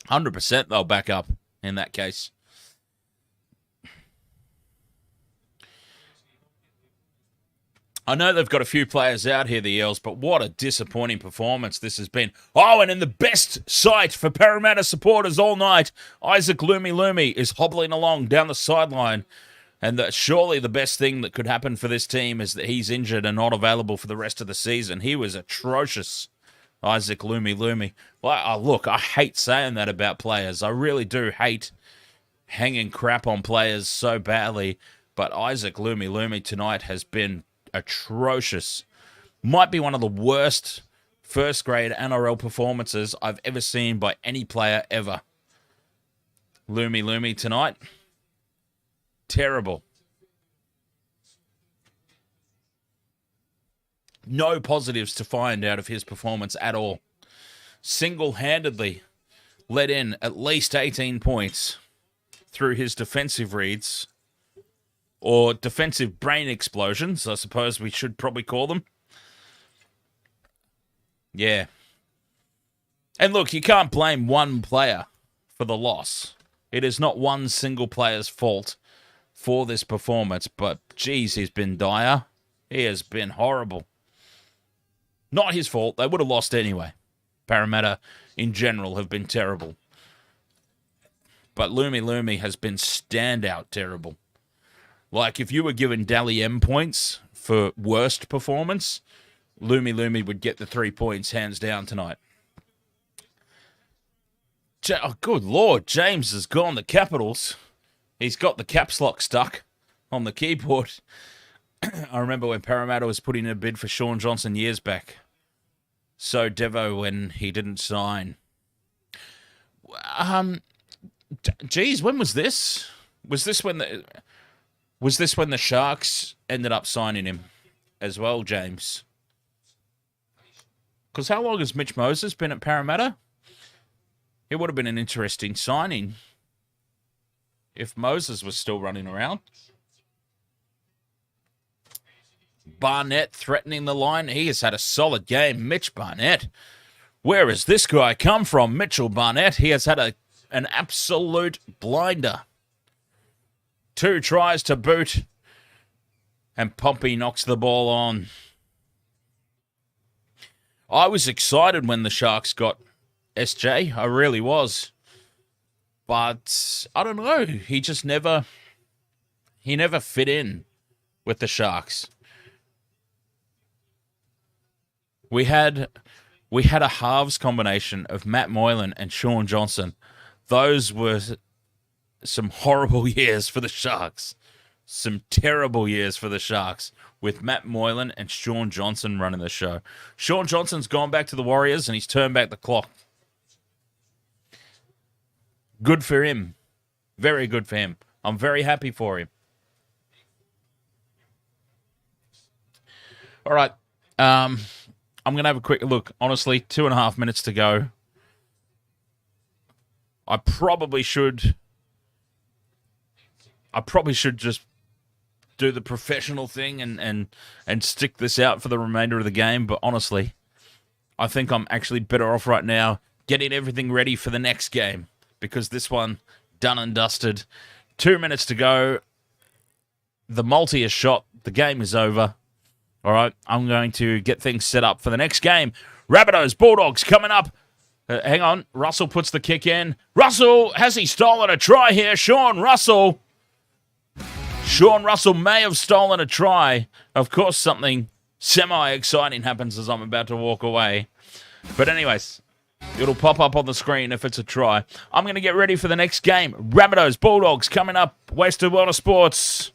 A: %, they'll back up in that case. I know they've got a few players out here, the Eels, but what a disappointing performance this has been. Oh, and in the best sight for Parramatta supporters all night, Isaac Lumi is hobbling along down the sideline. And surely the best thing that could happen for this team is that he's injured and not available for the rest of the season. He was atrocious, Isaac Lumi. Well, look, I hate saying that about players. I really do hate hanging crap on players so badly. But Isaac Lumi tonight has been atrocious. Might be one of the worst first-grade NRL performances I've ever seen by any player ever. Lumi tonight. Terrible. No positives to find out of his performance at all. Single-handedly let in at least 18 points. through his defensive reads, or defensive brain explosions, I suppose we should probably call them. Yeah. And look, you can't blame one player for the loss. It is not one single player's fault for this performance, but geez, he's been dire. He has been horrible. Not his fault. They would have lost anyway. Parramatta, in general, have been terrible. But Lumi has been standout terrible. Like, if you were given Dally M points for worst performance, Lumi would get the 3 points hands down tonight. Oh, good Lord, James has gone the Capitals. He's got the caps lock stuck on the keyboard. I remember when Parramatta was putting in a bid for Shaun Johnson years back. So Devo when he didn't sign. Geez, when was this? Was this when the Sharks ended up signing him as well, James? Because how long has Mitch Moses been at Parramatta? It would have been an interesting signing if Moses was still running around. Barnett threatening the line. He has had a solid game. Mitch Barnett. Where has this guy come from? Mitchell Barnett. He has had an absolute blinder. 2 tries to boot. And Pompey knocks the ball on. I was excited when the Sharks got SJ. I really was. But I don't know. He just never fit in with the Sharks. We had a halves combination of Matt Moylan and Shaun Johnson. Those were some horrible years for the Sharks. Some terrible years for the Sharks with Matt Moylan and Shaun Johnson running the show. Shaun Johnson's gone back to the Warriors and he's turned back the clock. Good for him. Very good for him. I'm very happy for him. All right. I'm going to have a quick look. Honestly, 2.5 minutes to go. I probably should just do the professional thing and stick this out for the remainder of the game. But honestly, I think I'm actually better off right now getting everything ready for the next game. Because this one, done and dusted. 2 minutes to go. The multi is shot. The game is over. All right, I'm going to get things set up for the next game. Rabbitohs, Bulldogs coming up. Hang on. Russell puts the kick in. Russell, has he stolen a try here? Shaun Russell may have stolen a try. Of course, something semi-exciting happens as I'm about to walk away. But anyways, it'll pop up on the screen if it's a try. I'm going to get ready for the next game. Rabbitohs, Bulldogs coming up. Wasted World of Sports.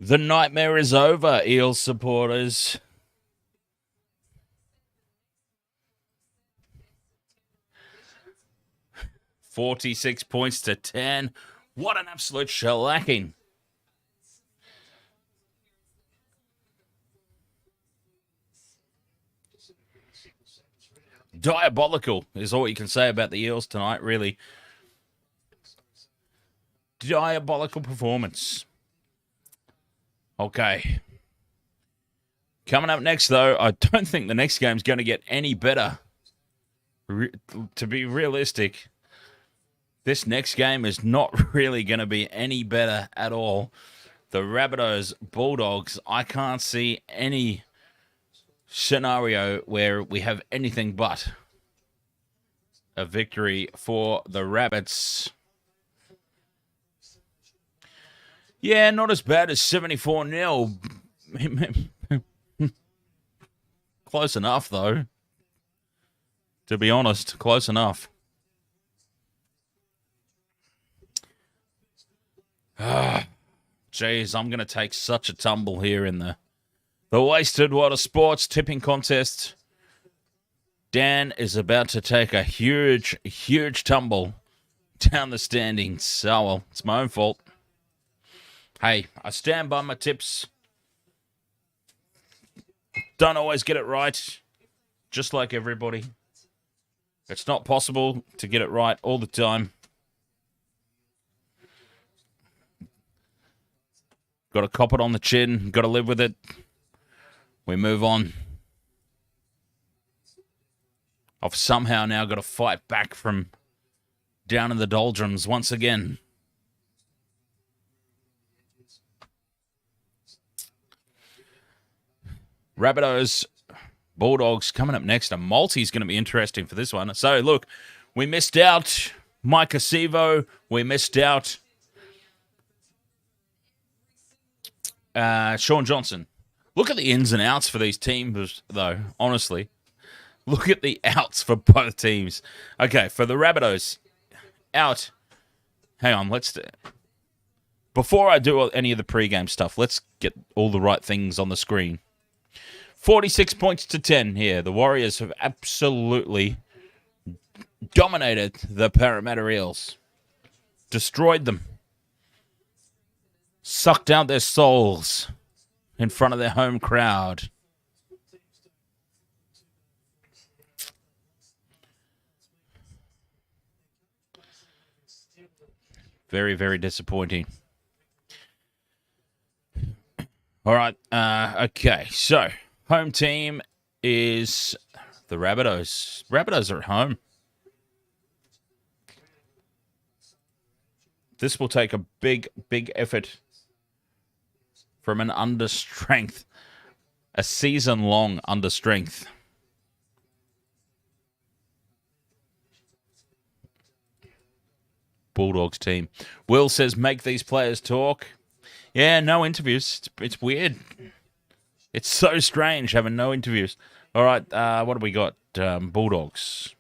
A: The nightmare is over, Eels supporters. $46 points to 10. What an absolute shellacking. Diabolical is all you can say about the Eels tonight, really. Diabolical performance. Okay. Coming up next, though, I don't think the next game's going to get any better. To be realistic, this next game is not really going to be any better at all. The Rabbitohs Bulldogs, I can't see any scenario where we have anything but a victory for the Rabbits. Yeah, not as bad as 74-0. Close enough, though. To be honest, close enough. Jeez, I'm going to take such a tumble here in the Wasted Water Sports tipping contest. Dan is about to take a huge, huge tumble down the standings. So, well, it's my own fault. Hey, I stand by my tips. Don't always get it right, just like everybody. It's not possible to get it right all the time. Got to cop it on the chin. Got to live with it. We move on. I've somehow now got to fight back from down in the doldrums once again. Rabbitohs, Bulldogs coming up next. A multi's going to be interesting for this one. So, look, we missed out Mike Acevo. We missed out Shaun Johnson. Look at the ins and outs for these teams, though, honestly. Look at the outs for both teams. Okay, for the Rabbitohs, out. Hang on, before I do any of the pre-game stuff, let's get all the right things on the screen. 46 points to 10 here. The Warriors have absolutely dominated the Parramatta Eels. Destroyed them. Sucked out their souls in front of their home crowd. Very, very disappointing. All right. Okay. So, home team is the Rabbitohs. Rabbitohs are at home. This will take a big, big effort from an understrength. A season-long understrength. Bulldogs team. Will says, make these players talk. Yeah, no interviews. It's weird. It's so strange having no interviews. All right, what do we got? Bulldogs.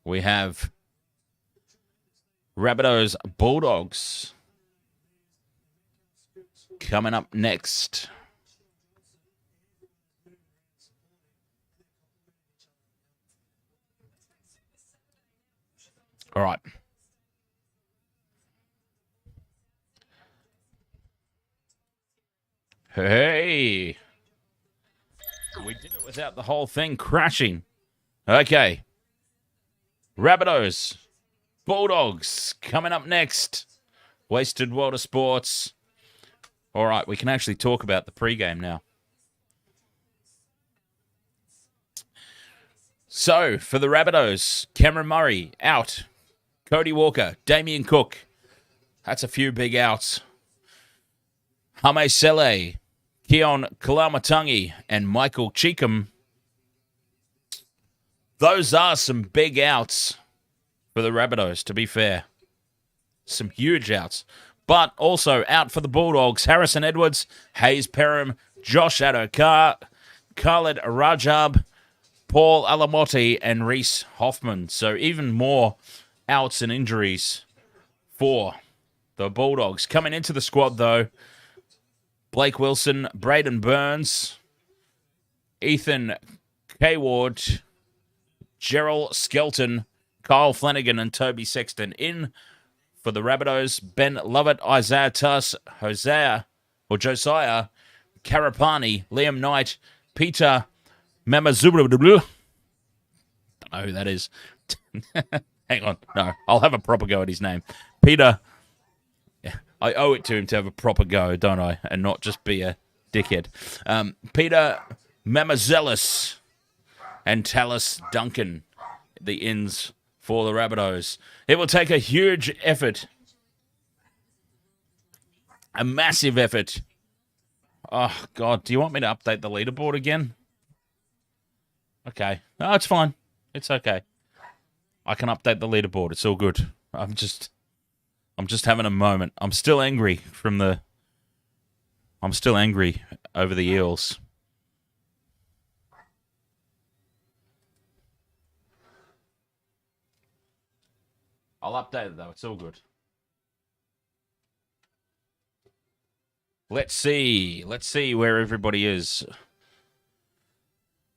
A: We have Rabbitohs Bulldogs coming up next. All right. Hey. We did it without the whole thing crashing. Okay. Rabbitohs Bulldogs coming up next. Wasted World of Sports. All right, we can actually talk about the pregame now. So, for the Rabbitohs, Cameron Murray out. Cody Walker, Damien Cook. That's a few big outs. Hame Sele, Keon Kalamatangi, and Michael Cheekham. Those are some big outs for the Rabbitohs, to be fair. Some huge outs. But also out for the Bulldogs, Harrison Edwards, Hayes Perham, Josh Adokar, Khaled Rajab, Paul Alamotti, and Reese Hoffman. So even more outs and injuries for the Bulldogs. Coming into the squad, though, Blake Wilson, Braden Burns, Ethan Kayward, Gerald Skelton, Kyle Flanagan, and Toby Sexton. In for the Rabbitohs, Ben Lovett, Isaiah Tuss, Josiah Karapani, Liam Knight, Peter Mamazubru. Don't know who that is. Hang on. No, I'll have a proper go at his name. Peter. I owe it to him to have a proper go, don't I? And not just be a dickhead. Peter Mamazelis and Tallis Duncan, the ins for the Rabbitohs. It will take a huge effort. A massive effort. Oh, God. Do you want me to update the leaderboard again? Okay. No, it's fine. It's okay. I can update the leaderboard. It's all good. I'm just having a moment. I'm still angry over the Eels. I'll update it, though. It's all good. Let's see. Let's see where everybody is.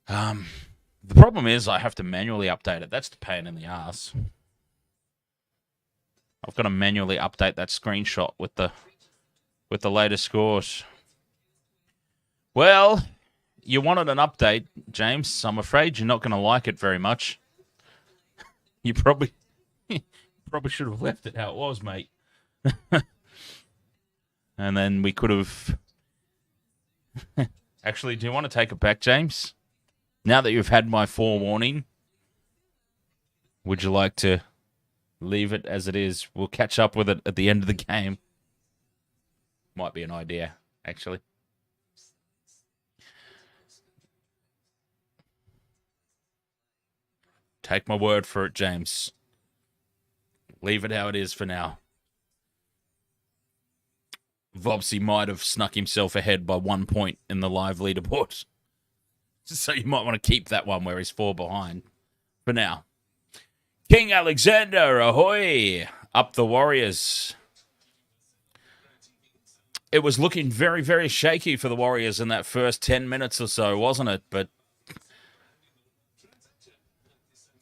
A: The problem is I have to manually update it. That's the pain in the ass. I've got to manually update that screenshot with the latest scores. Well, you wanted an update, James. I'm afraid you're not going to like it very much. You probably should have left it how it was, mate. And then we could have... Actually, do you want to take it back, James? Now that you've had my forewarning, would you like to leave it as it is? We'll catch up with it at the end of the game. Might be an idea, actually. Take my word for it, James. Leave it how it is for now. Vobsy might have snuck himself ahead by 1 point in the live leaderboard. So you might want to keep that one where he's 4 behind for now. King Alexander, ahoy! Up the Warriors. It was looking very, very shaky for the Warriors in that first 10 minutes or so, wasn't it? But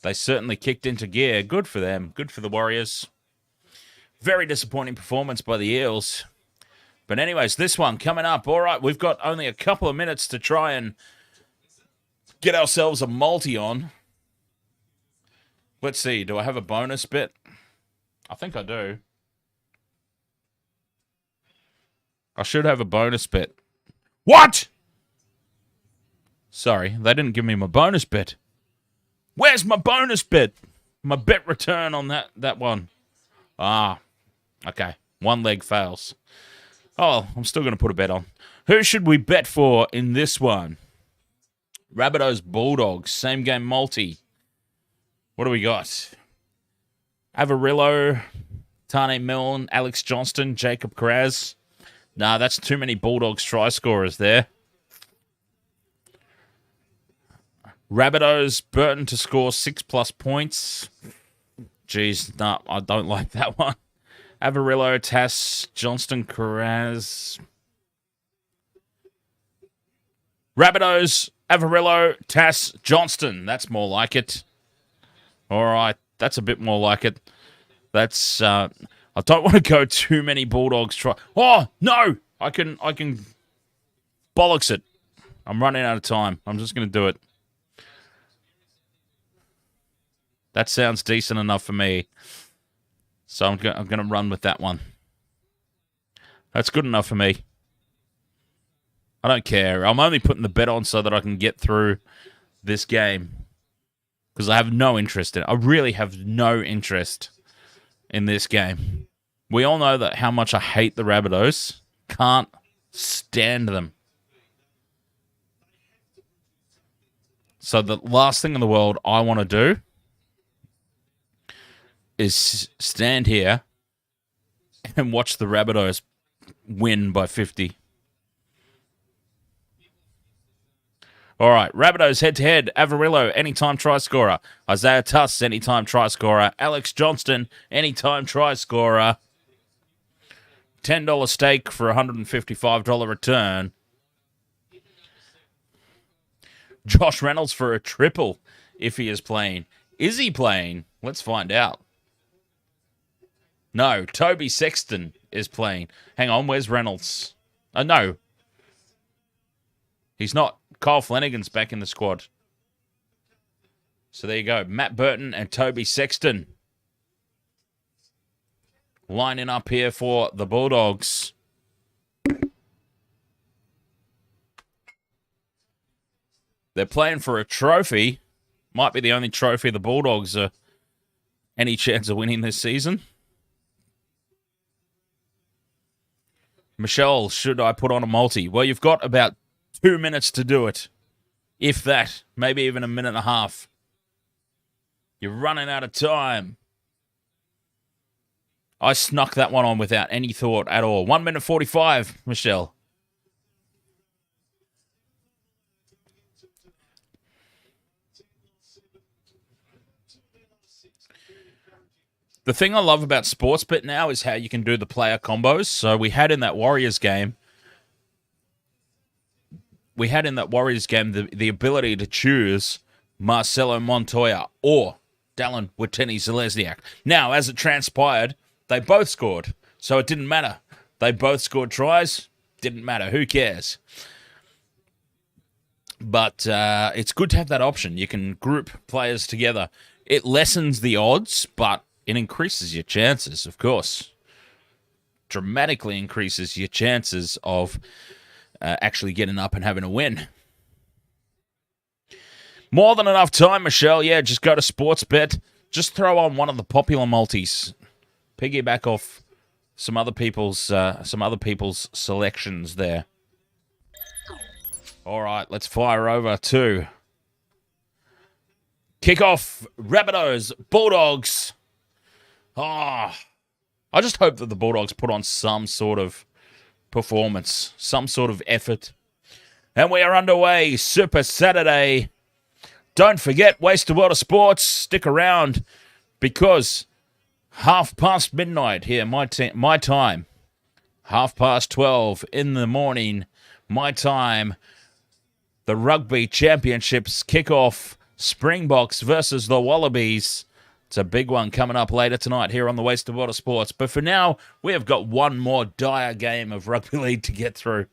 A: they certainly kicked into gear. Good for them. Good for the Warriors. Very disappointing performance by the Eels. But anyways, this one coming up. All right, we've got only a couple of minutes to try and get ourselves a multi on. Let's see. Do I have a bonus bit? I think I do. I should have a bonus bit. What? Sorry, they didn't give me my bonus bit. Where's my bonus bit? My bet return on that one. Ah, okay. One leg fails. Oh, I'm still going to put a bet on. Who should we bet for in this one? Rabbitohs Bulldogs. Same game multi. What do we got? Avarillo, Tane Milne, Alex Johnston, Jacob Kraz. Nah, that's too many Bulldogs try scorers there. Rabbitohs, Burton to score 6+ points. Jeez, nah, I don't like that one. Avarillo, Tass, Johnston, Kraz. Rabbitohs, Avarillo, Tass, Johnston. That's more like it. All right, that's a bit more like it. That's I don't want to go too many Bulldogs try. Oh no, I can bollocks it. I'm running out of time. I'm just going to do it. That sounds decent enough for me. So I'm going to run with that one. That's good enough for me. I don't care. I'm only putting the bet on so that I can get through this game. Because I have no interest in it. I really have no interest in this game. We all know that how much I hate the Rabbitohs. Can't stand them. So the last thing in the world I want to do is stand here and watch the Rabbitohs win by 50. All right, Rabbitohs head-to-head. Avarillo, anytime try scorer. Isaiah Tuss, anytime try scorer. Alex Johnston, anytime try scorer. $10 stake for $155 return. Josh Reynolds for a triple if he is playing. Is he playing? Let's find out. No, Toby Sexton is playing. Hang on, where's Reynolds? No. He's not. Kyle Flanagan's back in the squad. So there you go. Matt Burton and Toby Sexton lining up here for the Bulldogs. They're playing for a trophy. Might be the only trophy the Bulldogs are any chance of winning this season. Michelle, should I put on a multi? Well, you've got about 2 minutes to do it. If that. Maybe even a minute and a half. You're running out of time. I snuck that one on without any thought at all. 1 minute 45, Michelle. The thing I love about Sportsbet now is how you can do the player combos. So we had in that Warriors game, the ability to choose Marcelo Montoya or Dallin Watene-Zelezniak. Now, as it transpired, they both scored, so it didn't matter. They both scored tries, didn't matter. Who cares? But it's good to have that option. You can group players together. It lessens the odds, but it increases your chances, of course. Dramatically increases your chances of actually getting up and having a win. More than enough time, Michelle. Yeah, just go to Sportsbet. Just throw on one of the popular multis. Piggyback off some other people's selections there. All right, let's fire over to kickoff. Rabbitohs, Bulldogs. I just hope that the Bulldogs put on some sort of performance, some sort of effort. And we are underway. Super Saturday. Don't forget, Waste the World of Sports. Stick around because midnight here, my time. 12:30 in the morning, my time. The Rugby Championships kickoff. Springboks versus the Wallabies. It's a big one coming up later tonight here on the Waste of Water Sports. But for now, we have got one more dire game of rugby league to get through.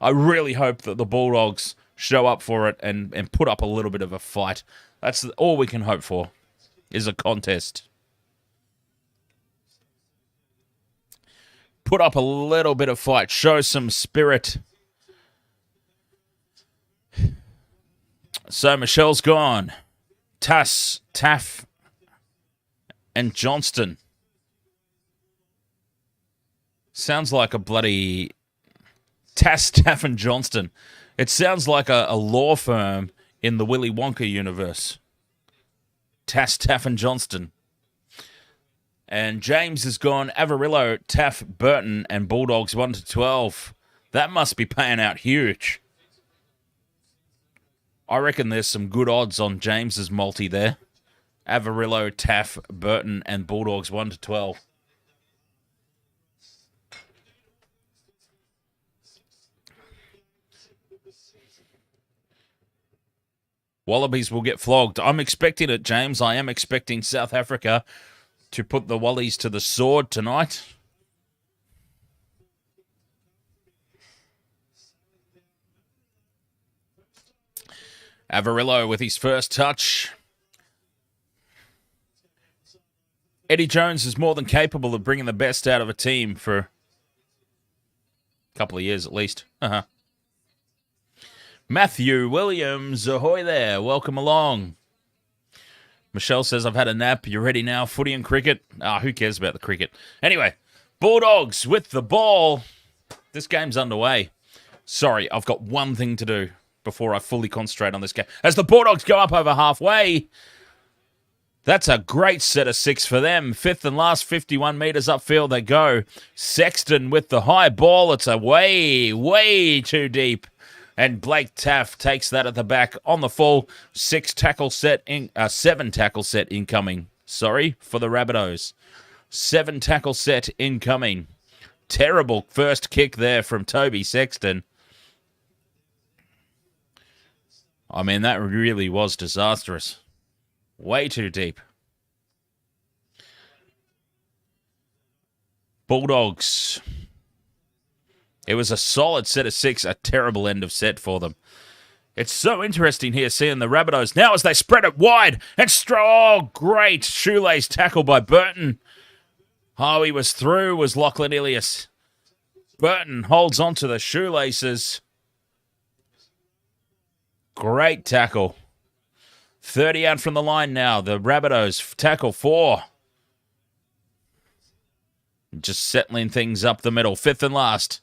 A: I really hope that the Bulldogs show up for it and put up a little bit of a fight. That's all we can hope for, is a contest. Put up a little bit of fight. Show some spirit. So Michelle's gone. Tass, Taff, and Johnston. Sounds like a bloody Tass, Taff, and Johnston. It sounds like a law firm in the Willy Wonka universe. Tass, Taff, and Johnston. And James has gone Avarillo, Taff, Burton, and Bulldogs 1 to 12. That must be paying out huge. I reckon there's some good odds on James's multi there. Avarillo, Taff, Burton, and Bulldogs 1 to 12. Wallabies will get flogged. I'm expecting it, James. I am expecting South Africa to put the Wallies to the sword tonight. Avarillo with his first touch. Eddie Jones is more than capable of bringing the best out of a team for a couple of years at least. Matthew Williams, ahoy there. Welcome along. Michelle says, I've had a nap. You ready now? Footy and cricket? Who cares about the cricket? Anyway, Bulldogs with the ball. This game's underway. Sorry, I've got one thing to do before I fully concentrate on this game. As the Bulldogs go up over halfway, that's a great set of 6 for them. Fifth and last, 51 metres upfield they go. Sexton with the high ball. It's a way too deep. And Blake Taff takes that at the back on the full. 7 tackle set incoming. Sorry, for the Rabbitohs. 7 tackle set incoming. Terrible first kick there from Toby Sexton. I mean, that really was disastrous. Way too deep. Bulldogs. It was a solid set of 6, a terrible end of set for them. It's so interesting here seeing the Rabbitohs now as they spread it wide and great shoelace tackle by Burton. Oh, he was through, was Lachlan Ilias. Burton holds on to the shoelaces. Great tackle. 30 out from the line now. The Rabbitohs tackle 4. Just settling things up the middle. 5th and last.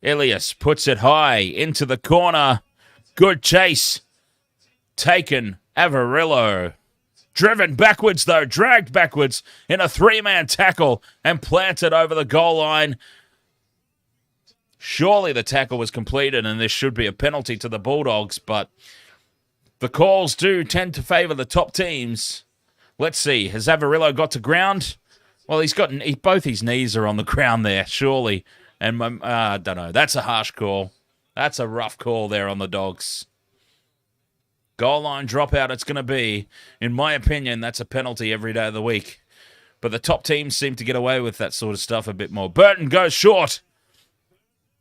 A: Ilias puts it high into the corner. Good chase. Taken. Avarillo. Driven backwards, though. Dragged backwards in a 3-man tackle and planted over the goal line. Surely the tackle was completed and this should be a penalty to the Bulldogs, but the calls do tend to favour the top teams. Let's see. Has Avarillo got to ground? Well, both his knees are on the ground there, surely. And I don't know. That's a harsh call. That's a rough call there on the Dogs. Goal line dropout it's going to be. In my opinion, that's a penalty every day of the week. But the top teams seem to get away with that sort of stuff a bit more. Burton goes short.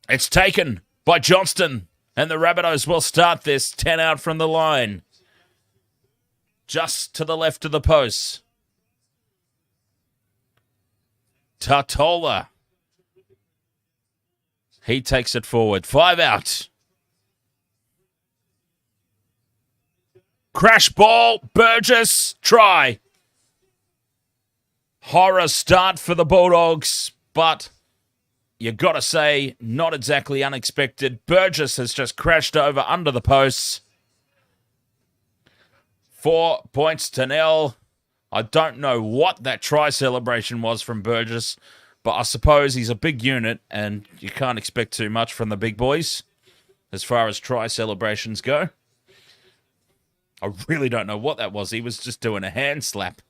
A: It's taken by Johnston. And the Rabbitohs will start this 10 out from the line. Just to the left of the post. Tartola. He takes it forward. 5 out. Crash ball. Burgess. Try. Horror start for the Bulldogs, but you got to say, not exactly unexpected. Burgess has just crashed over under the posts. 4 points to 0. I don't know what that try celebration was from Burgess, but I suppose he's a big unit and you can't expect too much from the big boys as far as try celebrations go. I really don't know what that was. He was just doing a hand slap.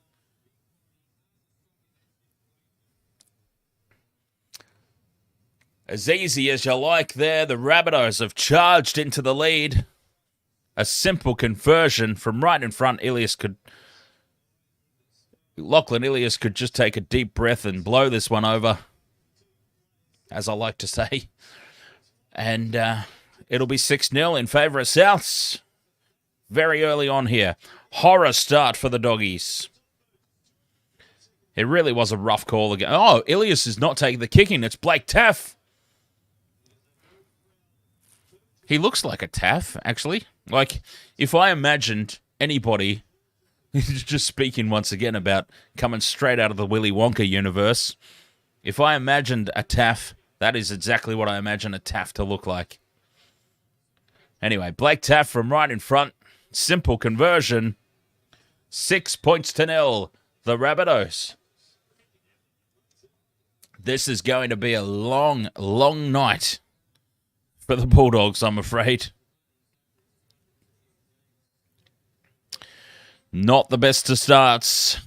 A: As easy as you like there, the Rabbitohs have charged into the lead. A simple conversion from right in front. Lachlan Ilias could just take a deep breath and blow this one over, as I like to say. And it'll be 6-0 in favour of Souths. Very early on here. Horror start for the Doggies. It really was a rough call again. Oh, Ilias is not taking the kicking. It's Blake Taff. He looks like a Taff, actually. Like, if I imagined anybody, just speaking once again about coming straight out of the Willy Wonka universe, if I imagined a Taff, that is exactly what I imagine a Taff to look like. Anyway, Blake Taff from right in front. Simple conversion. 6 points to 0. The Rabbitohs. This is going to be a long, long night for the Bulldogs, I'm afraid. Not the best of starts.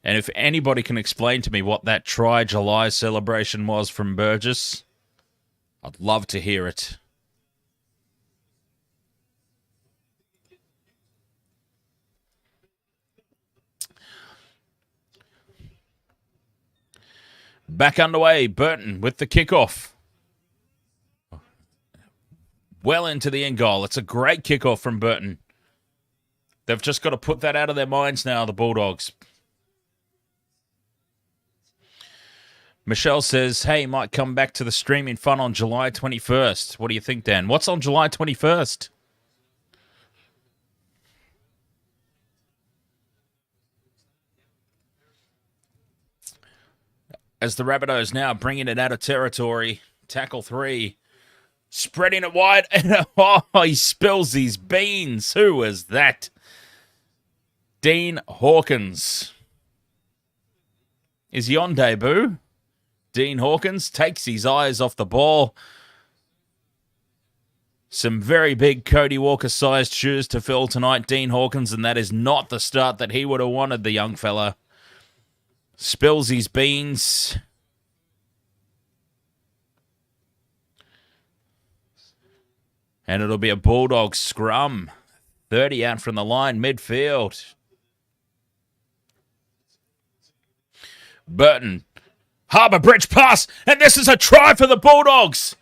A: And if anybody can explain to me what that July celebration was from Burgess, I'd love to hear it. Back underway, Burton with the kickoff. Well into the end goal. It's a great kickoff from Burton. They've just got to put that out of their minds now, the Bulldogs. Michelle says, hey, might come back to the streaming fun on July 21st. What do you think, Dan? What's on July 21st? As the Rabbitohs now bringing it out of territory. Tackle 3. Spreading it wide. And he spills his beans. Who was that? Dean Hawkins. Is he on debut? Dean Hawkins takes his eyes off the ball. Some very big Cody Walker-sized shoes to fill tonight, Dean Hawkins, and that is not the start that he would have wanted, the young fella. Spills his beans. And it'll be a Bulldog scrum. 30 out from the line, midfield. Burton. Harbour Bridge pass. And this is a try for the Bulldogs.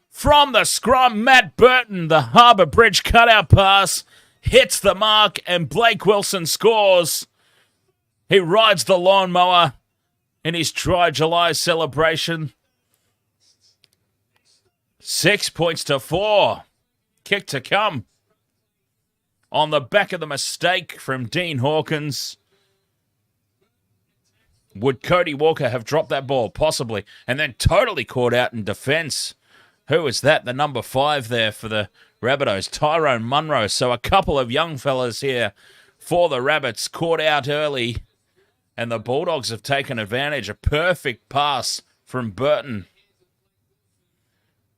A: From the scrum, Matt Burton. The Harbour Bridge cutout pass. Hits the mark and Blake Wilson scores. He rides the lawnmower in his July celebration. 6 points to 4. Kick to come. On the back of the mistake from Dean Hawkins. Would Cody Walker have dropped that ball? Possibly. And then totally caught out in defence. Who is that? The number 5 there for the Rabbitohs. Tyrone Munro. So a couple of young fellas here for the Rabbits. Caught out early. And the Bulldogs have taken advantage. A perfect pass from Burton.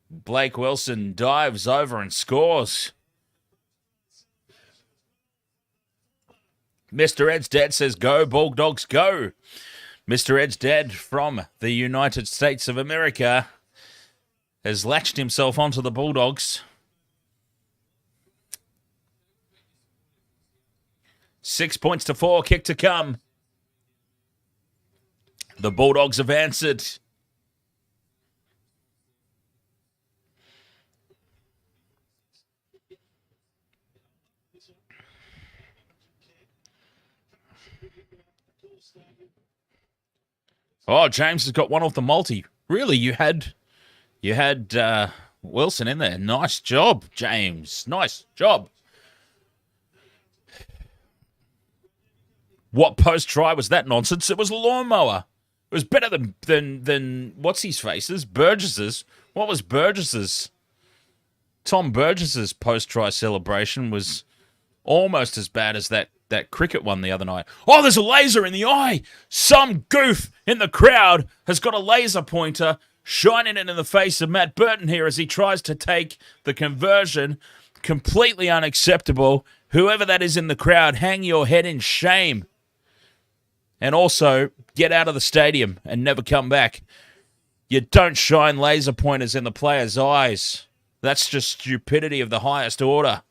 A: Blake Wilson dives over and scores. Mr. Ed's dad says, go, Bulldogs, go. Mr. Ed's dad from the United States of America has latched himself onto the Bulldogs. 6 points to 4, kick to come. The Bulldogs have answered. Oh, James has got one off the multi. Really, you had Wilson in there. Nice job, James. Nice job. What post-try was that nonsense? It was a lawnmower. It was better than what's his face's? Burgess's. What was Burgess's? Tom Burgess's post-try celebration was almost as bad as that cricket one the other night. Oh, there's a laser in the eye. Some goof in the crowd has got a laser pointer shining it in the face of Matt Burton here as he tries to take the conversion. Completely unacceptable. Whoever that is in the crowd, hang your head in shame. And also, get out of the stadium and never come back. You don't shine laser pointers in the players' eyes. That's just stupidity of the highest order.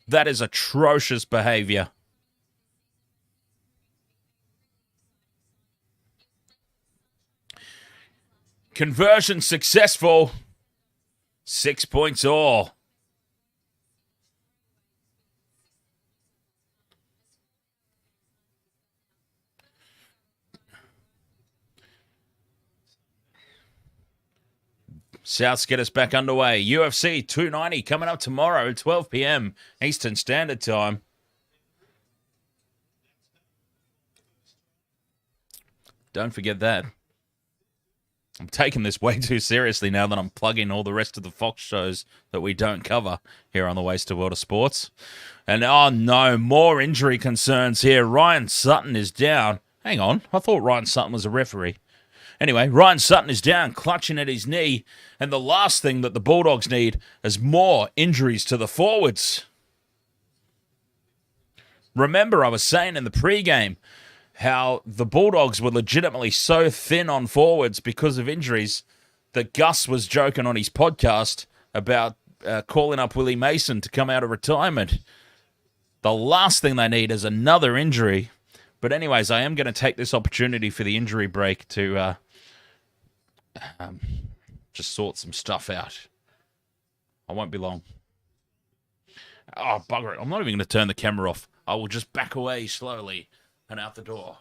A: That is atrocious behavior. Conversion successful. 6 points all. Souths get us back underway. UFC 290 coming up tomorrow, 12 p.m. Eastern Standard Time. Don't forget that. I'm taking this way too seriously now that I'm plugging all the rest of the Fox shows that we don't cover here on the Wasted World of Sports. And oh no, more injury concerns here. Ryan Sutton is down. Hang on, I thought Ryan Sutton was a referee. Anyway, Ryan Sutton is down, clutching at his knee. And the last thing that the Bulldogs need is more injuries to the forwards. Remember, I was saying in the pregame how the Bulldogs were legitimately so thin on forwards because of injuries that Gus was joking on his podcast about calling up Willie Mason to come out of retirement. The last thing they need is another injury. But anyways, I am going to take this opportunity for the injury break to just sort some stuff out. I won't be long. Oh, bugger it. I'm not even going to turn the camera off. I will just back away slowly and out the door.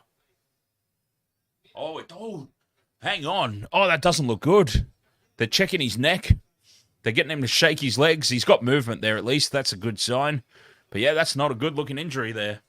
A: Oh, hang on. Oh, that doesn't look good. They're checking his neck. They're getting him to shake his legs. He's got movement there at least. That's a good sign. But yeah, that's not a good looking injury there.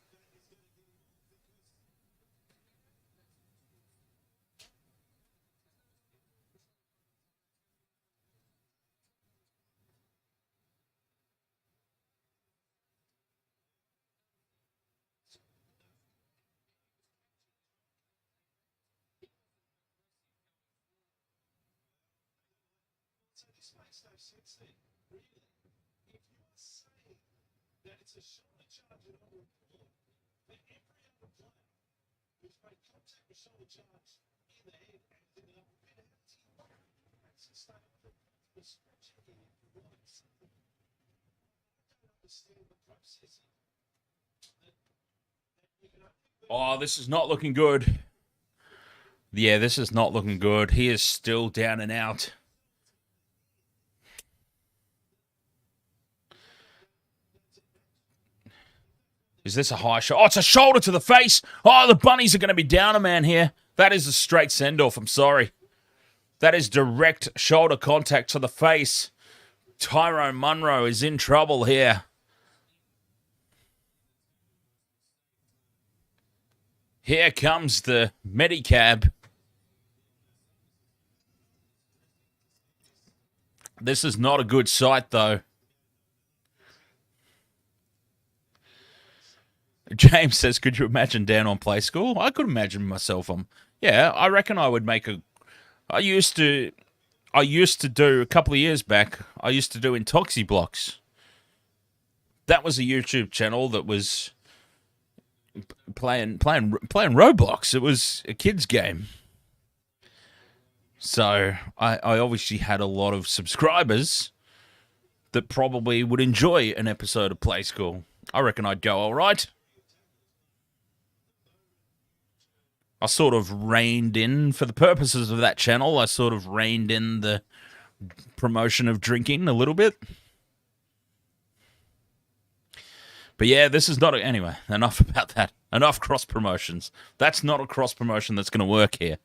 A: Oh, this is not looking good. Yeah, this is not looking good. He is still down and out. Is this a high shot? Oh, it's a shoulder to the face. Oh, the Bunnies are going to be down a man here. That is a straight send-off. I'm sorry. That is direct shoulder contact to the face. Tyrone Munro is in trouble here. Here comes the Medicab. This is not a good sight, though. James says, could you imagine Dan on Play School? I could imagine myself on. Yeah, I reckon I would make a... I used to do, a couple of years back, I used to do Intoxi Blocks. That was a YouTube channel that was playing Roblox. It was a kid's game. So I obviously had a lot of subscribers that probably would enjoy an episode of Play School. I reckon I'd go all right. I sort of reined in, for the purposes of that channel, I sort of reined in the promotion of drinking a little bit. But yeah, this is not... Anyway, enough about that. Enough cross-promotions. That's not a cross-promotion that's going to work here.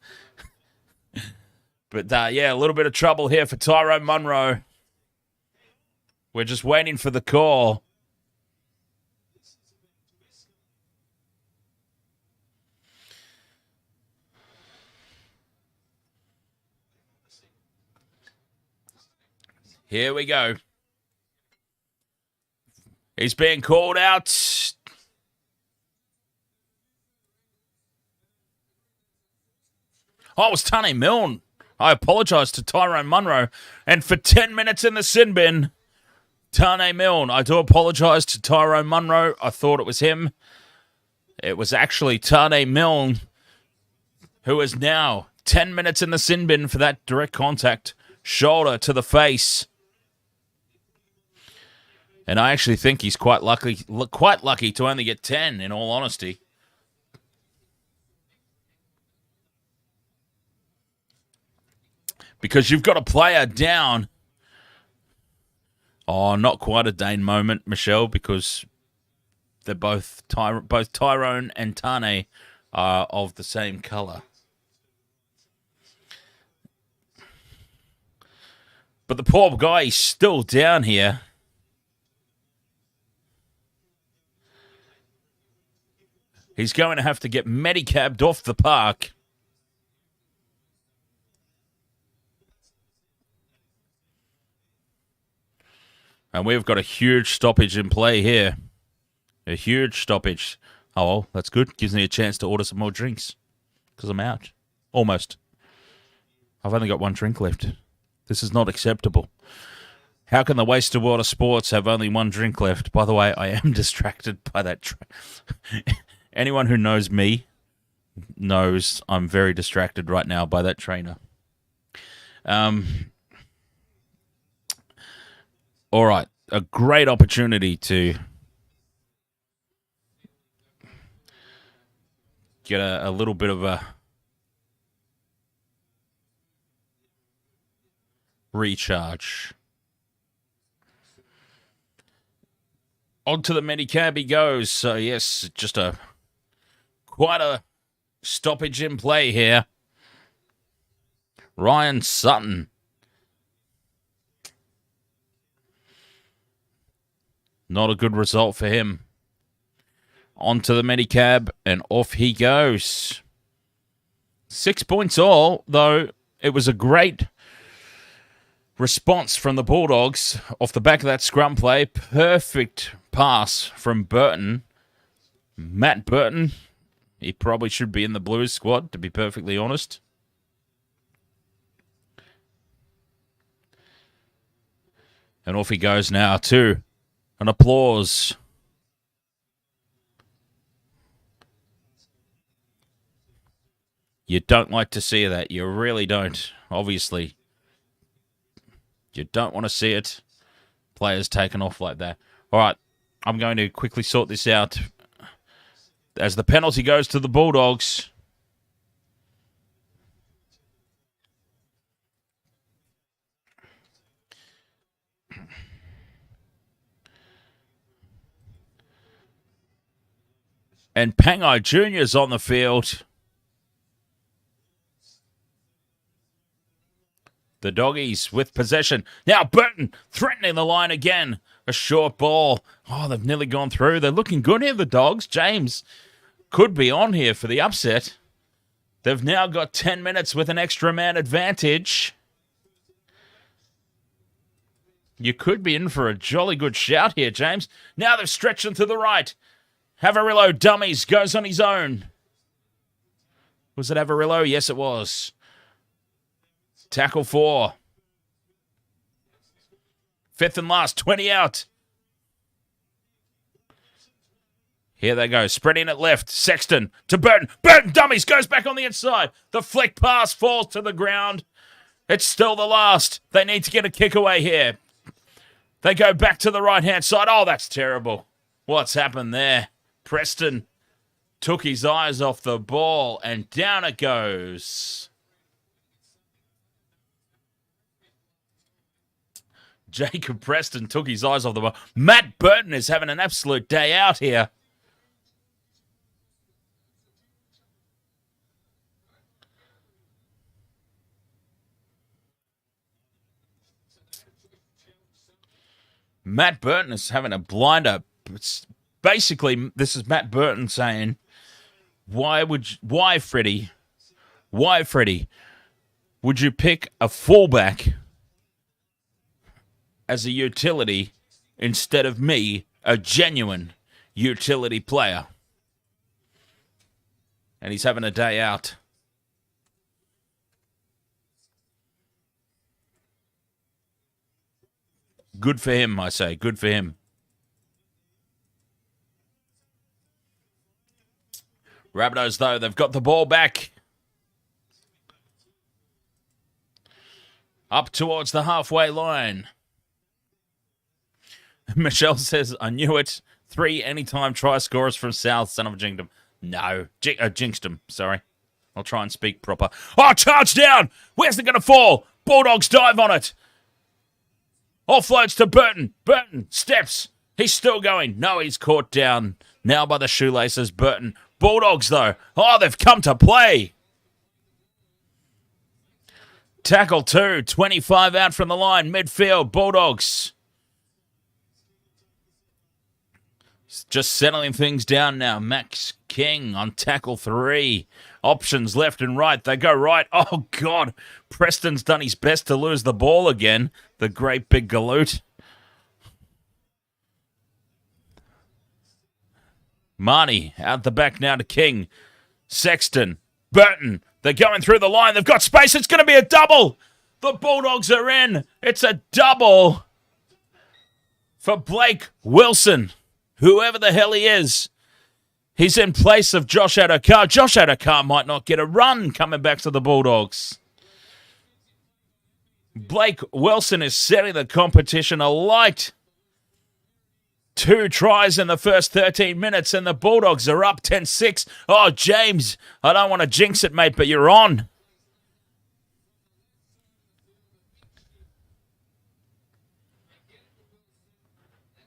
A: But yeah, a little bit of trouble here for Tyrone Munro. We're just waiting for the call. Here we go. He's being called out. Oh, it was Tane Milne. I apologise to Tyrone Munro. And for 10 minutes in the sin bin, Tane Milne. I do apologise to Tyrone Munro. I thought it was him. It was actually Tane Milne, who is now 10 minutes in the sin bin for that direct contact. Shoulder to the face. And I actually think he's quite lucky to only get 10, in all honesty. Because you've got a player down. Oh, not quite a Dane moment, Michelle, because they're both Tyrone and Tane are of the same colour. But the poor guy is still down here. He's going to have to get medicabbed off the park. And we've got a huge stoppage in play here. A huge stoppage. Oh, well, that's good. Gives me a chance to order some more drinks. Because I'm out. Almost. I've only got one drink left. This is not acceptable. How can the wasted world of sports have only one drink left? By the way, I am distracted by that. Anyone who knows me knows I'm very distracted right now by that trainer. All right. A great opportunity to get a little bit of a recharge. On to the Medicab he goes. So, yes, just quite a stoppage in play here. Ryan Sutton. Not a good result for him. On to the Medicab, and off he goes. 6 points all, though it was a great response from the Bulldogs off the back of that scrum play. Perfect pass from Burton. Matt Burton. He probably should be in the Blues squad, to be perfectly honest. And off he goes now, too. An applause. You don't like to see that. You really don't, obviously. You don't want to see it. Players taken off like that. All right, I'm going to quickly sort this out. As the penalty goes to the Bulldogs. And Pangai Jr.'s on the field. The Doggies with possession. Now Burton threatening the line again. A short ball. Oh, they've nearly gone through. They're looking good here, the Dogs. James could be on here for the upset. They've now got 10 minutes with an extra man advantage. You could be in for a jolly good shout here, James. Now they've stretched him to the right. Avarillo dummies, goes on his own. Was it Avarillo? Yes, it was. Tackle 4. Fifth and last, 20 out. Here they go, spreading it left. Sexton to Burton. Burton dummies, goes back on the inside. The flick pass falls to the ground. It's still the last. They need to get a kick away here. They go back to the right-hand side. Oh, that's terrible. What's happened there? Preston took his eyes off the ball, and down it goes. Jacob Preston took his eyes off the ball. Matt Burton is having an absolute day out here. Matt Burton is having a blinder. Basically, this is Matt Burton saying, why, Freddie, would you pick a fullback as a utility instead of me, a genuine utility player? And he's having a day out. Good for him, I say. Good for him. Rabbitohs, though, they've got the ball back. Up towards the halfway line. Michelle says, I knew it. 3 anytime try scorers from South, son of a Jinxdom. No. Jinxdom, sorry. I'll try and speak proper. Oh, charge down! Where's it going to fall? Bulldogs dive on it. Offloads to Burton. Burton steps. He's still going. No, he's caught down. Now by the shoelaces, Burton. Bulldogs, though. Oh, they've come to play. Tackle 2. 25 out from the line. Midfield. Bulldogs. Just settling things down now. Max King on tackle 3. Options left and right. They go right. Oh, God. Preston's done his best to lose the ball again. The great big galoot. Marnie out the back now to King. Sexton. Burton. They're going through the line. They've got space. It's going to be a double. The Bulldogs are in. It's a double for Blake Wilson. Whoever the hell he is. He's in place of Josh Adokar. Josh Adokar might not get a run coming back to the Bulldogs. Blake Wilson is setting the competition alight. 2 tries in the first 13 minutes, and the Bulldogs are up 10-6. Oh, James, I don't want to jinx it, mate, but you're on.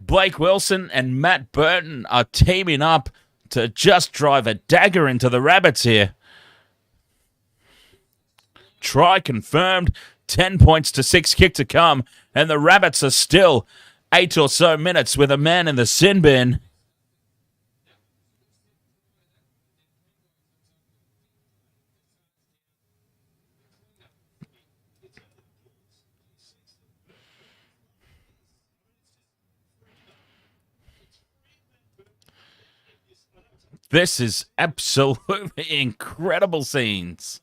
A: Blake Wilson and Matt Burton are teaming up to just drive a dagger into the Rabbits here. Try confirmed. 10 points to 6, kick to come. And the Rabbits are still 8 or so minutes with a man in the sin bin. This is absolutely incredible scenes.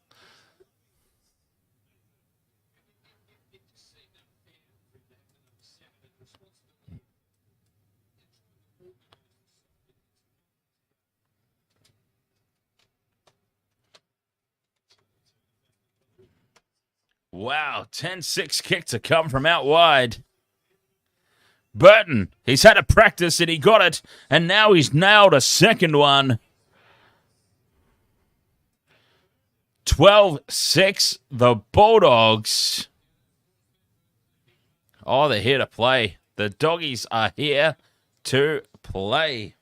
A: Wow, 10-6 kick to come from out wide. Burton, he's had a practice and he got it, and now he's nailed a second one. 12-6, the Bulldogs. Oh, they're here to play. The Doggies are here to play.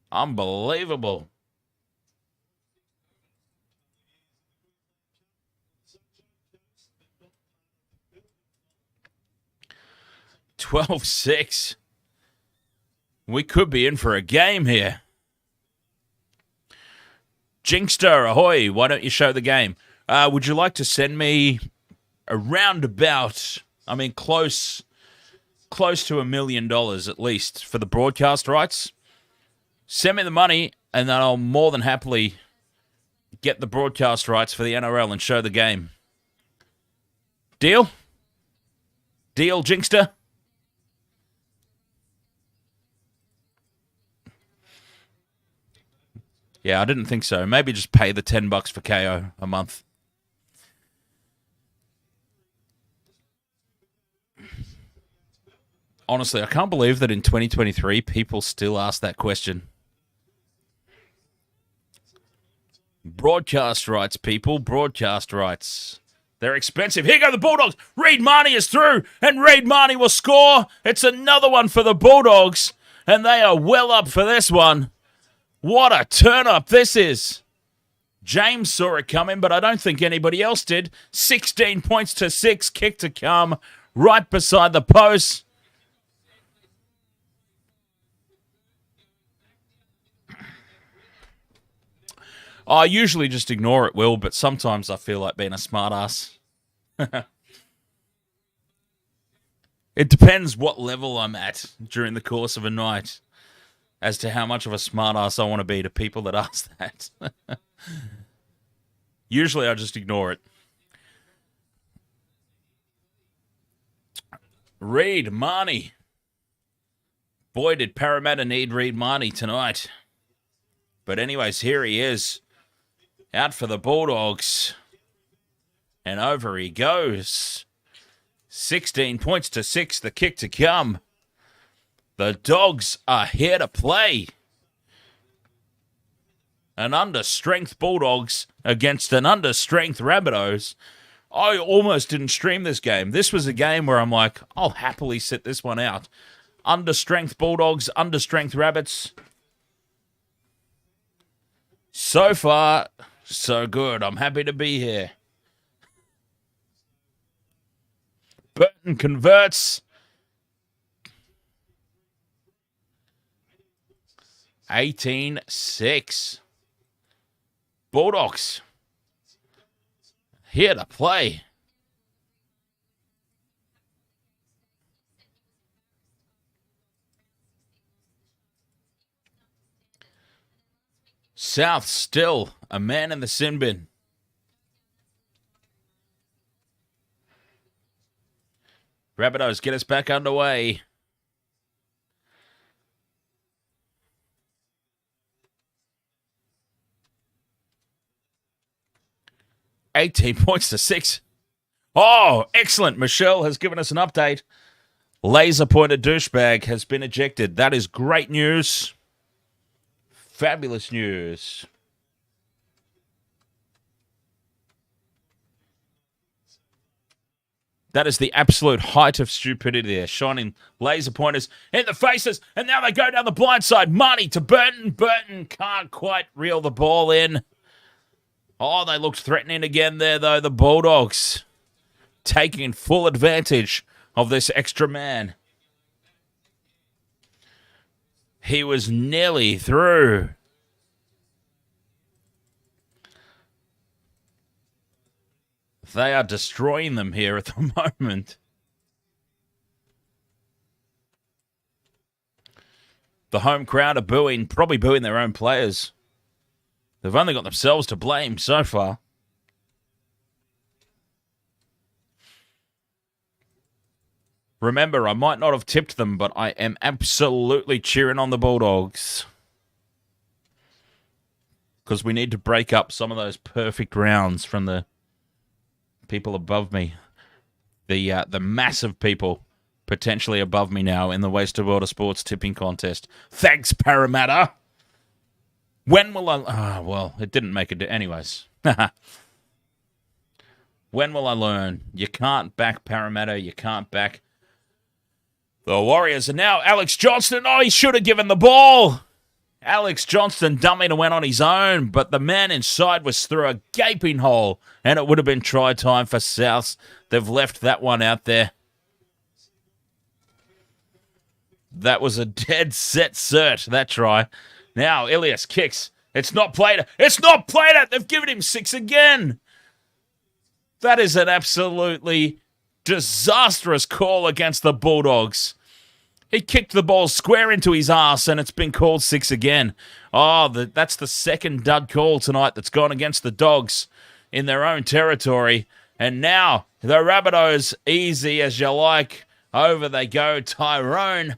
A: Unbelievable. $12-6. We could be in for a game here. Jinkster, ahoy. Why don't you show the game? Would you like to send me around about, close to $1 million at least for the broadcast rights? Send me the money, and then I'll more than happily get the broadcast rights for the NRL and show the game. Deal? Deal, Jinkster? Yeah, I didn't think so. Maybe just pay the $10 for KO a month. Honestly, I can't believe that in 2023 people still ask that question. Broadcast rights, people. Broadcast rights. They're expensive. Here go the Bulldogs. Reed Marnie is through, and Reed Marnie will score. It's another one for the Bulldogs, and they are well up for this one. What a turn-up this is. James saw it coming, but I don't think anybody else did. 16 points to 6, kick to come, right beside the post. I usually just ignore it, Will, but sometimes I feel like being a smartass. It depends what level I'm at during the course of a night as to how much of a smartass I want to be to people that ask that. Usually I just ignore it. Reed Marnie. Boy, did Parramatta need Reed Marnie tonight. But anyways, here he is. Out for the Bulldogs. And over he goes. 16 points to 6, the kick to come. The Dogs are here to play. An under-strength Bulldogs against an under-strength Rabbitohs. I almost didn't stream this game. This was a game where I'm like, I'll happily sit this one out. Under-strength Bulldogs, under-strength Rabbits. So far, so good. I'm happy to be here. Burton converts. 18-6. Bulldogs. Here to play. South still a man in the sin bin. Rabbitohs get us back underway. $18 to 6. Oh, excellent. Michelle has given us an update. Laser-pointed douchebag has been ejected. That is great news. Fabulous news. That is the absolute height of stupidity there. Shining laser pointers in the faces. And now they go down the blind side. Marty to Burton. Burton can't quite reel the ball in. Oh, they looked threatening again there, though. The Bulldogs taking full advantage of this extra man. He was nearly through. They are destroying them here at the moment. The home crowd are booing, probably booing their own players. They've only got themselves to blame so far. Remember, I might not have tipped them, but I am absolutely cheering on the Bulldogs. Because we need to break up some of those perfect rounds from the people above me. The massive people potentially above me now in the Waste of Order Sports tipping contest. Thanks, Parramatta. When will I... Oh, well, it didn't make it... Anyways. When will I learn? You can't back Parramatta. You can't back the Warriors. And now Alex Johnston. Oh, he should have given the ball. Alex Johnston dumping and went on his own, but the man inside was through a gaping hole, and it would have been try time for South. They've left that one out there. That was a dead set cert, that try. Now, Ilias kicks. It's not played. It's not played at. They've given him 6 again. That is an absolutely disastrous call against the Bulldogs. He kicked the ball square into his ass, and it's been called 6 again. Oh, that's the second dud call tonight that's gone against the Dogs in their own territory. And now, the Rabbitohs, easy as you like. Over they go. Tyrone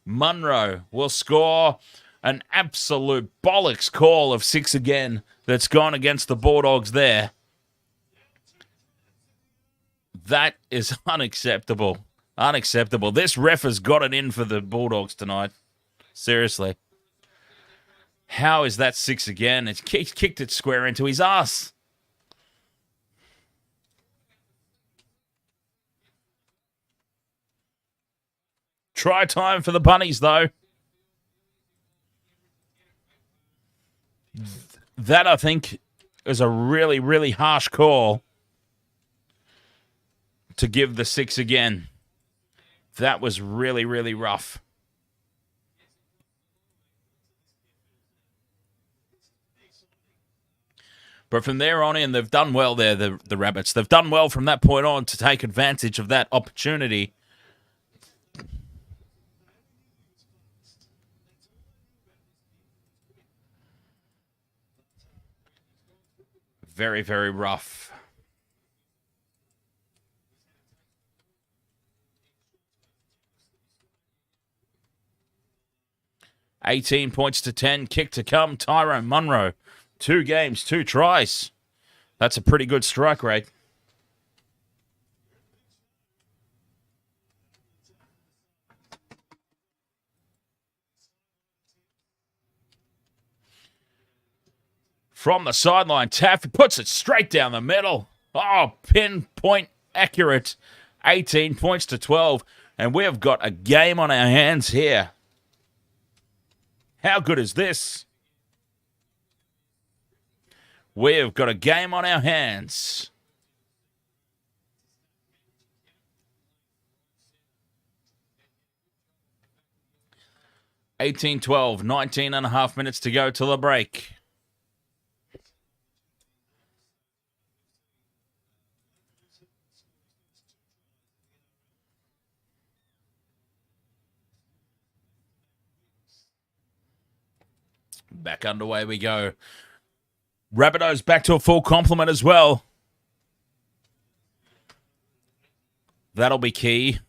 A: Munro will score an absolute bollocks call of 6 again that's gone against the Bulldogs there. That is unacceptable. Unacceptable. This ref has got it in for the Bulldogs tonight. Seriously. How is that 6 again? It's kicked it square into his ass. Try time for the Bunnies, though. That, I think, is a really, really harsh call to give the 6 again. That was really, really rough. But from there on in, they've done well there, the Rabbits. They've done well from that point on to take advantage of that opportunity. Very, very rough. 18 points to 10. Kick to come. Tyrone Munro. 2 games, 2 tries. That's a pretty good strike rate. From the sideline, Taff puts it straight down the middle. Oh, pinpoint accurate. 18 points to 12. And we have got a game on our hands here. How good is this? We have got a game on our hands. (18-12), 19 and a half minutes to go till the break. Back underway we go. Rabbitohs back to a full complement as well. That'll be key.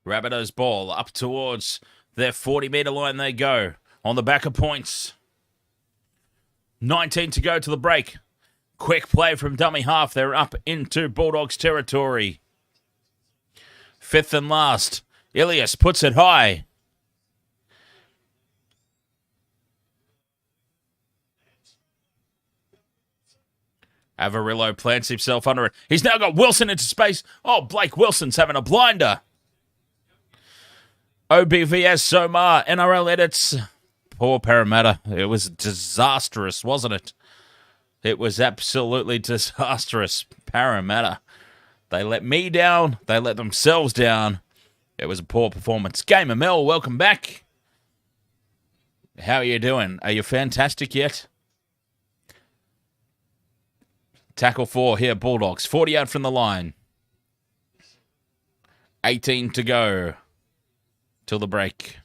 A: Rabbitohs ball up towards their 40-metre line they go. On the back of points. 19 to go to the break. Quick play from dummy half. They're up into Bulldogs territory. Fifth and last. Ilias puts it high. Averillo plants himself under it. He's now got Wilson into space. Oh, Blake Wilson's having a blinder. OBVS Somar, NRL edits. Poor Parramatta. It was disastrous, wasn't it? It was absolutely disastrous. Parramatta. They let me down. They let themselves down. It was a poor performance. Gamer Mel, welcome back. How are you doing? Are you fantastic yet? Tackle 4 here, Bulldogs. 40 out from the line. 18 to go till the break.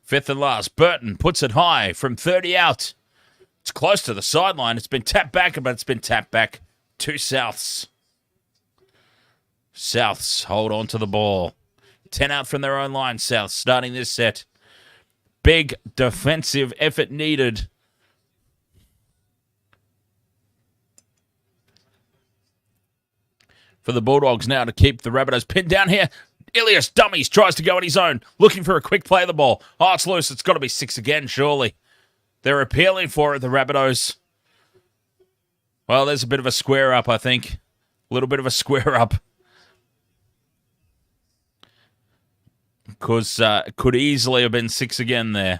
A: Fifth and last. Burton puts it high from 30 out. It's close to the sideline. It's been tapped back, but it's been tapped back to Souths. Souths hold on to the ball. 10 out from their own line, Souths, starting this set. Big defensive effort needed. For the Bulldogs now to keep the Rabbitohs pinned down here. Ilias dummies, tries to go on his own, looking for a quick play of the ball. Oh, it's loose. It's got to be 6 again, surely. They're appealing for it, the Rabbitohs. Well, there's a bit of a square up, I think. A little bit of a square up. Because it could easily have been 6 again there.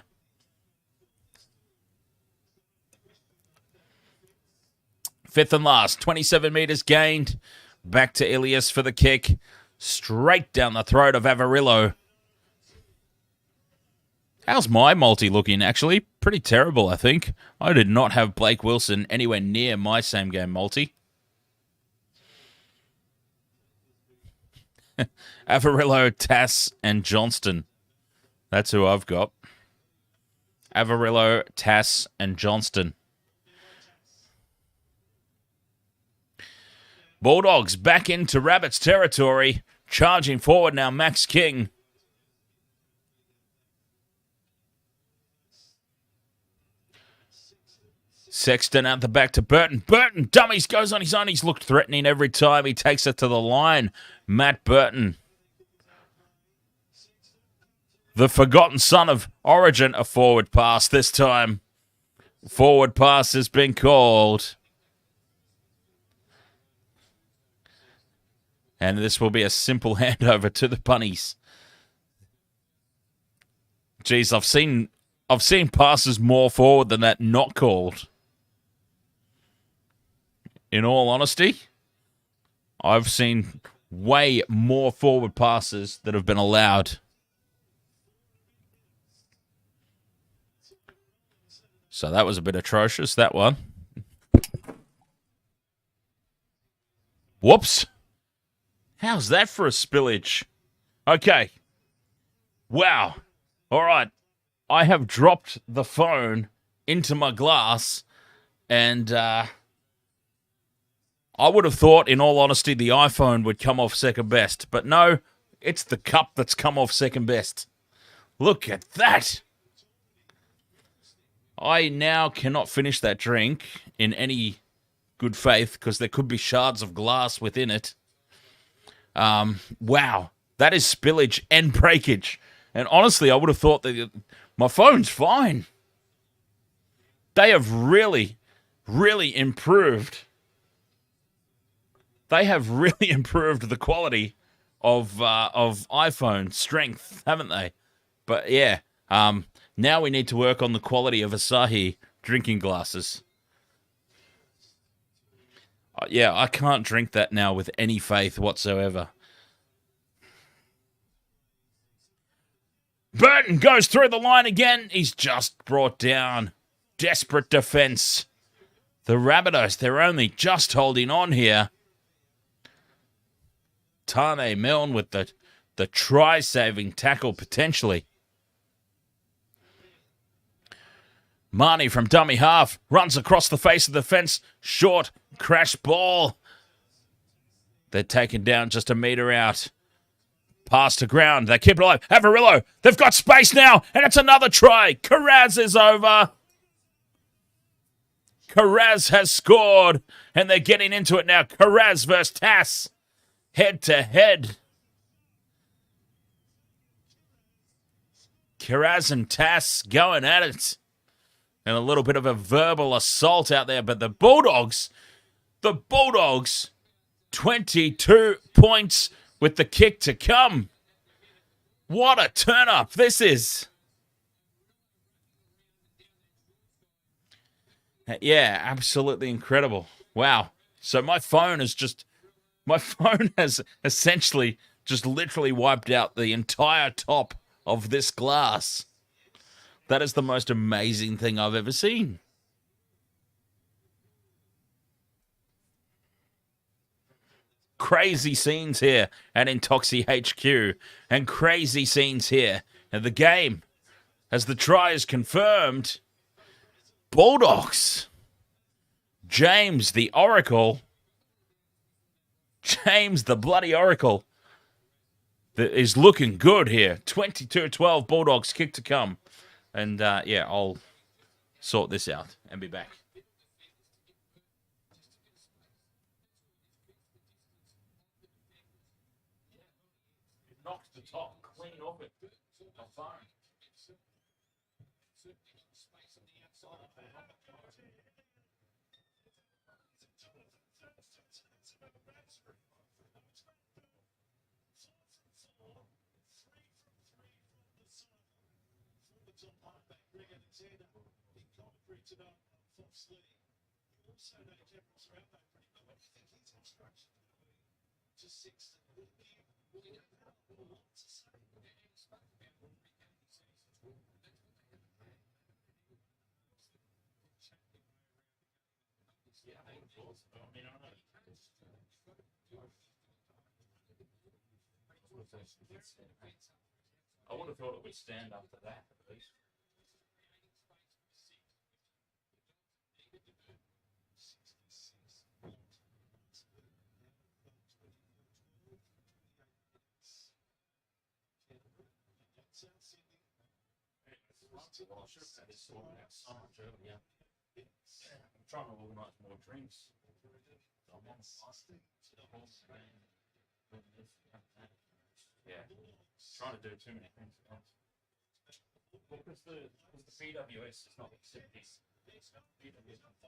A: Fifth and last, 27 metres gained. Back to Ilias for the kick. Straight down the throat of Averillo. How's my multi looking, actually? Pretty terrible, I think. I did not have Blake Wilson anywhere near my same game multi. Averillo, Tass, and Johnston. That's who I've got. Averillo, Tass, and Johnston. Bulldogs back into Rabbits territory. Charging forward now, Max King. Sexton out the back to Burton. Burton, dummies, goes on his own. He's looked threatening every time he takes it to the line. Matt Burton. The forgotten son of Origin, a forward pass this time. Forward pass has been called. And this will be a simple handover to the bunnies. Jeez, I've seen passes more forward than that not called. In all honesty, I've seen way more forward passes that have been allowed. So that was a bit atrocious, that one. Whoops. How's that for a spillage? Okay. Wow. All right. I have dropped the phone into my glass, and I would have thought, in all honesty, the iPhone would come off second best. But no, it's the cup that's come off second best. Look at that. I now cannot finish that drink in any good faith because there could be shards of glass within it. Wow, that is spillage and breakage. And honestly, I would have thought that my phone's fine. They have really, really improved. They have really improved the quality of iPhone strength, haven't they? But yeah, now we need to work on the quality of Asahi drinking glasses. Yeah, I can't drink that now with any faith whatsoever. Burton goes through the line again. He's just brought down. Desperate defense. The Rabbitohs, they're only just holding on here. Tane Milne with the try-saving tackle potentially. Marnie from dummy half runs across the face of the fence. Short, crash ball. They're taken down just a metre out. Pass to ground. They keep it alive. Avarillo, they've got space now, and it's another try. Carraz is over. Carraz has scored, and they're getting into it now. Carraz versus Tass. Head to head. Carraz and Tass going at it. And a little bit of a verbal assault out there. But the Bulldogs, 22 points with the kick to come. What a turn-up this is. Yeah, absolutely incredible. Wow. So my phone has essentially just literally wiped out the entire top of this glass. That is the most amazing thing I've ever seen. Crazy scenes here at Intoxi HQ. And crazy scenes here at the game. As the try is confirmed, Bulldogs. James the Oracle. James the bloody Oracle. That is looking good here. 22-12 Bulldogs kick to come. And, yeah, I'll sort this out and be back. It knocks the top clean off it. Not fine. I would have thought it would stand up to that at least. Well, I should have had this sorted out so much earlier. I'm trying to organise more drinks. I'm on fasting to the whole thing. Yeah, trying to do too many things at once. Well, because the BWS is not accepting. BWS not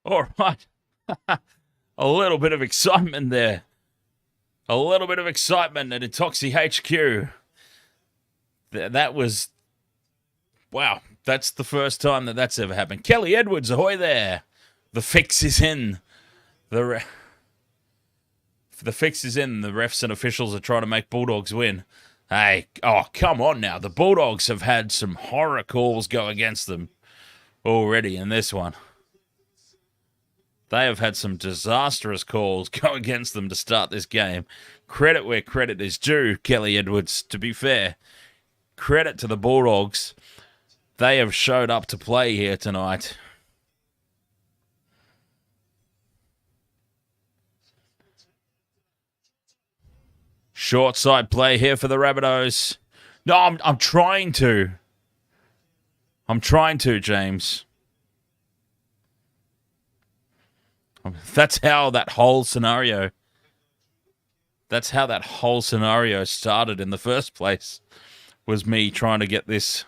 A: All right. A little bit of excitement there. A little bit of excitement at Intoxi HQ. That was... Wow, that's the first time that's ever happened. Kelly Edwards, ahoy there. The fix is in. The fix is in. The refs and officials are trying to make Bulldogs win. Hey, oh, come on now. The Bulldogs have had some horror calls go against them already in this one. They have had some disastrous calls go against them to start this game. Credit where credit is due, Kelly Edwards, to be fair. Credit to the Bulldogs. They have showed up to play here tonight. Short side play here for the Rabbitohs. No, I'm trying to. I'm trying to, James. That's how that whole scenario started in the first place. Was me trying to get this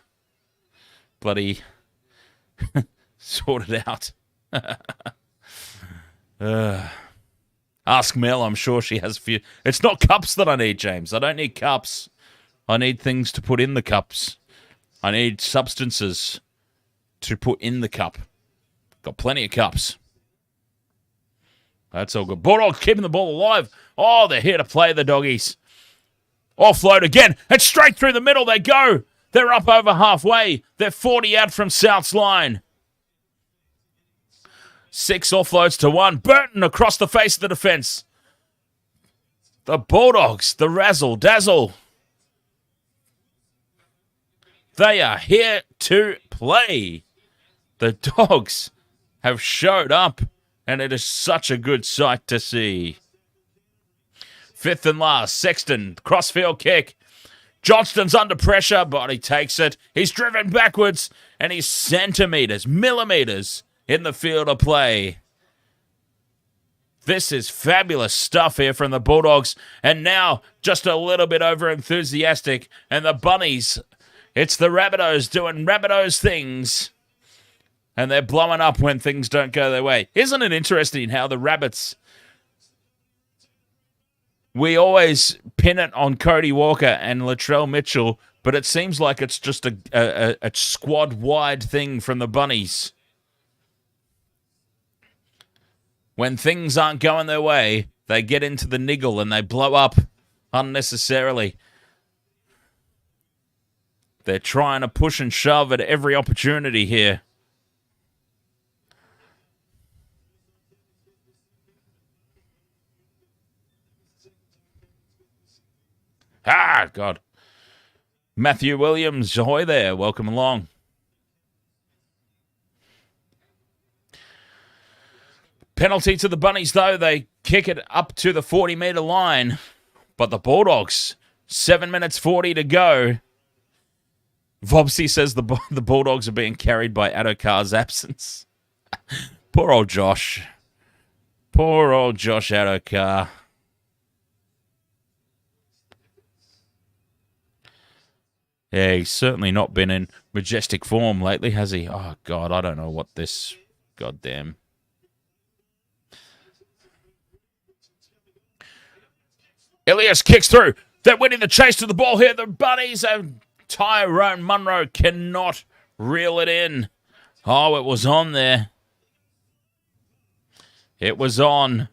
A: bloody sorted out. Ask Mel, I'm sure she has a few. It's not cups that I need, James. I don't need cups. I need things to put in the cups. I need substances to put in the cup. Got plenty of cups. That's all good. Bulldogs keeping the ball alive. Oh, they're here to play, the doggies. Offload again. And straight through the middle they go. They're up over halfway. They're 40 out from South's line. 6 offloads to 1. Burton across the face of the defence. The Bulldogs, the razzle-dazzle. They are here to play. The Dogs have showed up, and it is such a good sight to see. 5th and last, Sexton, crossfield kick. Johnston's under pressure, but he takes it. He's driven backwards, and he's centimetres, millimetres in the field of play. This is fabulous stuff here from the Bulldogs, and now just a little bit over-enthusiastic, and the Bunnies, it's the Rabbitohs doing Rabbitohs things, and they're blowing up when things don't go their way. Isn't it interesting how the Rabbits, we always pin it on Cody Walker and Latrell Mitchell, but it seems like it's just a squad-wide thing from the Bunnies. When things aren't going their way, they get into the niggle and they blow up unnecessarily. They're trying to push and shove at every opportunity here. Ah, God. Matthew Williams, ahoy there. Welcome along. Penalty to the Bunnies, though. They kick it up to the 40-metre line. But the Bulldogs, 7 minutes 40 to go. Vobsy says the Bulldogs are being carried by Addo-Carr's absence. Poor old Josh. Poor old Josh Addo-Carr. Yeah, he's certainly not been in majestic form lately, has he? Oh, God, I don't know what this... Goddamn... Ilias kicks through. They're winning the chase to the ball here. The Bunnies and Tyrone Munro cannot reel it in. Oh, it was on there. It was on.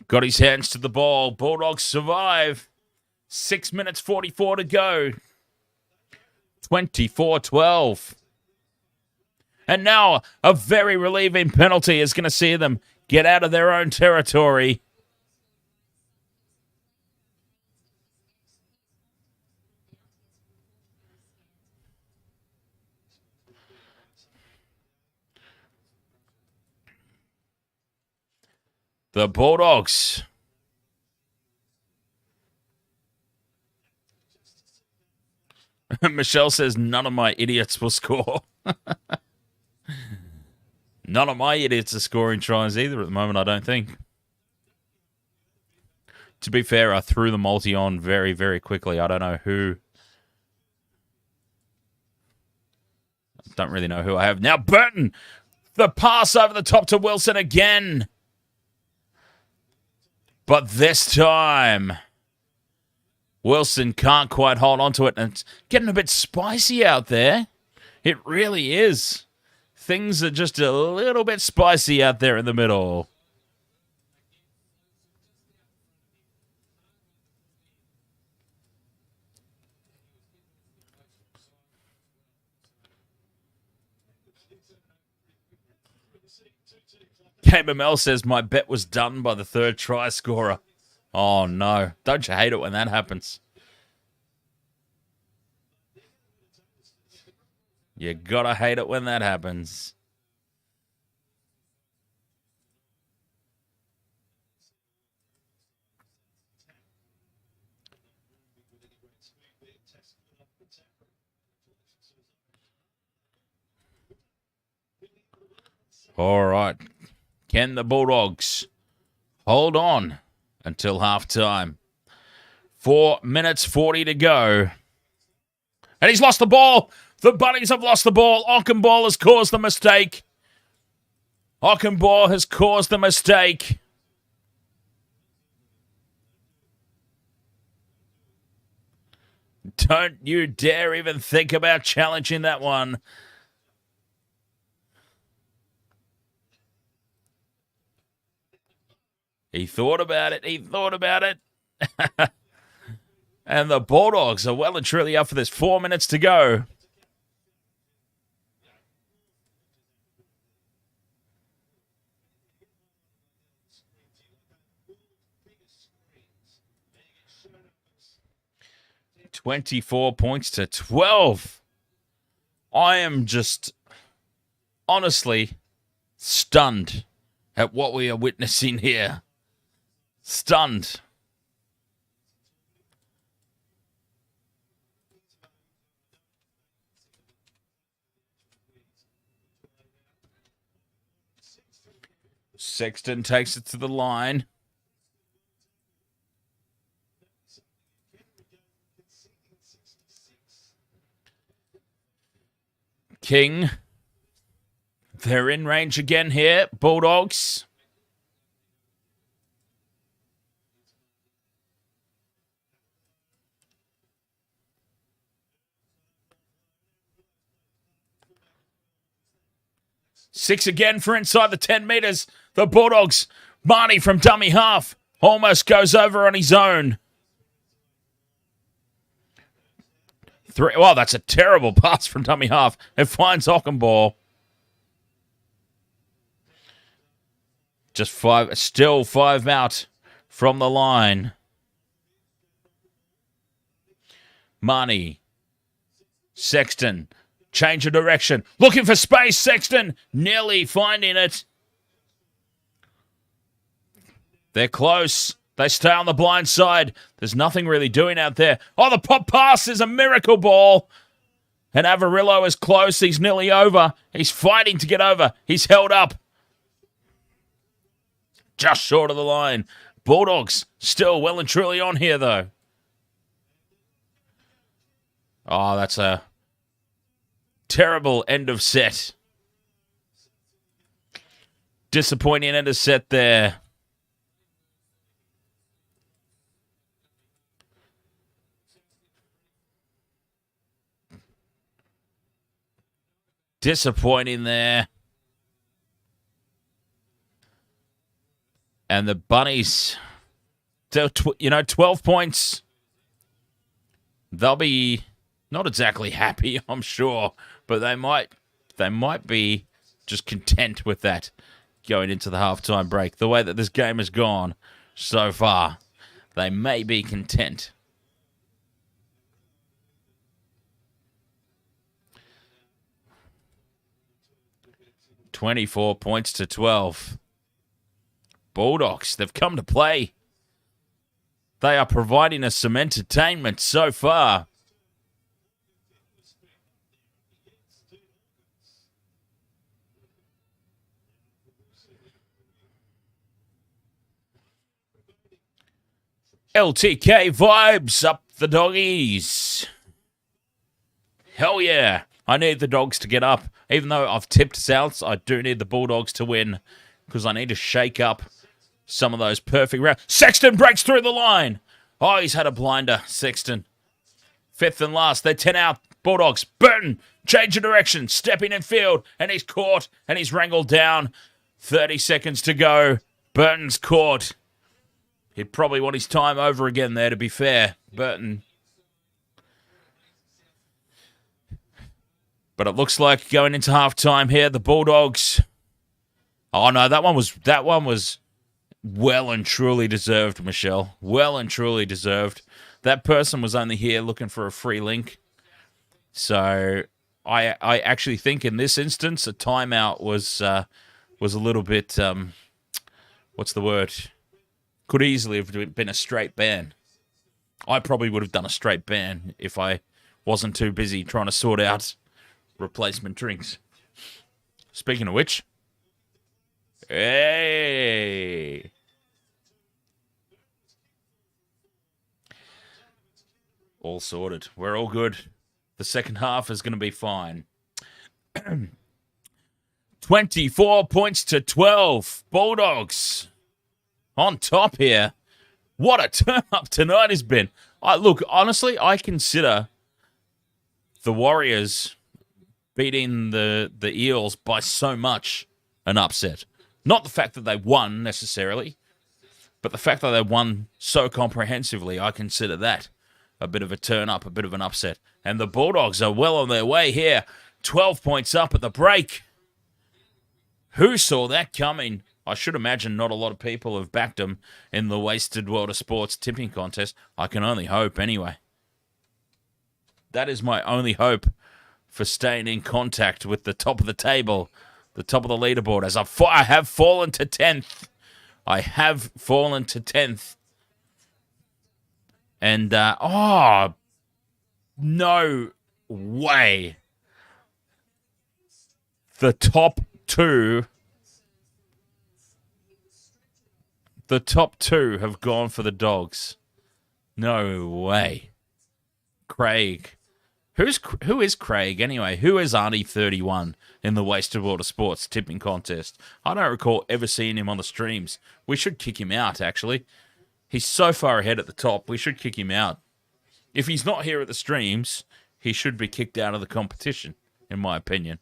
A: Got his hands to the ball. Bulldogs survive. 6 minutes 44 to go. 24-12. And now a very relieving penalty is going to see them get out of their own territory. The Bulldogs. Michelle says none of my idiots will score. None of my idiots are scoring tries either at the moment, I don't think. To be fair, I threw the multi on very, very quickly. I don't know who. Don't really know who I have. Now Burton, the pass over the top to Wilson again. But this time, Wilson can't quite hold on to it, and it's getting a bit spicy out there. It really is. Things are just a little bit spicy out there in the middle. KML says, my bet was done by the third try scorer. Oh, no. Don't you hate it when that happens? You gotta hate it when that happens. All right. Can the Bulldogs hold on until halftime? 4 minutes 40 to go. And he's lost the ball. The Bunnies have lost the ball. Ockenball has caused the mistake. Ockenball has caused the mistake. Don't you dare even think about challenging that one. He thought about it. He thought about it. And the Bulldogs are well and truly up for this. 4 minutes to go. $24 points to 12. I am just honestly stunned at what we are witnessing here. Stunned. Sexton takes it to the line. King. They're in range again here. Bulldogs. Six again for inside the 10 metres. The Bulldogs. Marnie from dummy half. Almost goes over on his own. Three. Well, that's a terrible pass from dummy half. It finds Ockenball. Just five. Still 5 out from the line. Marnie. Sexton. Change of direction. Looking for space. Sexton nearly finding it. They're close. They stay on the blind side. There's nothing really doing out there. Oh, the pop pass is a miracle ball. And Avarillo is close. He's nearly over. He's fighting to get over. He's held up. Just short of the line. Bulldogs still well and truly on here, though. Oh, that's a terrible end of set. Disappointing end of set there. Disappointing there. And the Bunnies, 12 points. They'll be not exactly happy, I'm sure, but they might be just content with that going into the halftime break. The way that this game has gone so far, they may be content. $24 points to 12. Bulldogs, they've come to play. They are providing us some entertainment so far. LTK vibes up the doggies. Hell yeah. I need the Dogs to get up. Even though I've tipped Souths, I do need the Bulldogs to win because I need to shake up some of those perfect rounds. Sexton breaks through the line. Oh, he's had a blinder, Sexton. 5th and last. They're 10 out. Bulldogs. Burton. Change of direction. Stepping in field. And he's caught. And he's wrangled down. 30 seconds to go. Burton's caught. He'd probably want his time over again there, to be fair. Burton. But it looks like going into halftime here, the Bulldogs. Oh no, that one was well and truly deserved, Michelle. Well and truly deserved. That person was only here looking for a free link. So I actually think in this instance a timeout was a little bit what's the word? Could easily have been a straight ban. I probably would have done a straight ban if I wasn't too busy trying to sort out replacement drinks. Speaking of which, hey. All sorted. We're all good. The second half is going to be fine. 24 points to 12. Bulldogs on top here. What a turn up tonight has been. Look, honestly, I consider the Warriors beating the Eels by so much an upset. Not the fact that they won necessarily, but the fact that they won so comprehensively, I consider that a bit of a turn up, a bit of an upset. And the Bulldogs are well on their way here. 12 points up at the break. Who saw that coming? I should imagine not a lot of people have backed them in the Wasted World of Sports tipping contest. I can only hope anyway. That is my only hope for staying in contact with the top of the table, the top of the leaderboard, as I have fallen to 10th. I have fallen to 10th. And, no way. The top two have gone for the Dogs. No way. Craig. Who is Craig anyway? Who is Arnie 31 in the Wasted World of Sports tipping contest? I don't recall ever seeing him on the streams. We should kick him out, actually. He's so far ahead at the top, we should kick him out. If he's not here at the streams, he should be kicked out of the competition, in my opinion.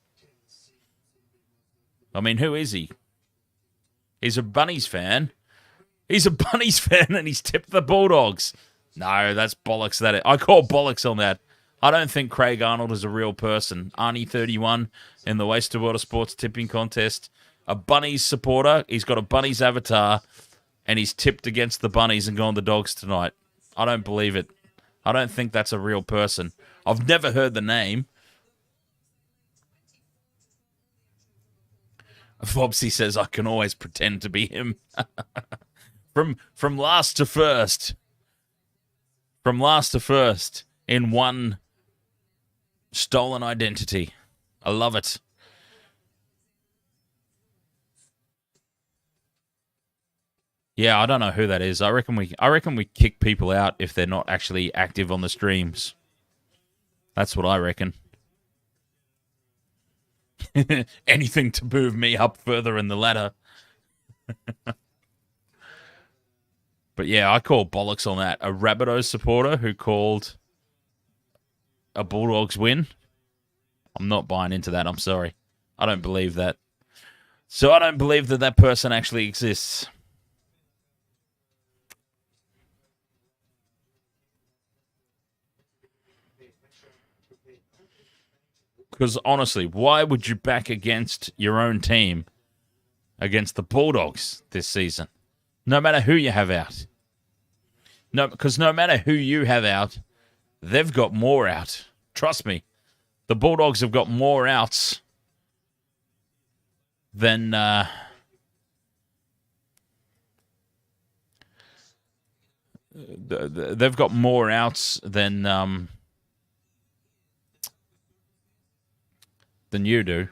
A: I mean, who is he? He's a Bunnies fan. He's a Bunnies fan and he's tipped the Bulldogs. No, that's bollocks. I call bollocks on that. I don't think Craig Arnold is a real person. Arnie 31 in the Wasted World of Sports tipping contest. A Bunnies supporter. He's got a Bunnies avatar. And he's tipped against the Bunnies and gone the Dogs tonight. I don't believe it. I don't think that's a real person. I've never heard the name. Fobsy says I can always pretend to be him. From last to first. From last to first. In one stolen identity. I love it. Yeah, I don't know who that is. I reckon we kick people out if they're not actually active on the streams. That's what I reckon. Anything to move me up further in the ladder. But yeah, I call bollocks on that. A Rabbitohs supporter who called a Bulldogs win. I'm not buying into that. I'm sorry. I don't believe that. So I don't believe that person actually exists. Because honestly, why would you back against your own team against the Bulldogs this season? No matter who you have out. No, because no matter who you have out, they've got more out. Trust me. The Bulldogs have got more outs than they've got more outs than you do.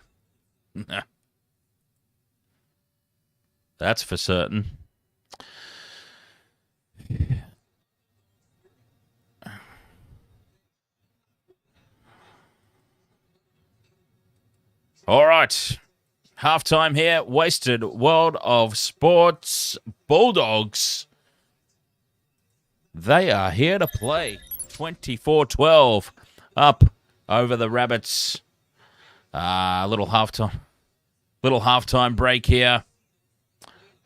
A: That's for certain. All right. Halftime here. Wasted World of Sports. Bulldogs. They are here to play. 24-12 up over the Rabbits. Little halftime break here.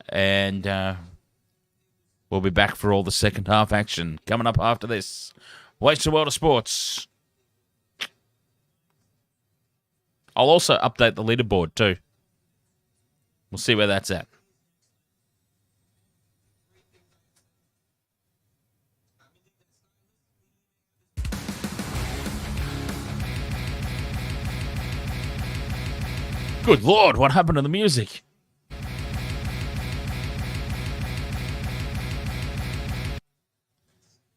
A: And we'll be back for all the second half action coming up after this. Wasted World of Sports. I'll also update the leaderboard too. We'll see where that's at. Good Lord, what happened to the music?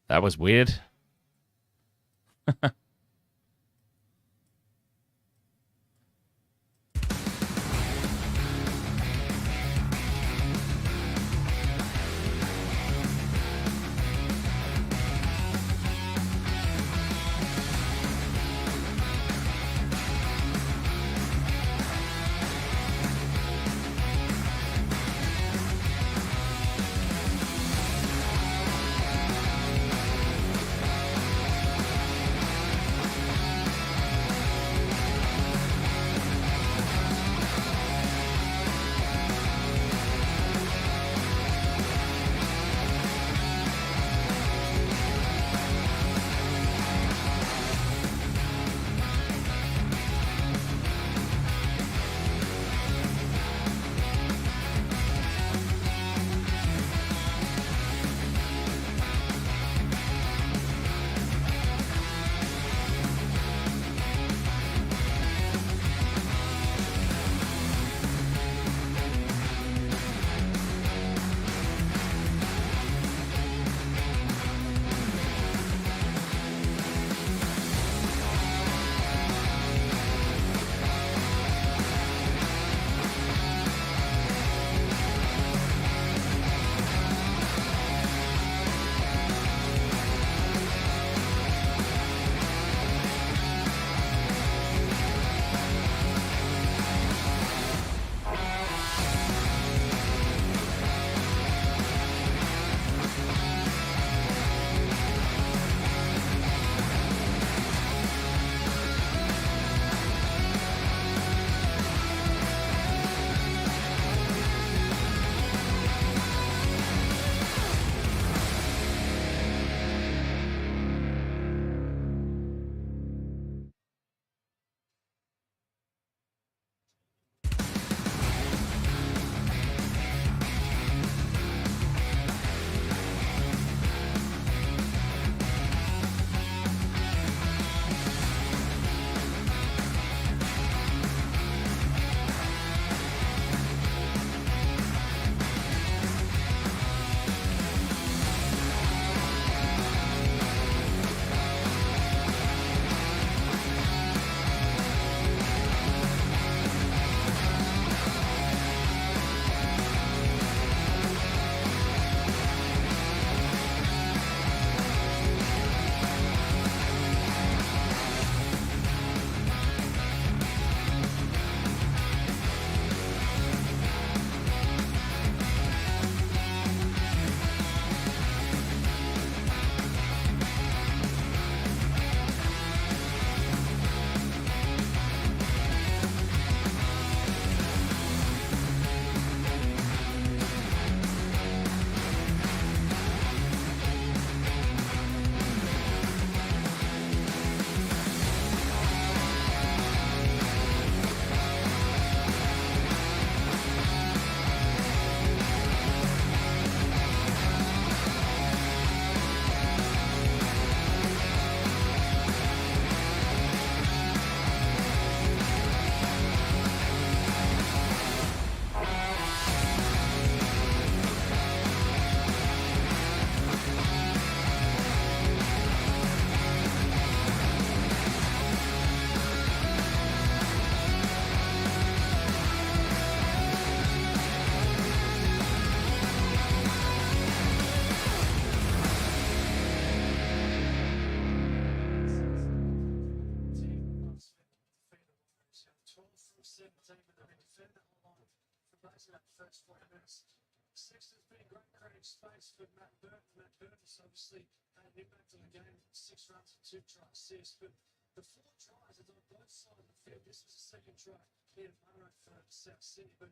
A: That was weird.
B: first 40 minutes. Sexton's been great creating space for Matt Burton. Matt Burton's obviously had an impact on the game. 6 runs and 2 try assists. But the 4 tries are on both sides of the field. This was the second try here at Monroe for South Sydney. But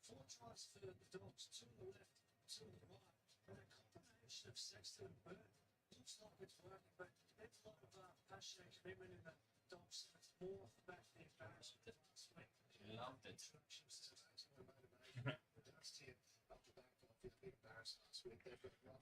B: 4 tries for the Dogs, 2 on the left, 2 on the right. And a combination of Sexton and Burton looks like it's working. But there's a lot of passion and commitment in the Dogs. It's more off the back of the embarrassment than last week.
C: Loved it.
B: The Dogs here off the back of the big embarrassment last week. They've got one.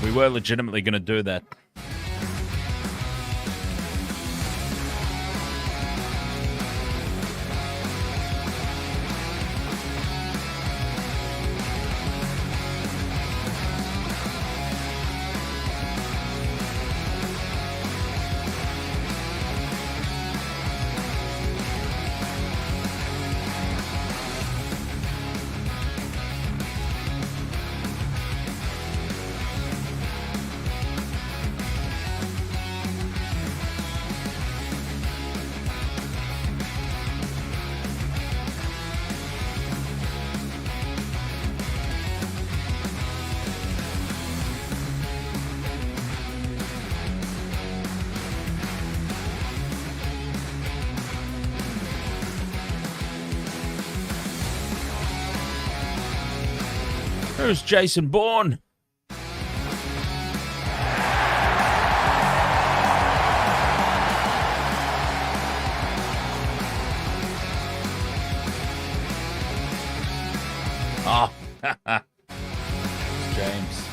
A: We were legitimately going to do that. There's Jason Bourne. Oh, James.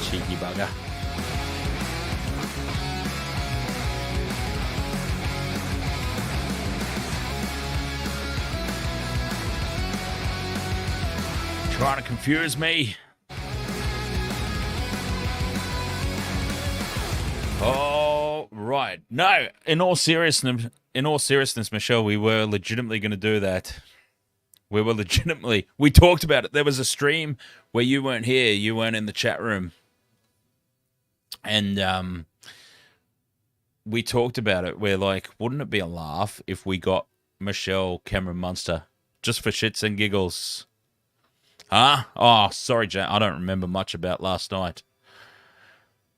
A: Cheeky bugger. Trying to confuse me. Oh, right. No, in all seriousness, Michelle, we were legitimately going to do that. We talked about it. There was a stream where you weren't here. You weren't in the chat room. And we talked about it. We're like, wouldn't it be a laugh if we got Michelle Cameron Munster just for shits and giggles? Huh? Oh, sorry, Jay. I don't remember much about last night.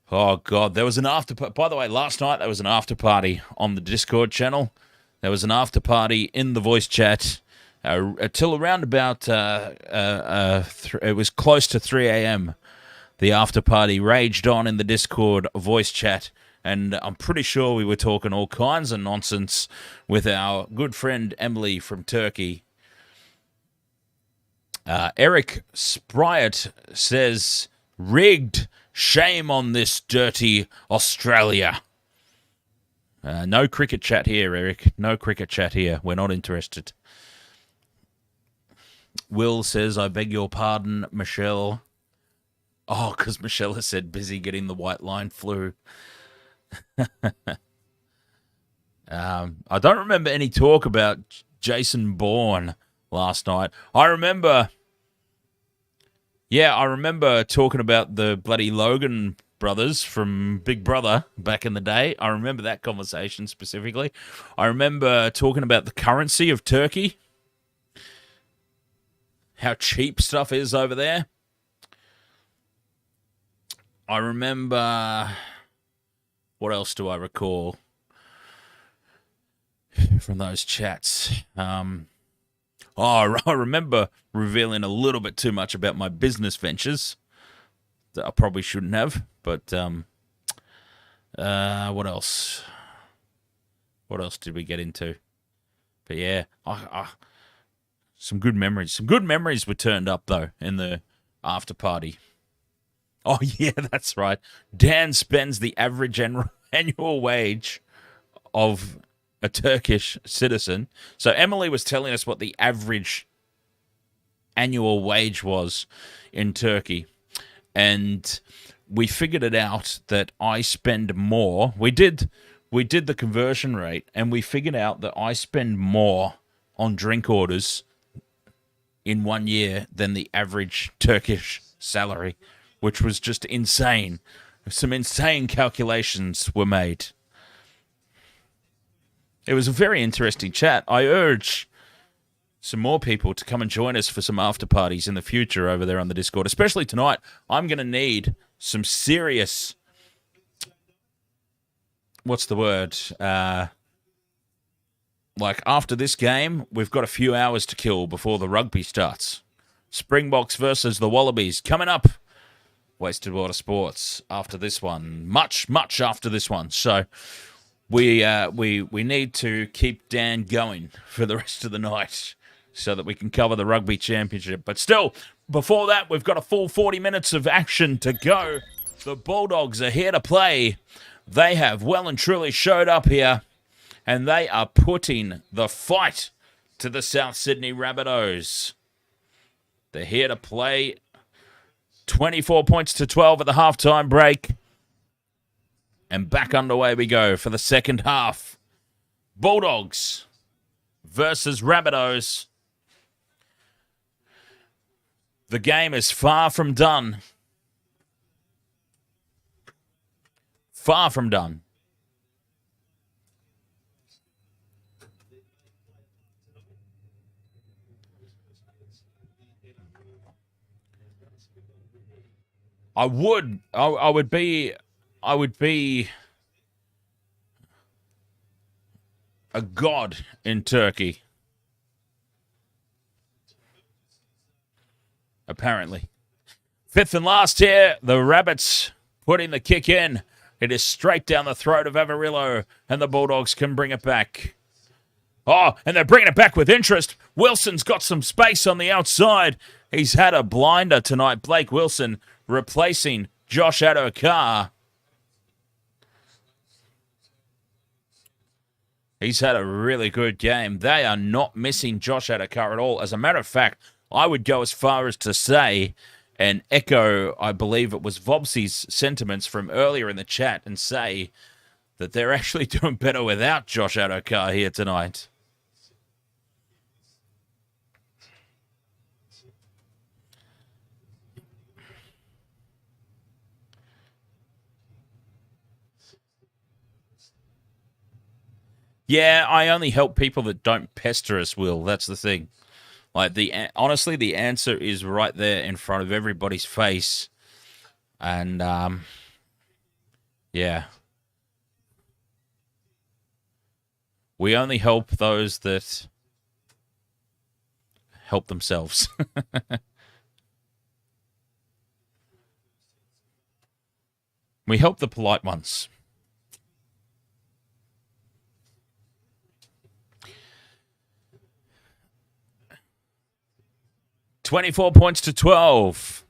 A: Oh, God. There was an after... By the way, last night there was an after party on the Discord channel. There was an after party in the voice chat till around about... it was close to 3 a.m. The after party raged on in the Discord voice chat. And I'm pretty sure we were talking all kinds of nonsense with our good friend Emily from Turkey. Eric Spryatt says, rigged. Shame on this dirty Australia. No cricket chat here, Eric. No cricket chat here. We're not interested. Will says, I beg your pardon, Michelle. Oh, because Michelle has said busy getting the white line flu. I don't remember any talk about Jason Bourne last night. I remember talking about the bloody Logan brothers from Big Brother back in the day. I remember that conversation specifically. I remember talking about the currency of Turkey, how cheap stuff is over there. I remember... What else do I recall from those chats? I remember revealing a little bit too much about my business ventures that I probably shouldn't have. But what else? What else did we get into? But yeah, some good memories. Some good memories were turned up though in the after party. Oh yeah, that's right. Dan spends the average annual wage of a Turkish citizen. So Emily was telling us what the average annual wage was in Turkey. And we figured it out that I spend more. We did the conversion rate, and we figured out that I spend more on drink orders in 1 year than the average Turkish salary, which was just insane. Some insane calculations were made. It was a very interesting chat. I urge some more people to come and join us for some after parties in the future over there on the Discord, especially tonight. I'm going to need some serious... What's the word? Like, after this game, we've got a few hours to kill before the rugby starts. Springboks versus the Wallabies coming up. Wasted Water Sports after this one. Much after this one. So we need to keep Dan going for the rest of the night. so that we can cover the rugby championship. But still, before that, we've got a full 40 minutes of action to go. The Bulldogs are here to play. They have well and truly showed up here, and they are putting the fight to the South Sydney Rabbitohs. They're here to play. 24 points to 12 at the halftime break. And back underway we go for the second half. Bulldogs versus Rabbitohs. The game is far from done. Far from done. I would be a god in Turkey. Apparently. Fifth and last here, the Rabbits putting the kick in. It is straight down the throat of Averillo, and the Bulldogs can bring it back. Oh, and they're bringing it back with interest. Wilson's got some space on the outside. He's had a blinder tonight. Blake Wilson replacing Josh Adokar. He's had a really good game. They are not missing Josh Adokar at all. As a matter of fact, I would go as far as to say and echo, I believe it was Vobsy's sentiments from earlier in the chat, and say that they're actually doing better without Josh Adokar here tonight. Yeah, I only help people that don't pester us, Will. That's the thing. Like, honestly, the answer is right there in front of everybody's face. And, yeah. We only help those that help themselves. We help the polite ones. $24 points to 12.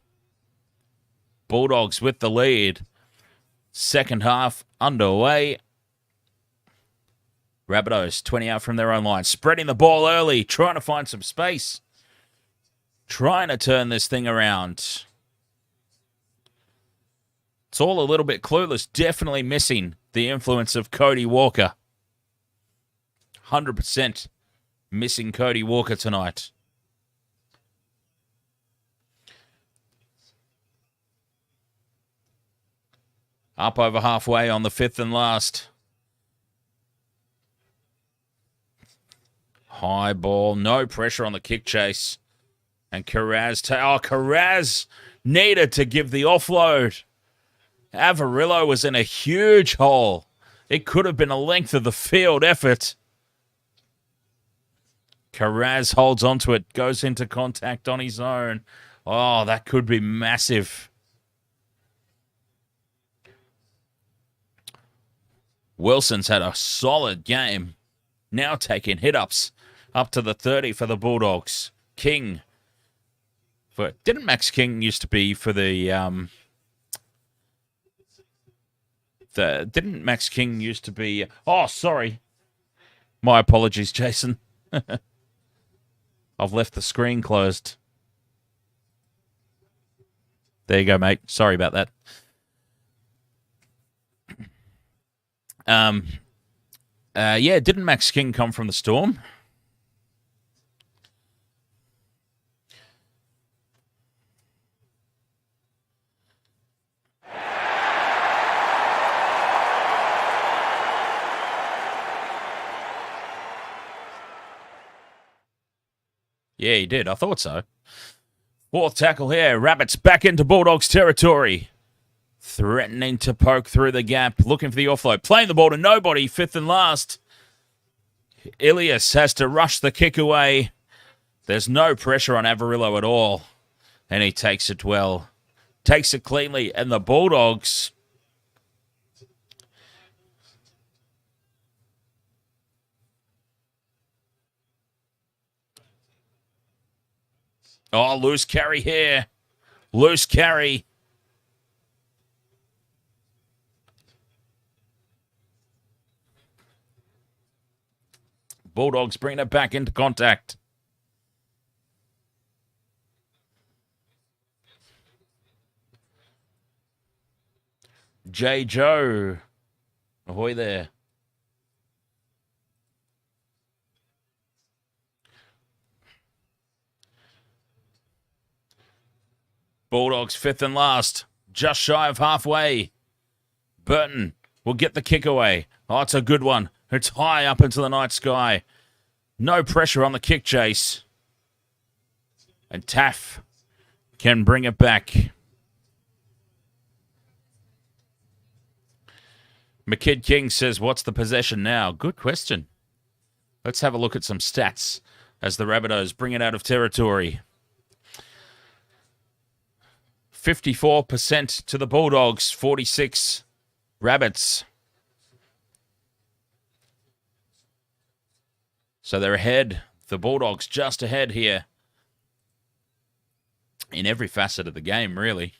A: Bulldogs with the lead. Second half underway. Rabbitohs 20 out from their own line. Spreading the ball early. Trying to find some space. Trying to turn this thing around. It's all a little bit clueless. Definitely missing the influence of Cody Walker. 100% missing Cody Walker tonight. Up over halfway on the fifth and last. High ball. No pressure on the kick chase. And Carraz. Carraz needed to give the offload. Averillo was in a huge hole. It could have been a length of the field effort. Carraz holds onto it. Goes into contact on his own. Oh, that could be massive. Wilson's had a solid game. Now taking hit-ups up to the 30 for the Bulldogs. King. Didn't Max King used to be for the... Didn't Max King used to be... Oh, sorry. My apologies, Jason. I've left the screen closed. There you go, mate. Sorry about that. Yeah, didn't Max King come from the Storm? Yeah, he did. I thought so. Fourth tackle here. Rabbits back into Bulldogs territory. Threatening to poke through the gap. Looking for the offload. Playing the ball to nobody. Fifth and last. Ilias has to rush the kick away. There's no pressure on Averillo at all. And he takes it well. Takes it cleanly. And the Bulldogs... Oh, loose carry here. Loose carry. Bulldogs bring it back into contact. J. Joe. Ahoy there. Bulldogs fifth and last. Just shy of halfway. Burton will get the kick away. Oh, it's a good one. It's high up into the night sky. No pressure on the kick chase. And Taff can bring it back. McKidd King says, what's the possession now? Good question. Let's have a look at some stats as the Rabbitohs bring it out of territory. 54% to the Bulldogs, 46 Rabbits. So they're ahead. The Bulldogs just ahead here. In every facet of the game, really.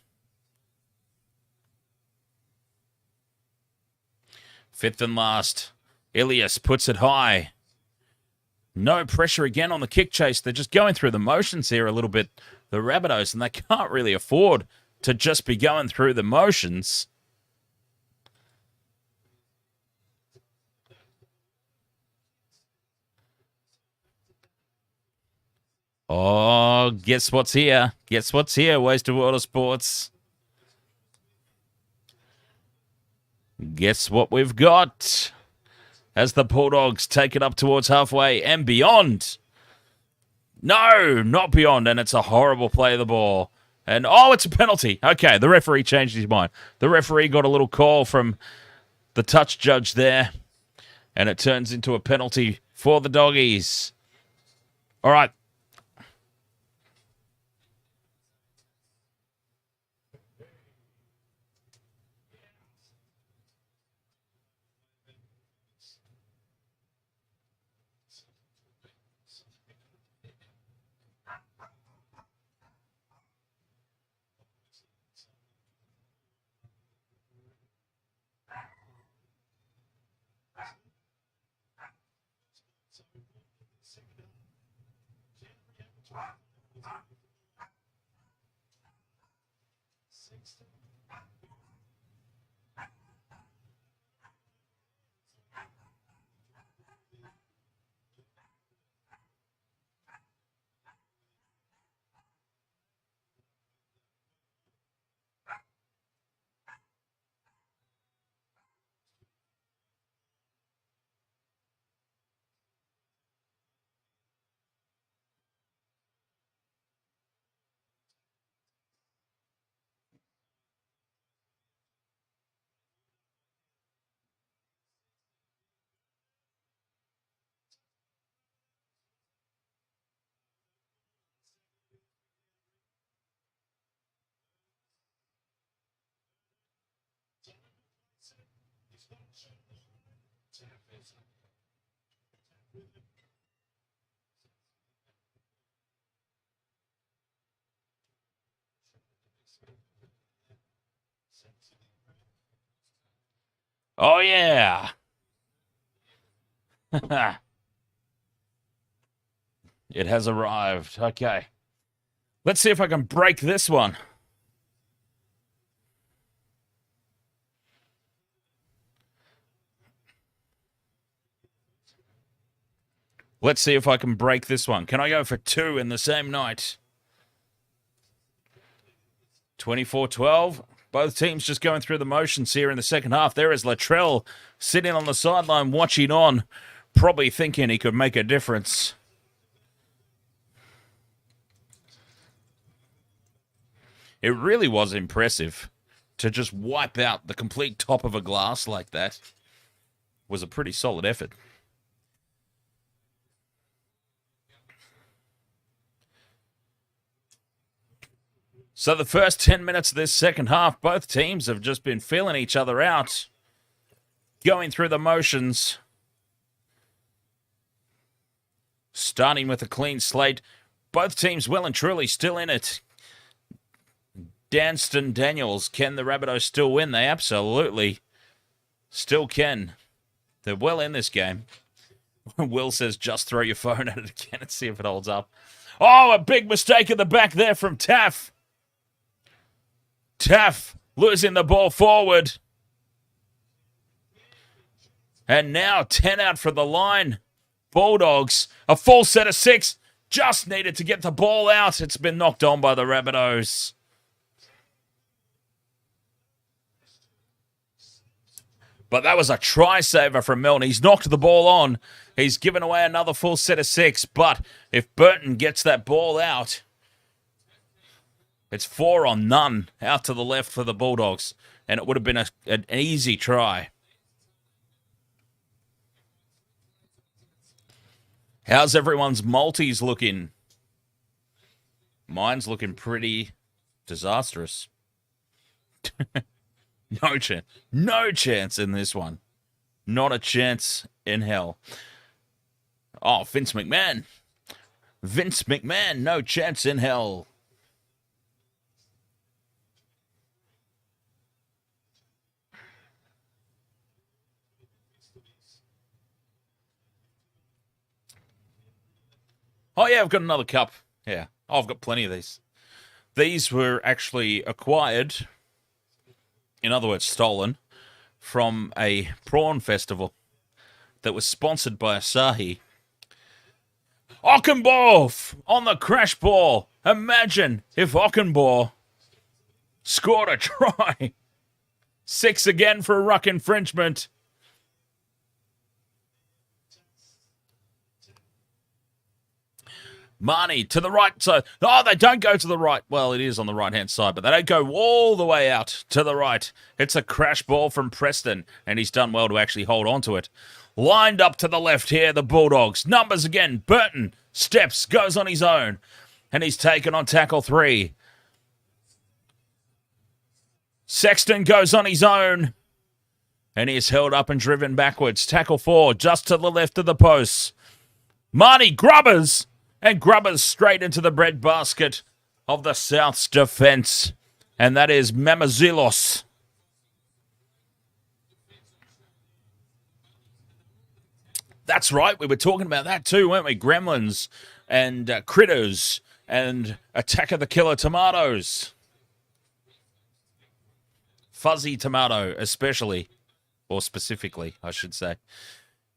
A: Fifth and last. Ilias puts it high. No pressure again on the kick chase. They're just going through the motions here a little bit, the Rabbitohs, and they can't really afford to just be going through the motions. Oh, guess what's here? Guess what's here, Wasted World of Sports? Guess what we've got? As the Bulldogs take it up towards halfway and beyond. No, not beyond, and it's a horrible play of the ball. And, oh, it's a penalty. Okay, the referee changed his mind. The referee got a little call from the touch judge there, and it turns into a penalty for the Doggies. All right. Oh, yeah. It has arrived. Okay. Let's see if I can break this one. Let's see if I can break this one. Can I go for two in the same night? 24-12. Both teams just going through the motions here in the second half. There is Latrell sitting on the sideline watching on, probably thinking he could make a difference. It really was impressive to just wipe out the complete top of a glass like that. Was a pretty solid effort. So the first 10 minutes of this second half, both teams have just been feeling each other out, going through the motions, starting with a clean slate. Both teams well and truly still in it. Danston Daniels, can the Rabbitohs still win? They absolutely still can. They're well in this game. Will says, just throw your phone at it again and see if it holds up. Oh, a big mistake at the back there from Taff. Taff losing the ball forward. And now 10 out for the line. Bulldogs, a full set of 6. Just needed to get the ball out. It's been knocked on by the Rabbitohs. But that was a try saver from Milne. He's knocked the ball on. He's given away another full set of 6. But if Burton gets that ball out, it's 4 on none out to the left for the Bulldogs. And it would have been an easy try. How's everyone's multis looking? Mine's looking pretty disastrous. No chance. No chance in this one. Not a chance in hell. Oh, Vince McMahon. Vince McMahon, no chance in hell. Oh, yeah, I've got another cup. Yeah, I've got plenty of these. These were actually acquired, in other words, stolen, from a prawn festival that was sponsored by Asahi. Ockenbaugh on the crash ball. Imagine if Ockenbaugh scored a try. 6 again for a ruck infringement. Marnie to the right side. Oh, they don't go to the right. Well, it is on the right-hand side, but they don't go all the way out to the right. It's a crash ball from Preston, and he's done well to actually hold on to it. Lined up to the left here, the Bulldogs. Numbers again. Burton steps, goes on his own, and he's taken on tackle 3. Sexton goes on his own, and he is held up and driven backwards. Tackle 4, just to the left of the posts. Marnie Grubbers. And Grubbers straight into the breadbasket of the South's defence. And that is Mamazilos. That's right. We were talking about that too, weren't we? Gremlins and Critters and Attack of the Killer Tomatoes. Fuzzy Tomato especially. Or specifically, I should say.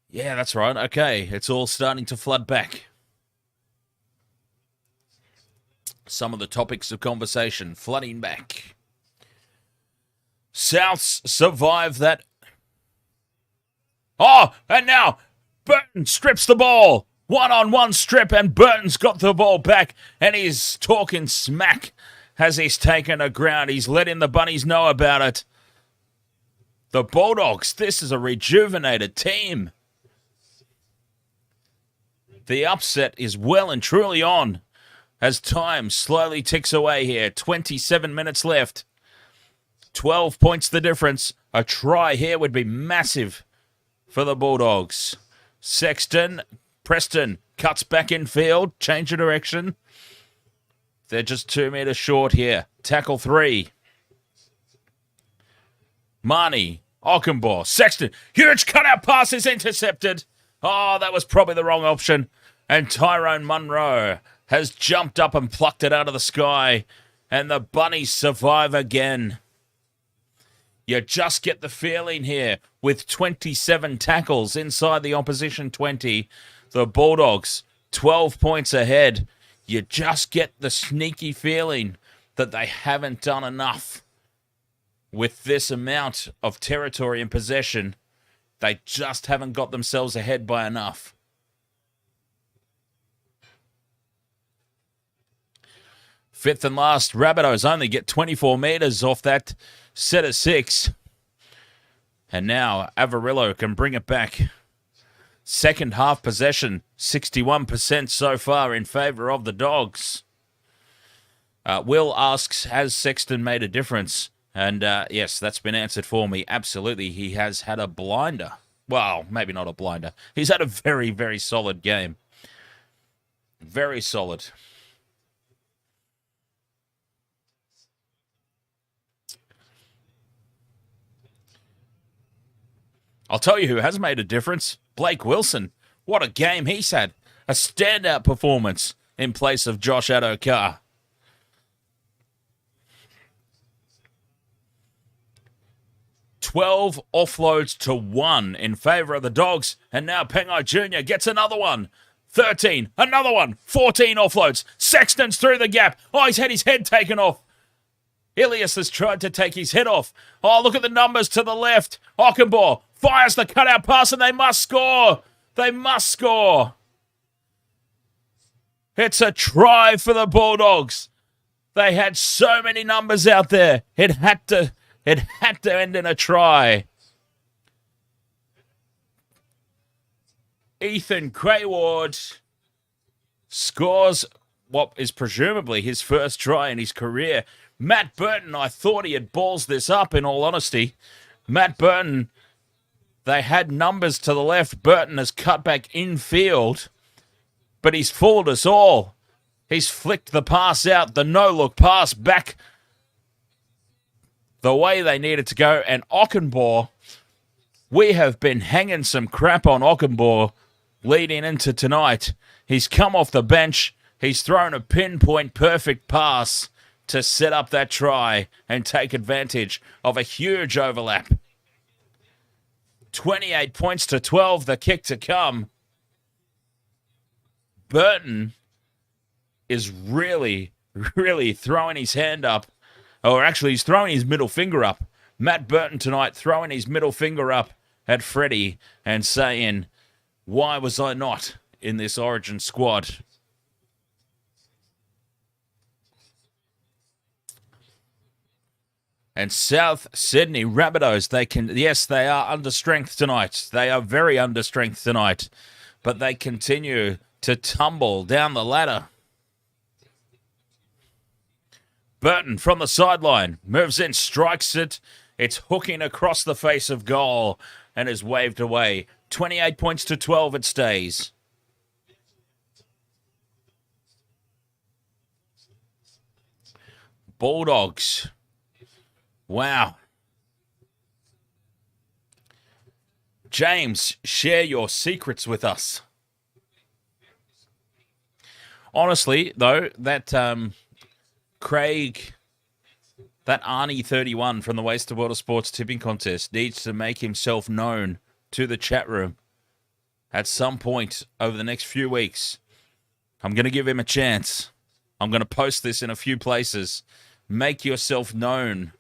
A: Yeah, that's right. Okay, it's all starting to flood back. Some of the topics of conversation flooding back. Souths survive that. Oh, and now Burton strips the ball. 1-on-1 strip, and Burton's got the ball back, and he's talking smack as he's taken a ground. He's letting the bunnies know about it. The Bulldogs, this is a rejuvenated team. The upset is well and truly on. As time slowly ticks away here, 27 minutes left. 12 points the difference. A try here would be massive for the Bulldogs. Sexton, Preston cuts back in field, change of direction. They're just 2 meters short here. Tackle 3. Marnie, Ockenbaugh, Sexton. Huge cutout pass is intercepted. Oh, that was probably the wrong option. And Tyrone Munro has jumped up and plucked it out of the sky. And the Bunnies survive again. You just get the feeling here with 27 tackles inside the opposition 20. The Bulldogs, 12 points ahead. You just get the sneaky feeling that they haven't done enough with this amount of territory and possession. They just haven't got themselves ahead by enough. Fifth and last, Rabbitohs only get 24 metres off that set of 6. And now Avarillo can bring it back. Second half possession, 61% so far in favour of the Dogs. Will asks, has Sexton made a difference? And yes, that's been answered for me. Absolutely, he has had a blinder. Well, maybe not a blinder. He's had a very, very solid game. Very solid. I'll tell you who has made a difference. Blake Wilson. What a game he's had. A standout performance in place of Josh Adokar. "12 offloads to 1 in favour of the Dogs, and now Pengai Jr. gets another one. 13, another one, 14 offloads. Sexton's through the gap. Oh, he's had his head taken off. Ilias has tried to take his head off. Oh, look at the numbers to the left. Ockenbaugh fires the cutout pass, and they must score. They must score. It's a try for the Bulldogs. They had so many numbers out there. It had to end in a try. Ethan Crayward scores what is presumably his first try in his career. Matt Burton, I thought he had balls this up, in all honesty. Matt Burton, they had numbers to the left. Burton has cut back infield, but he's fooled us all. He's flicked the pass out, the no-look pass back the way they needed to go. And Ockenbaugh, we have been hanging some crap on Ockenbaugh leading into tonight. He's come off the bench. He's thrown a pinpoint perfect pass to set up that try and take advantage of a huge overlap. 28 points to 12, the kick to come. Burton is really throwing his hand up. Or actually, he's throwing his middle finger up. Matt Burton tonight throwing his middle finger up at Freddie and saying, "Why was I not in this Origin squad?" And South Sydney Rabbitohs, they are under strength tonight. They are very under strength tonight. But they continue to tumble down the ladder. Burton from the sideline moves in, strikes it. It's hooking across the face of goal and is waved away. 28 points to 12 it stays. Bulldogs. Wow. James, share your secrets with us. Honestly, though, that Craig, that Arnie 31 from the Waste of Water Sports tipping contest needs to make himself known to the chat room at some point over the next few weeks. I'm going to give him a chance. I'm going to post this in a few places. Make yourself known.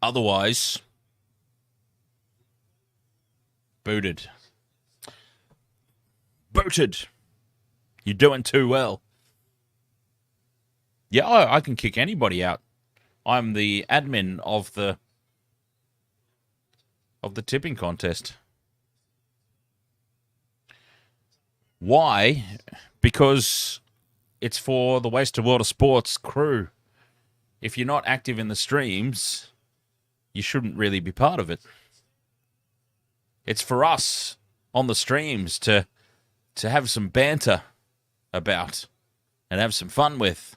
A: Otherwise, booted. Booted. You're doing too well. Yeah, I can kick anybody out. I'm the admin of the tipping contest. Why? Because it's for the Waste of Water Sports crew. If you're not active in the streams, you shouldn't really be part of it. It's for us on the streams to have some banter about and have some fun with.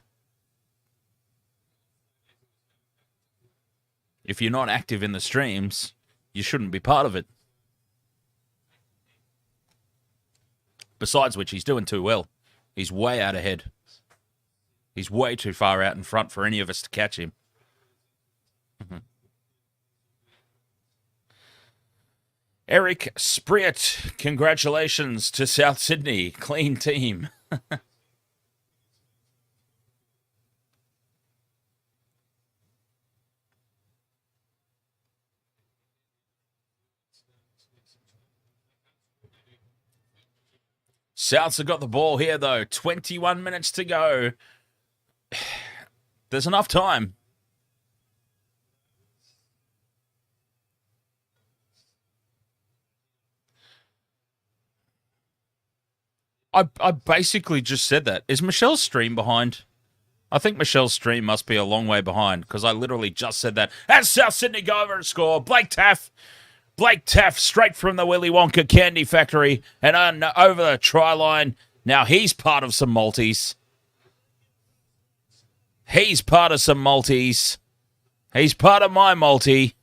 A: If you're not active in the streams, you shouldn't be part of it. Besides which, he's doing too well. He's way out ahead. He's way too far out in front for any of us to catch him. Eric Spriet, congratulations to South Sydney. Clean team. Souths have got the ball here, though. 21 minutes to go. There's enough time. I basically just said that. Is Michelle's stream behind? I think Michelle's stream must be a long way behind because I literally just said that. As South Sydney go over and score, Blake Taff straight from the Willy Wonka candy factory and over the try line. Now he's part of some multis. He's part of some multis. He's part of my multi.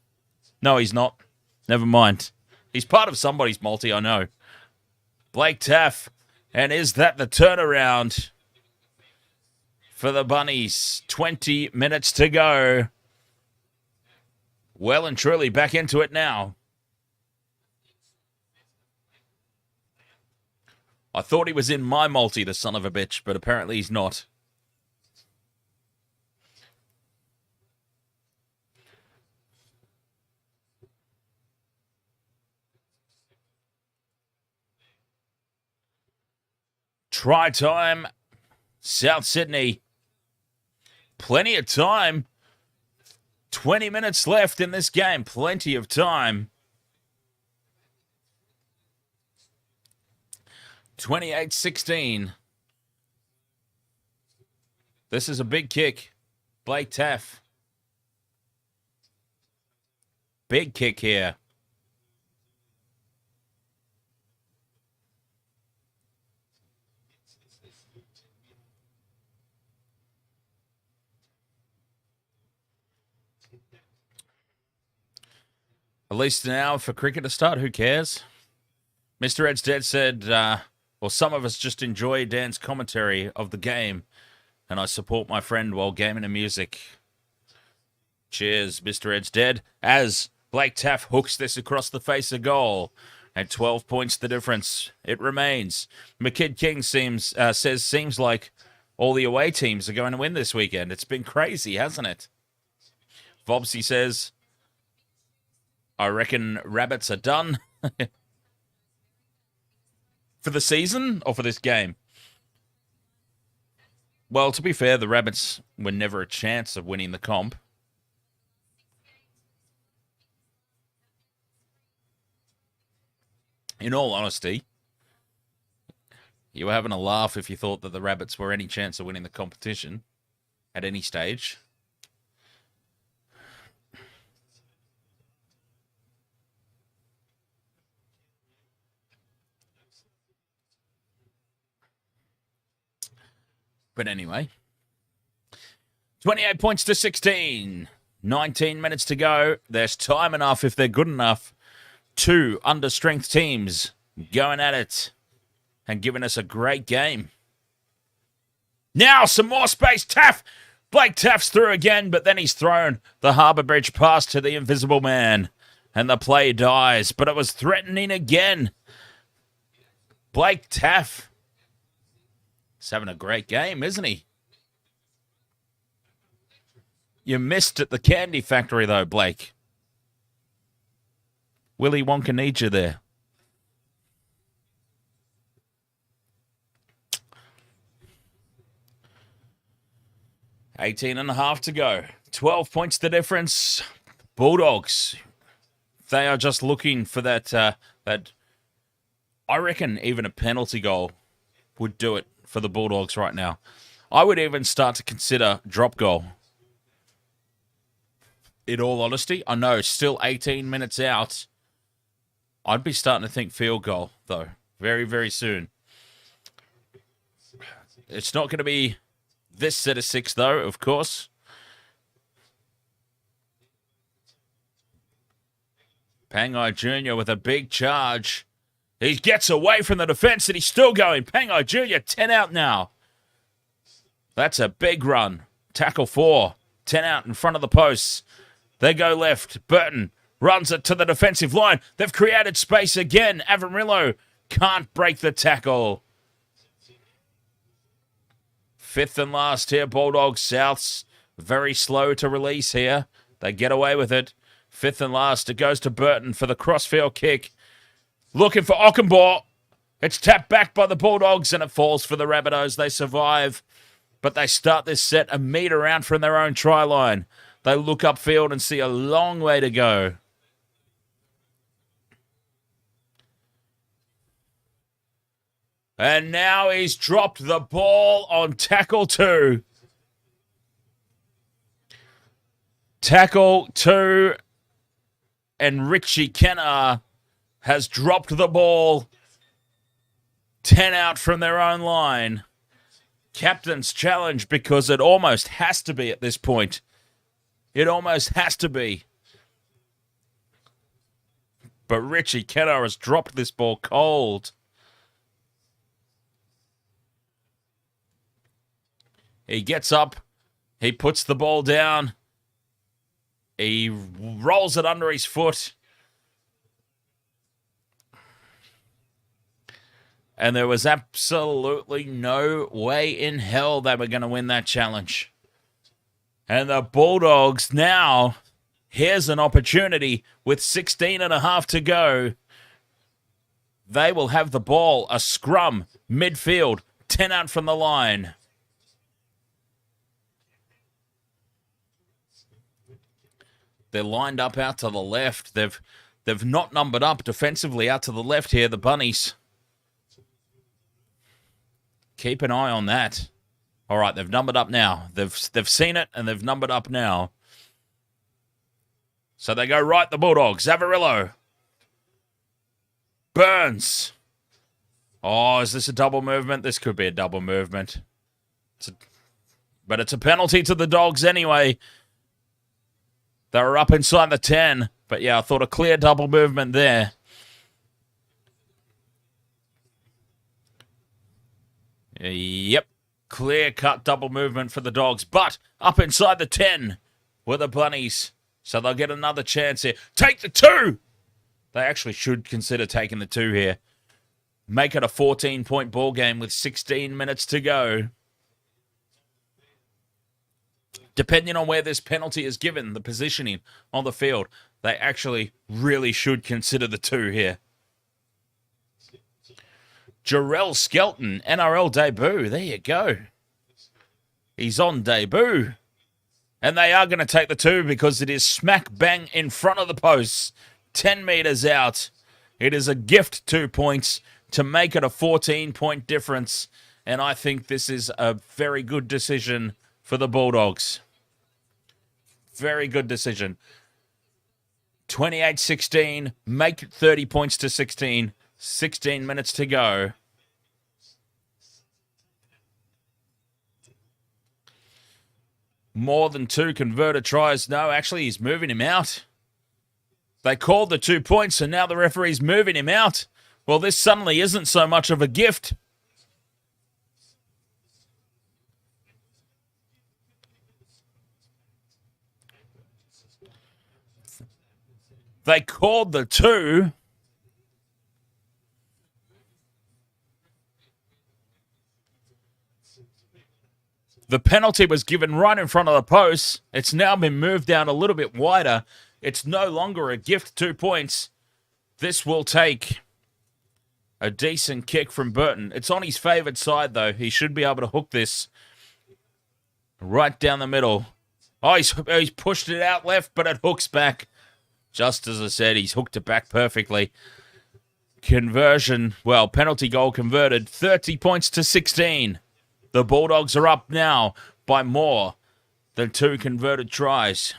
A: No, he's not. Never mind. He's part of somebody's multi, I know. Blake Taff. And is that the turnaround for the Bunnies? 20 minutes to go. Well and truly back into it now. I thought he was in my multi, the son of a bitch, but apparently he's not. Try time, South Sydney. Plenty of time. 20 minutes left in this game. Plenty of time. 28-16. This is a big kick. Blake Taff. Big kick here. At least an hour for cricket to start. Who cares? Mr. Ed's Dead said, well, some of us just enjoy Dan's commentary of the game, and I support my friend while gaming and music. Cheers, Mr. Ed's Dead. As Blake Taff hooks this across the face of goal, and 12 points the difference. It remains. McKidd King seems like all the away teams are going to win this weekend. It's been crazy, hasn't it? Vobsy says, I reckon Rabbits are done. For the season or for this game? Well, to be fair, the Rabbits were never a chance of winning the comp. In all honesty, you were having a laugh if you thought that the Rabbits were any chance of winning the competition at any stage. But anyway, 28 points to 16. 19 minutes to go. There's time enough if they're good enough. Two under-strength teams going at it and giving us a great game. Now some more space. Taff. Blake Taff's through again, but then he's thrown the Harbour Bridge pass to the Invisible Man. And the play dies, but it was threatening again. Blake Taff. He's having a great game, isn't he? You missed at the candy factory, though, Blake. Willy Wonka needs you there. $18 and a half to go. 12 points the difference. Bulldogs. They are just looking for that. I reckon even a penalty goal would do it for the Bulldogs right now. I would even start to consider drop goal. In all honesty, I know, still 18 minutes out. I'd be starting to think field goal, though, very, very soon. It's not going to be this set of six, though, of course. Pangai Jr. with a big charge. He gets away from the defense and he's still going. Pangai Jr., 10 out now. That's a big run. Tackle 4. 10 out in front of the posts. They go left. Burton runs it to the defensive line. They've created space again. Avarillo can't break the tackle. Fifth and last here. Bulldogs. Souths very slow to release here. They get away with it. Fifth and last. It goes to Burton for the crossfield kick. Looking for Ockenbaugh. It's tapped back by the Bulldogs and it falls for the Rabbitohs. They survive, but they start this set a metre out from their own try line. They look upfield and see a long way to go. And now he's dropped the ball on tackle 2. Tackle 2 and Richie Kenner has dropped the ball. 10 out from their own line. Captain's challenge, because it almost has to be at this point. It almost has to be. But Richie Kennar has dropped this ball cold. He gets up. He puts the ball down. He rolls it under his foot. And there was absolutely no way in hell they were going to win that challenge. And the Bulldogs now, here's an opportunity with 16 and a half to go. They will have the ball, a scrum, midfield, 10 out from the line. They're lined up out to the left. They've not numbered up defensively out to the left here, the Bunnies. Keep an eye on that. All right, they've numbered up now. They've seen it, and they've numbered up now. So they go right, the Bulldogs. Avarillo. Burns. Oh, is this a double movement? This could be a double movement. But it's a penalty to the Dogs anyway. They were up inside the 10. But yeah, I thought a clear double movement there. Yep. Clear-cut double movement for the Dogs. But up inside the 10 were the Bunnies. So they'll get another chance here. Take the 2! They actually should consider taking the 2 here. Make it a 14-point ball game with 16 minutes to go. Depending on where this penalty is given, the positioning on the field, they actually really should consider the 2 here. Jarrell Skelton, NRL debut. There you go. He's on debut. And they are going to take the 2 because it is smack bang in front of the posts. 10 metres out. It is a gift 2 points to make it a 14-point difference. And I think this is a very good decision for the Bulldogs. Very good decision. 28-16. Make it 30 points to 16. 16 minutes to go. More than 2 converted tries. No, actually, he's moving him out. They called the 2 points, and now the referee's moving him out. Well, this suddenly isn't so much of a gift. They called the 2. The penalty was given right in front of the post. It's now been moved down a little bit wider. It's no longer a gift 2 points. This will take a decent kick from Burton. It's on his favoured side, though. He should be able to hook this right down the middle. Oh, he's pushed it out left, but it hooks back. Just as I said, he's hooked it back perfectly. Conversion, well, penalty goal converted. 30 points to 16. The Bulldogs are up now by more than 2 converted tries.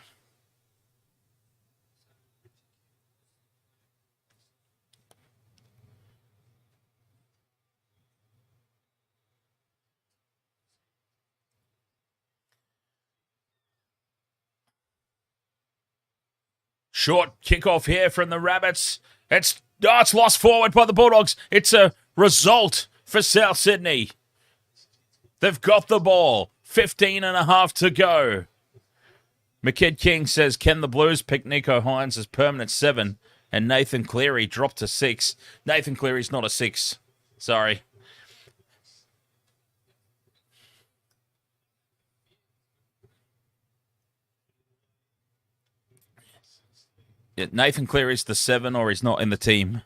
A: Short kickoff here from the Rabbits. It's lost forward by the Bulldogs. It's a result for South Sydney. They've got the ball. 15 and a half to go. McKid King says, can the Blues pick Nico Hines as permanent 7? And Nathan Cleary dropped to 6. Nathan Cleary's not a 6. Sorry. Yeah, Nathan Cleary's the 7, or he's not in the team.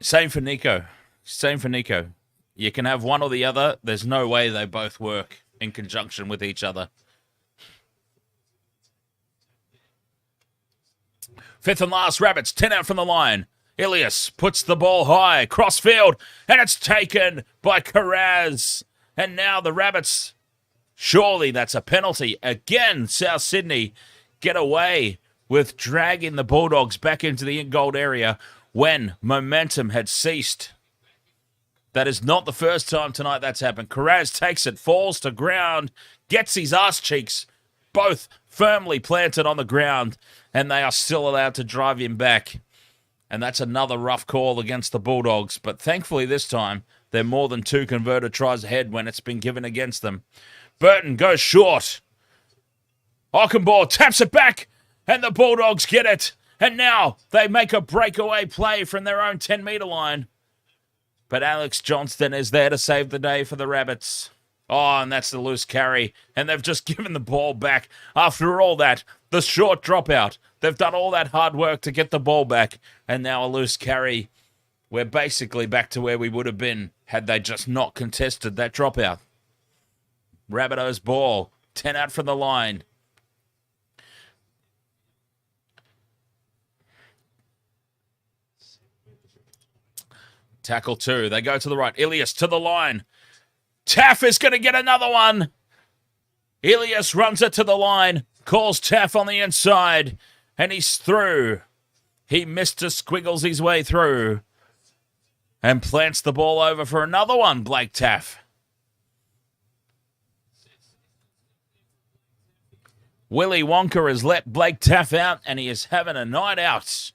A: Same for Nico. Same for Nico. You can have one or the other. There's no way they both work in conjunction with each other. 5th and last, Rabbits, 10 out from the line. Ilias puts the ball high, crossfield, and it's taken by Carraz. And now the Rabbits, surely that's a penalty. Again, South Sydney get away with dragging the Bulldogs back into the in-goal area. when momentum had ceased. That is not the first time tonight that's happened. Carraz takes it, falls to ground, gets his arse cheeks both firmly planted on the ground, and they are still allowed to drive him back. And that's another rough call against the Bulldogs. But thankfully this time, they're more than 2 converted tries ahead when it's been given against them. Burton goes short. Ockenbaugh taps it back, and the Bulldogs get it. And now they make a breakaway play from their own 10-metre line. But Alex Johnston is there to save the day for the Rabbits. Oh, and that's the loose carry. And they've just given the ball back. After all that, the short dropout. They've done all that hard work to get the ball back. And now a loose carry. We're basically back to where we would have been had they just not contested that dropout. Rabbitohs ball. 10 out from the line. Tackle 2. They go to the right. Ilias to the line. Taff is going to get another one. Ilias runs it to the line. Calls Taff on the inside. And he's through. He Mr. Squiggles his way through. And plants the ball over for another one, Blake Taff. Willie Wonka has let Blake Taff out, and he is having a night out.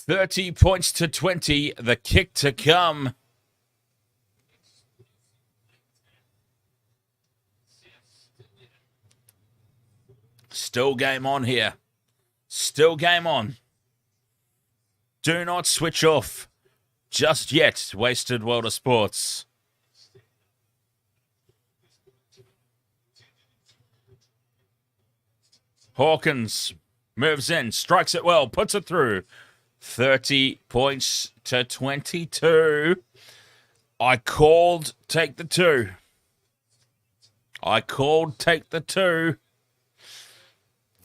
A: 30 points to 20, the kick to come. Still game on here. Still game on. Do not switch off just yet, Wasted World of Sports. Hawkins moves in, strikes it well, puts it through. 30 points to 22. I called take the 2. I called take the 2.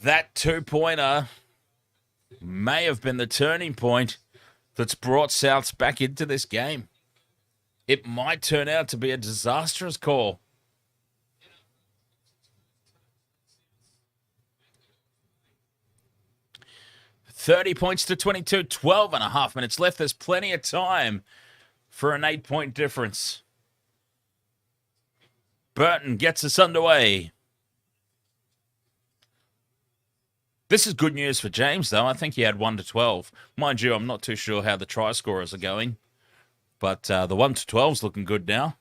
A: That 2-pointer may have been the turning point that's brought Souths back into this game. It might turn out to be a disastrous call. $30 points to 22, 12 and a half minutes left. There's plenty of time for an 8-point difference. Burton gets us underway. This is good news for James, though. I think he had 1 to 12. Mind you, I'm not too sure how the try scorers are going. But the 1 to 12's looking good now.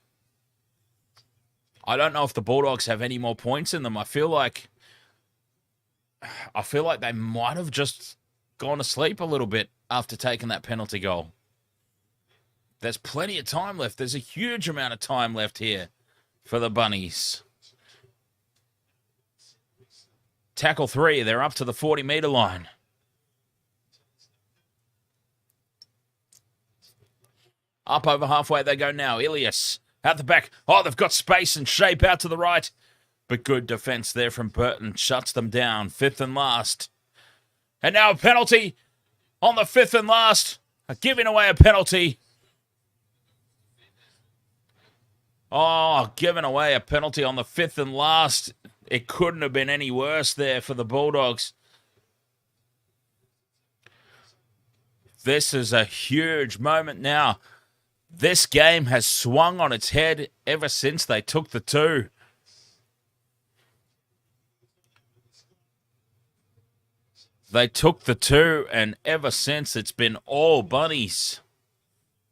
A: I don't know if the Bulldogs have any more points in them. I feel like they might have just gone to sleep a little bit after taking that penalty goal. There's plenty of time left. There's a huge amount of time left here for the Bunnies. Tackle 3, they're up to the 40-metre line. Up over halfway they go now. Ilias out the back. Oh, they've got space and shape out to the right. But good defence there from Burton. Shuts them down. 5th and last. And now a penalty on the 5th and last. Giving away a penalty. Oh, giving away a penalty on the 5th and last. It couldn't have been any worse there for the Bulldogs. This is a huge moment now. This game has swung on its head ever since they took the 2. They took the 2, and ever since it's been all Bunnies.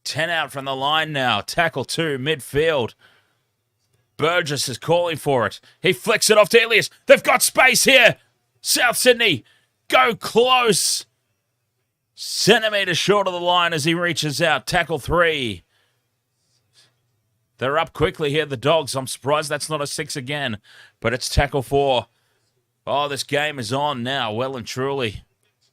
A: 10 out from the line now. Tackle 2, midfield. Burgess is calling for it. He flicks it off to Ilias. They've got space here. South Sydney go close. Centimetre short of the line as he reaches out. Tackle 3. They're up quickly here, the Dogs. I'm surprised that's not a 6 again, but it's tackle 4. Oh, this game is on now, well and truly.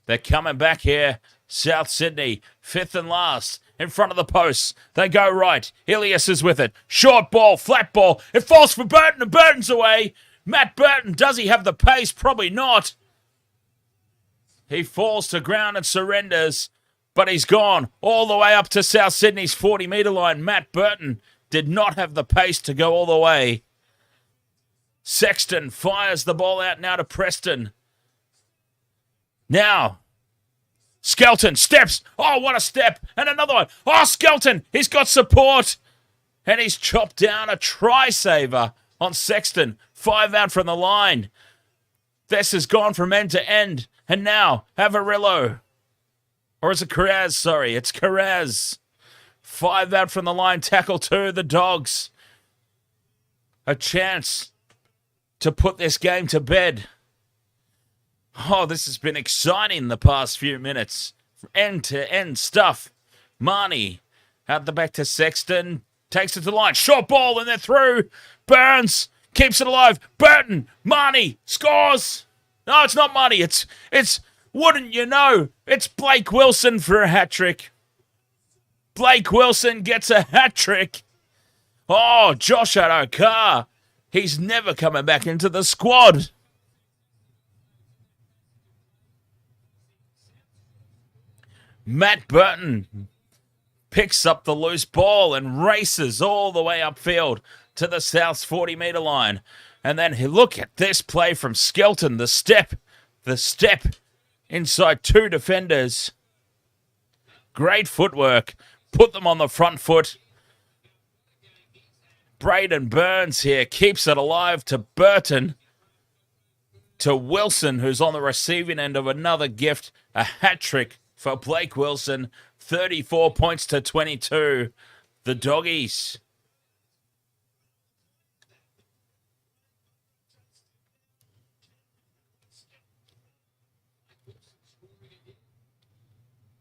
A: They're coming back here. South Sydney, 5th and last. In front of the posts. They go right. Ilias is with it. Short ball, flat ball. It falls for Burton, and Burton's away. Matt Burton, does he have the pace? Probably not. He falls to ground and surrenders, but he's gone all the way up to South Sydney's 40-metre line. Matt Burton did not have the pace to go all the way. Sexton fires the ball out now to Preston. Now, Skelton steps. Oh, what a step. And another one. Oh, Skelton, he's got support. And he's chopped down a try saver on Sexton. 5 out from the line. This has gone from end to end. And now, Avarillo. Or is it Carraz? Sorry, it's Carraz. 5 out from the line. Tackle 2, the Dogs. A chance to put this game to bed. Oh, this has been exciting the past few minutes. End-to-end stuff. Marnie out the back to Sexton. Takes it to the line. Short ball and they're through. Burns keeps it alive. Burton. Marnie scores. No, it's not Marnie. It's wouldn't you know? It's Blake Wilson for a hat-trick. Blake Wilson gets a hat-trick. Oh, Josh Adokar. He's never coming back into the squad. Matt Burton picks up the loose ball and races all the way upfield to the South's 40-metre line. And then look at this play from Skelton. The step inside 2 defenders. Great footwork. Put them on the front foot. Braden Burns here keeps it alive to Burton. To Wilson, who's on the receiving end of another gift. A hat-trick for Blake Wilson. 34 points to 22. The Doggies.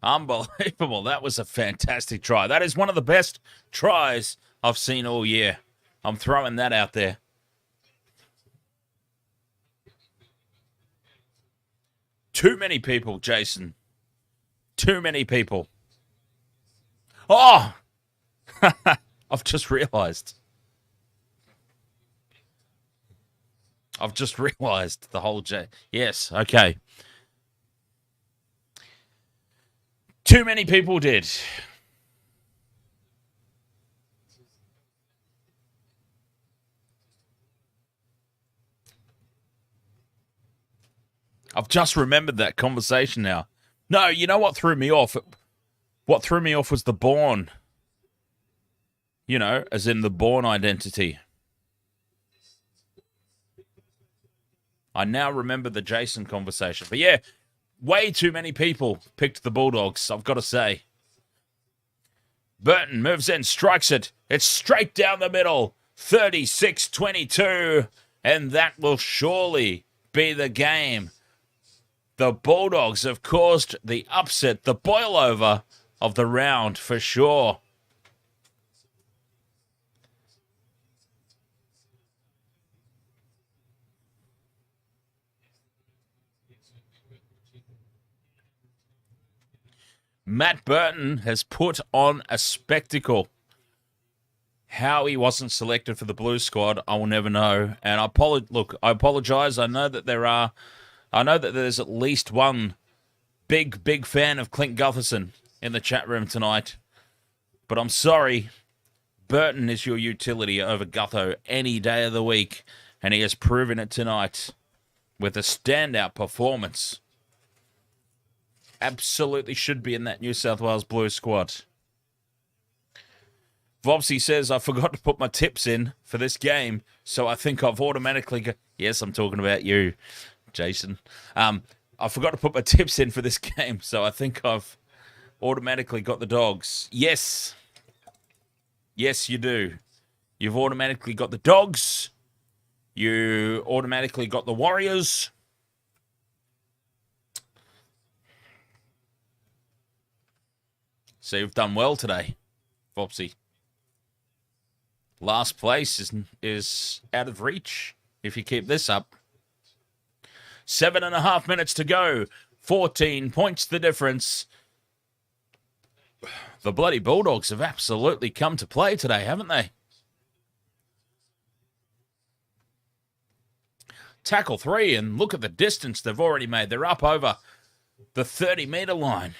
A: Unbelievable. That was a fantastic try. That is one of the best tries I've seen all year. I'm throwing that out there. Too many people, Jason. Too many people. Oh! I've just realised. The whole Yes, okay. Too many people did. I've just remembered that conversation now. No, you know what threw me off? What threw me off was the Bourne. You know, as in the Bourne identity. I now remember the Jason conversation. But yeah, way too many people picked the Bulldogs, I've got to say. Burton moves in, strikes it. It's straight down the middle. 36-22. And that will surely be the game. The Bulldogs have caused the upset, the boil-over of the round for sure. Matt Burton has put on a spectacle. How he wasn't selected for the Blues squad, I will never know. And I apologise. I know that there's at least one big fan of Clint Gutherson in the chat room tonight. But I'm sorry. Burton is your utility over Gutho any day of the week. And he has proven it tonight with a standout performance. Absolutely should be in that New South Wales Blues squad. Vopsy says, I forgot to put my tips in for this game, so I think I've automatically... Yes, I'm talking about you, Jason. I forgot to put my tips in for this game, so I think I've automatically got the Dogs. Yes. Yes, you do. You've automatically got the Dogs. You automatically got the Warriors. So you've done well today, Vopsy. Last place is out of reach if you keep this up. 7.5 minutes to go. 14 points the difference. The bloody Bulldogs have absolutely come to play today, haven't they? Tackle 3, and look at the distance they've already made. They're up over the 30-metre line.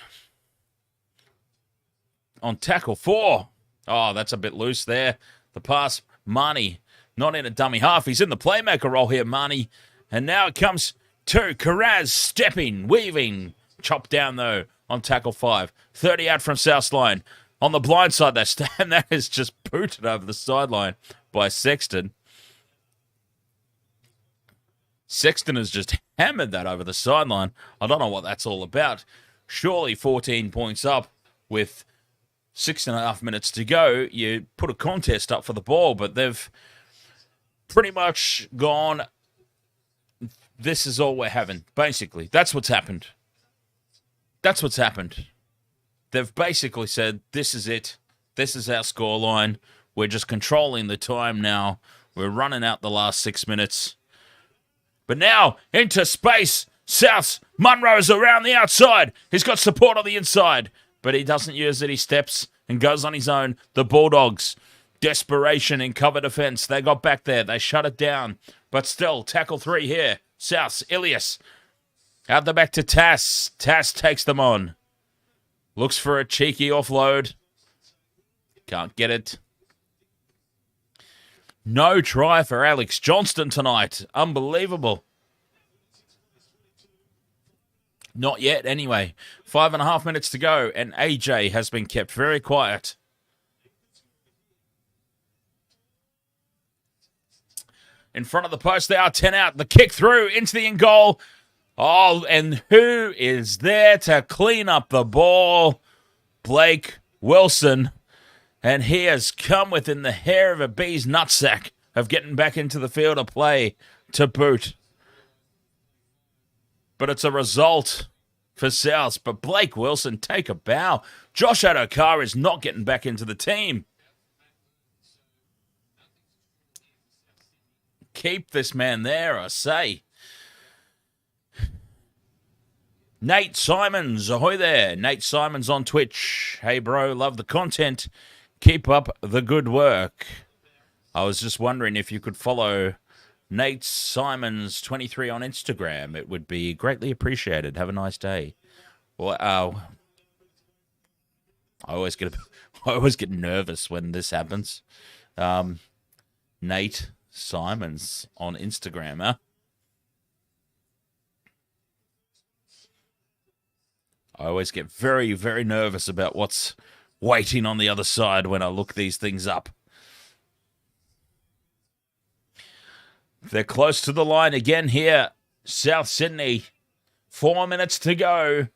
A: On tackle 4. Oh, that's a bit loose there. The pass, Marnie not in a dummy half. He's in the playmaker role here, Marnie. And now it comes to Karaz, stepping, weaving. Chopped down, though, on tackle 5. 30 out from South line. On the blind side, they stand. That is just booted over the sideline by Sexton. Sexton has just hammered that over the sideline. I don't know what that's all about. Surely 14 points up with 6.5 minutes to go. You put a contest up for the ball, but they've pretty much gone, this is all we're having, basically. That's what's happened. That's what's happened. They've basically said, this is it. This is our scoreline. We're just controlling the time now. We're running out the last 6 minutes. But now, into space. Souths. Munro's around the outside. He's got support on the inside. But he doesn't use it. He steps and goes on his own. The Bulldogs. Desperation in cover defence. They got back there. They shut it down. But still, tackle 3 here. Souths. Ilias. Out the back to Tass. Tass takes them on. Looks for a cheeky offload. Can't get it. No try for Alex Johnston tonight. Unbelievable. Not yet, anyway. 5.5 minutes to go, and AJ has been kept very quiet. In front of the post, they are 10 out. The kick through into the in goal. Oh, and who is there to clean up the ball? Blake Wilson. And he has come within the hair of a bee's nutsack of getting back into the field of play to boot. But it's a result for Souths. But Blake Wilson, take a bow. Josh Adokar is not getting back into the team. Keep this man there, I say. Nate Simons, ahoy there. Nate Simons on Twitch. Hey, bro, love the content. Keep up the good work. I was just wondering if you could follow Nate Simons 23 on Instagram. It would be greatly appreciated. Have a nice day. Well, I always get nervous when this happens. Nate Simons on Instagram, huh? I always get very, very nervous about what's waiting on the other side when I look these things up. They're close to the line again here. South Sydney. 4 minutes to go.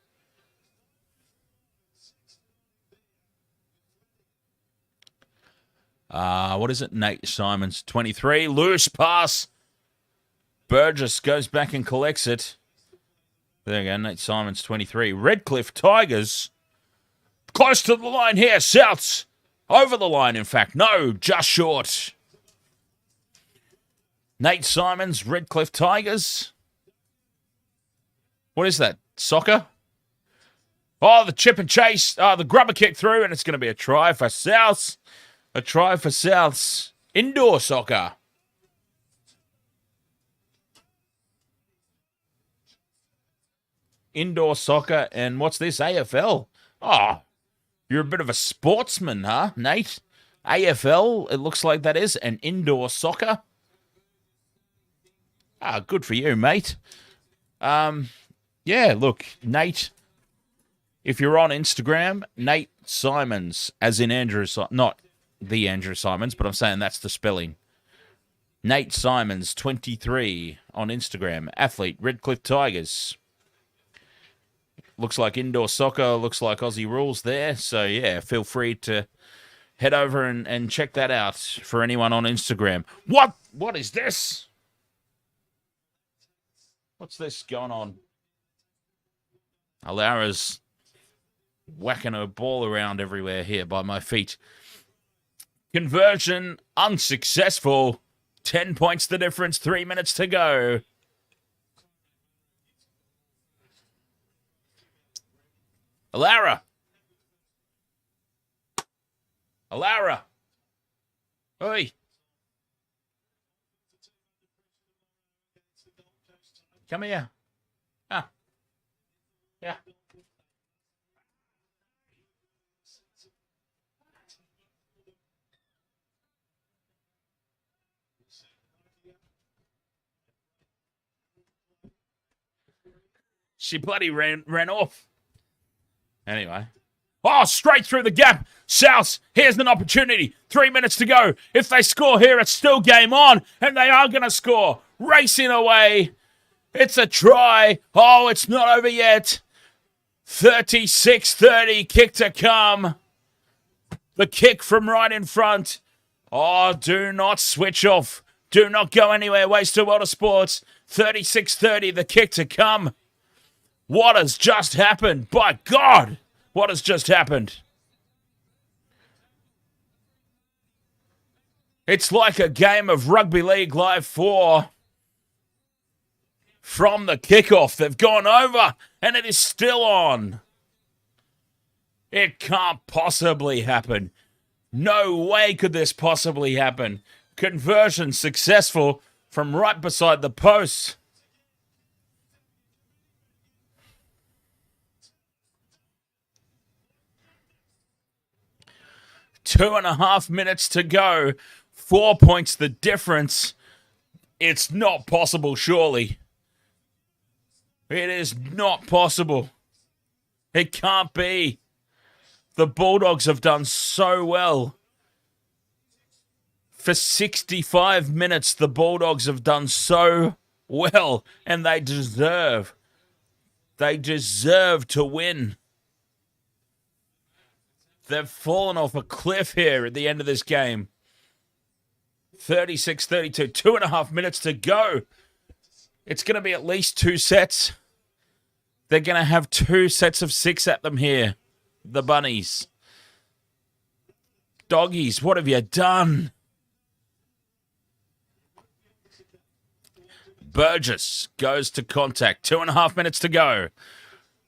A: What is it? Nate Simons, 23. Loose pass. Burgess goes back and collects it. There you go, Nate Simons, 23. Redcliffe Tigers. Close to the line here. Souths. Over the line, in fact. No, just short. Nate Simons, Redcliffe Tigers. What is that? Soccer? Oh, the chip and chase. The grubber kick through, and it's going to be a try for Souths. A try for Souths. Indoor soccer. Indoor soccer, and what's this? AFL. Oh, you're a bit of a sportsman, huh, Nate? AFL, it looks like that is, and indoor soccer. Good for you, mate. Yeah, look, Nate, if you're on Instagram, Nate Simons, as in Andrew, not the Andrew Simons, but I'm saying that's the spelling. Nate Simons, 23, on Instagram. Athlete, Redcliffe Tigers. Looks like indoor soccer, looks like Aussie rules there. So, yeah, feel free to head over and check that out for anyone on Instagram. What is this? What's this going on? Alara's whacking her ball around everywhere here by my feet. Conversion unsuccessful. 10 points the difference, 3 minutes to go. Alara. Oi. Come here. Yeah. She bloody ran off. Anyway. Oh, straight through the gap. South, here's an opportunity. 3 minutes to go. If they score here, it's still game on. And they are going to score. Racing away. It's a try. Oh, it's not over yet. 36-30. Kick to come. The kick from right in front. Oh, do not switch off. Do not go anywhere. Waste a world of sports. 36-30. The kick to come. What has just happened? By God, what has just happened? It's like a game of Rugby League Live 4. From the kickoff, they've gone over, and it is still on. It can't possibly happen. No way could this possibly happen. Conversion successful from right beside the post. Two and a half minutes to go. 4 points the difference. It's not possible, surely. It is not possible. It can't be. The Bulldogs have done so well. For 65 minutes, the Bulldogs have done so well. And they deserve to win. They've fallen off a cliff here at the end of this game. 36-32, 2.5 minutes to go. It's going to be at least 2 sets. They're going to have 2 sets of 6 at them here. The Bunnies. Doggies, what have you done? Burgess goes to contact. 2.5 minutes to go.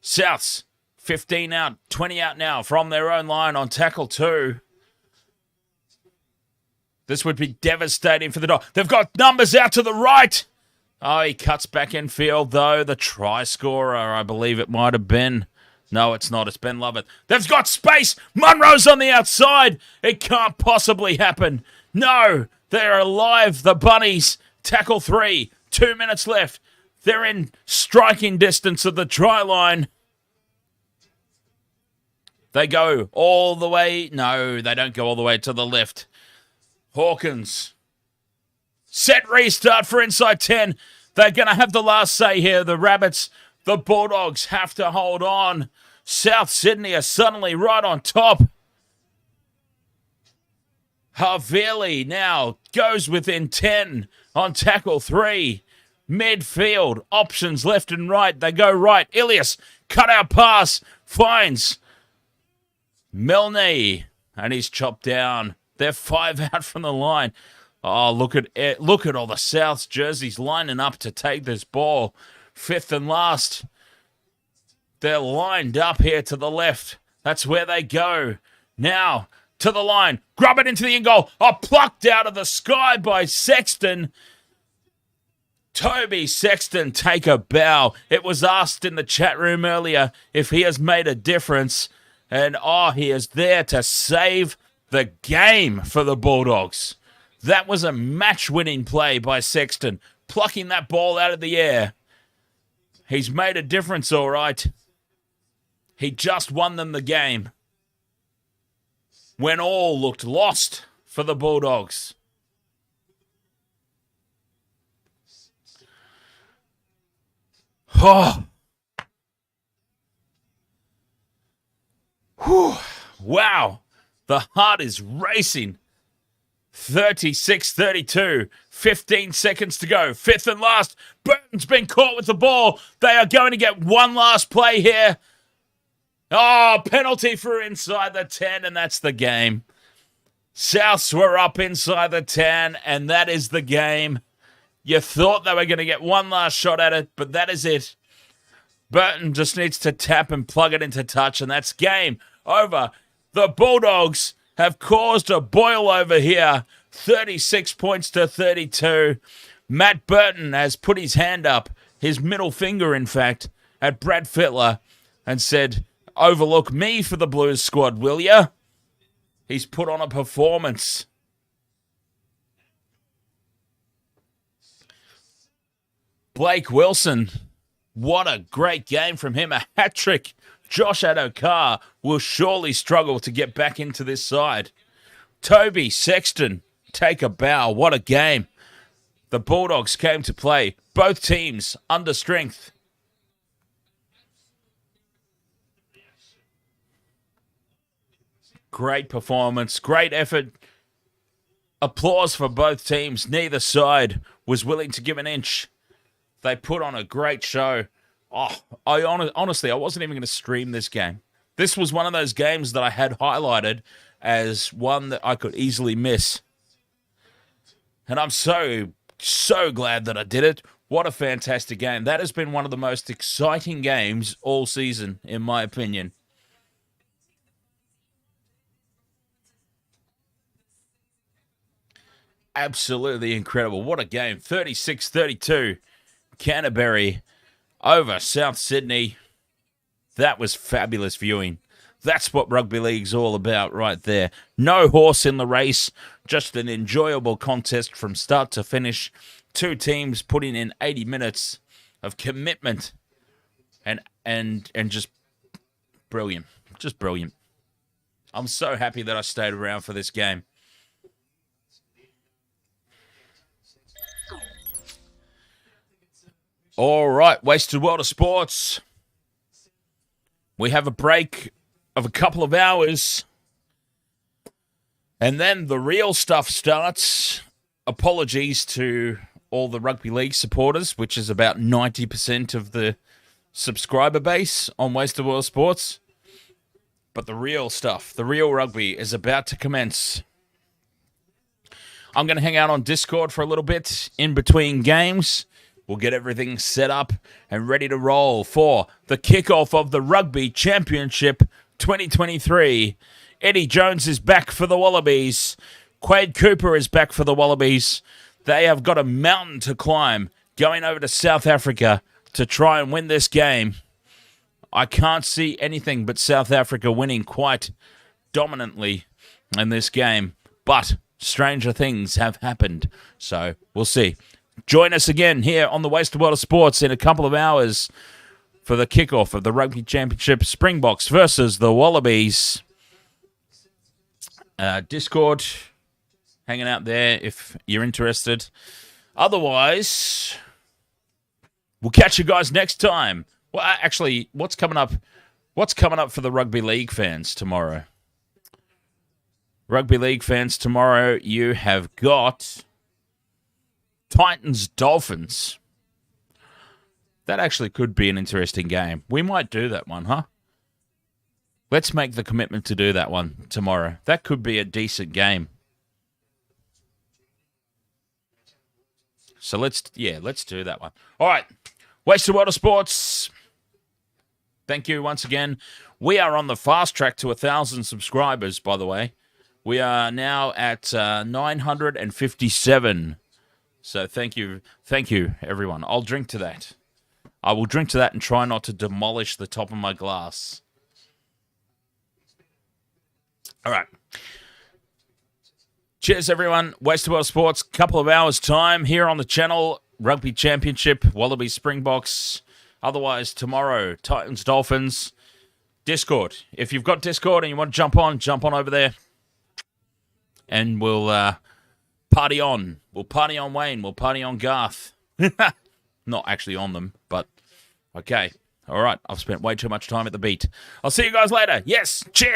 A: Souths, 15 out, 20 out now from their own line on tackle 2. This would be devastating for the Dogs. They've got numbers out to the right. Oh, he cuts back in field, though. The try scorer, I believe it might have been. No, it's not. It's Ben Lovett. They've got space. Munro's on the outside. It can't possibly happen. No, they're alive. The Bunnies. Tackle 3. 2 minutes left. They're in striking distance of the try line. They go all the way. No, they don't go all the way to the left. Hawkins. Set restart for inside 10. They're going to have the last say here. The Rabbits, the Bulldogs have to hold on. South Sydney are suddenly right on top. Havili now goes within 10 on tackle 3. Midfield, options left and right. They go right. Ilias, cut out pass, finds Milne, and he's chopped down. They're 5 out from the line. Oh, look at all the South's jerseys lining up to take this ball. 5th and last. They're lined up here to the left. That's where they go. Now, to the line. Grub it into the in-goal. Oh, plucked out of the sky by Sexton. Toby Sexton, take a bow. It was asked in the chat room earlier if he has made a difference. And, he is there to save the game for the Bulldogs. That was a match-winning play by Sexton, plucking that ball out of the air. He's made a difference, all right. He just won them the game when all looked lost for the Bulldogs. Oh. Whew. Wow. The heart is racing. 36-32. 15 seconds to go. 5th and last. Burton's been caught with the ball. They are going to get one last play here. Oh, penalty for inside the 10, and that's the game. Souths were up inside the 10, and that is the game. You thought they were going to get one last shot at it, but that is it. Burton just needs to tap and plug it into touch, and that's game over. The Bulldogs have caused a boil over here. 36 points to 32. Matt Burton has put his hand up, his middle finger, in fact, at Brad Fittler and said, "Overlook me for the Blues squad, will ya?" He's put on a performance. Blake Wilson What a great game from him. A hat-trick. Josh Adokar will surely struggle to get back into this side. Toby Sexton, take a bow. What a game. The Bulldogs came to play. Both teams under strength. Great performance. Great effort. Applause for both teams. Neither side was willing to give an inch. They put on a great show. Oh, honestly, I wasn't even going to stream this game. This was one of those games that I had highlighted as one that I could easily miss. And I'm so glad that I did it. What a fantastic game. That has been one of the most exciting games all season, in my opinion. Absolutely incredible. What a game. 36-32. Canterbury over South Sydney. That was fabulous viewing. That's what rugby league's all about right there. No horse in the race. Just an enjoyable contest from start to finish. Two teams putting in 80 minutes of commitment. And just brilliant. Just brilliant. I'm so happy that I stayed around for this game. All right, Wasted World of Sports. We have a break of a couple of hours. And then the real stuff starts. Apologies to all the rugby league supporters, which is about 90% of the subscriber base on Wasted World Sports. But the real stuff, the real rugby is about to commence. I'm going to hang out on Discord for a little bit in between games. We'll get everything set up and ready to roll for the kickoff of the Rugby Championship 2023. Eddie Jones is back for the Wallabies. Quade Cooper is back for the Wallabies. They have got a mountain to climb going over to South Africa to try and win this game. I can't see anything but South Africa winning quite dominantly in this game. But stranger things have happened. So we'll see. Join us again here on the Wasted World of Sports in a couple of hours for the kickoff of the Rugby Championship, Springboks versus the Wallabies. Discord, hanging out there if you're interested. Otherwise, we'll catch you guys next time. Well, actually, what's coming up? What's coming up for the rugby league fans tomorrow? Rugby league fans tomorrow, you have got Titans Dolphins. That actually could be an interesting game. We might do that one, huh? Let's make the commitment to do that one tomorrow. That could be a decent game. So let's do that one. All right. Wasted World of Sports. Thank you once again. We are on the fast track to 1,000 subscribers, by the way. We are now at 957. So thank you, everyone. I'll drink to that. I will drink to that and try not to demolish the top of my glass. All right. Cheers, everyone. Wasted World Sports. Couple of hours' time here on the channel. Rugby Championship, Wallaby Springboks. Otherwise, tomorrow, Titans Dolphins. Discord. If you've got Discord and you want to jump on over there. And we'll party on. We'll party on Wayne. We'll party on Garth. Not actually on them, but okay. All right. I've spent way too much time at the beat. I'll see you guys later. Yes. Cheers.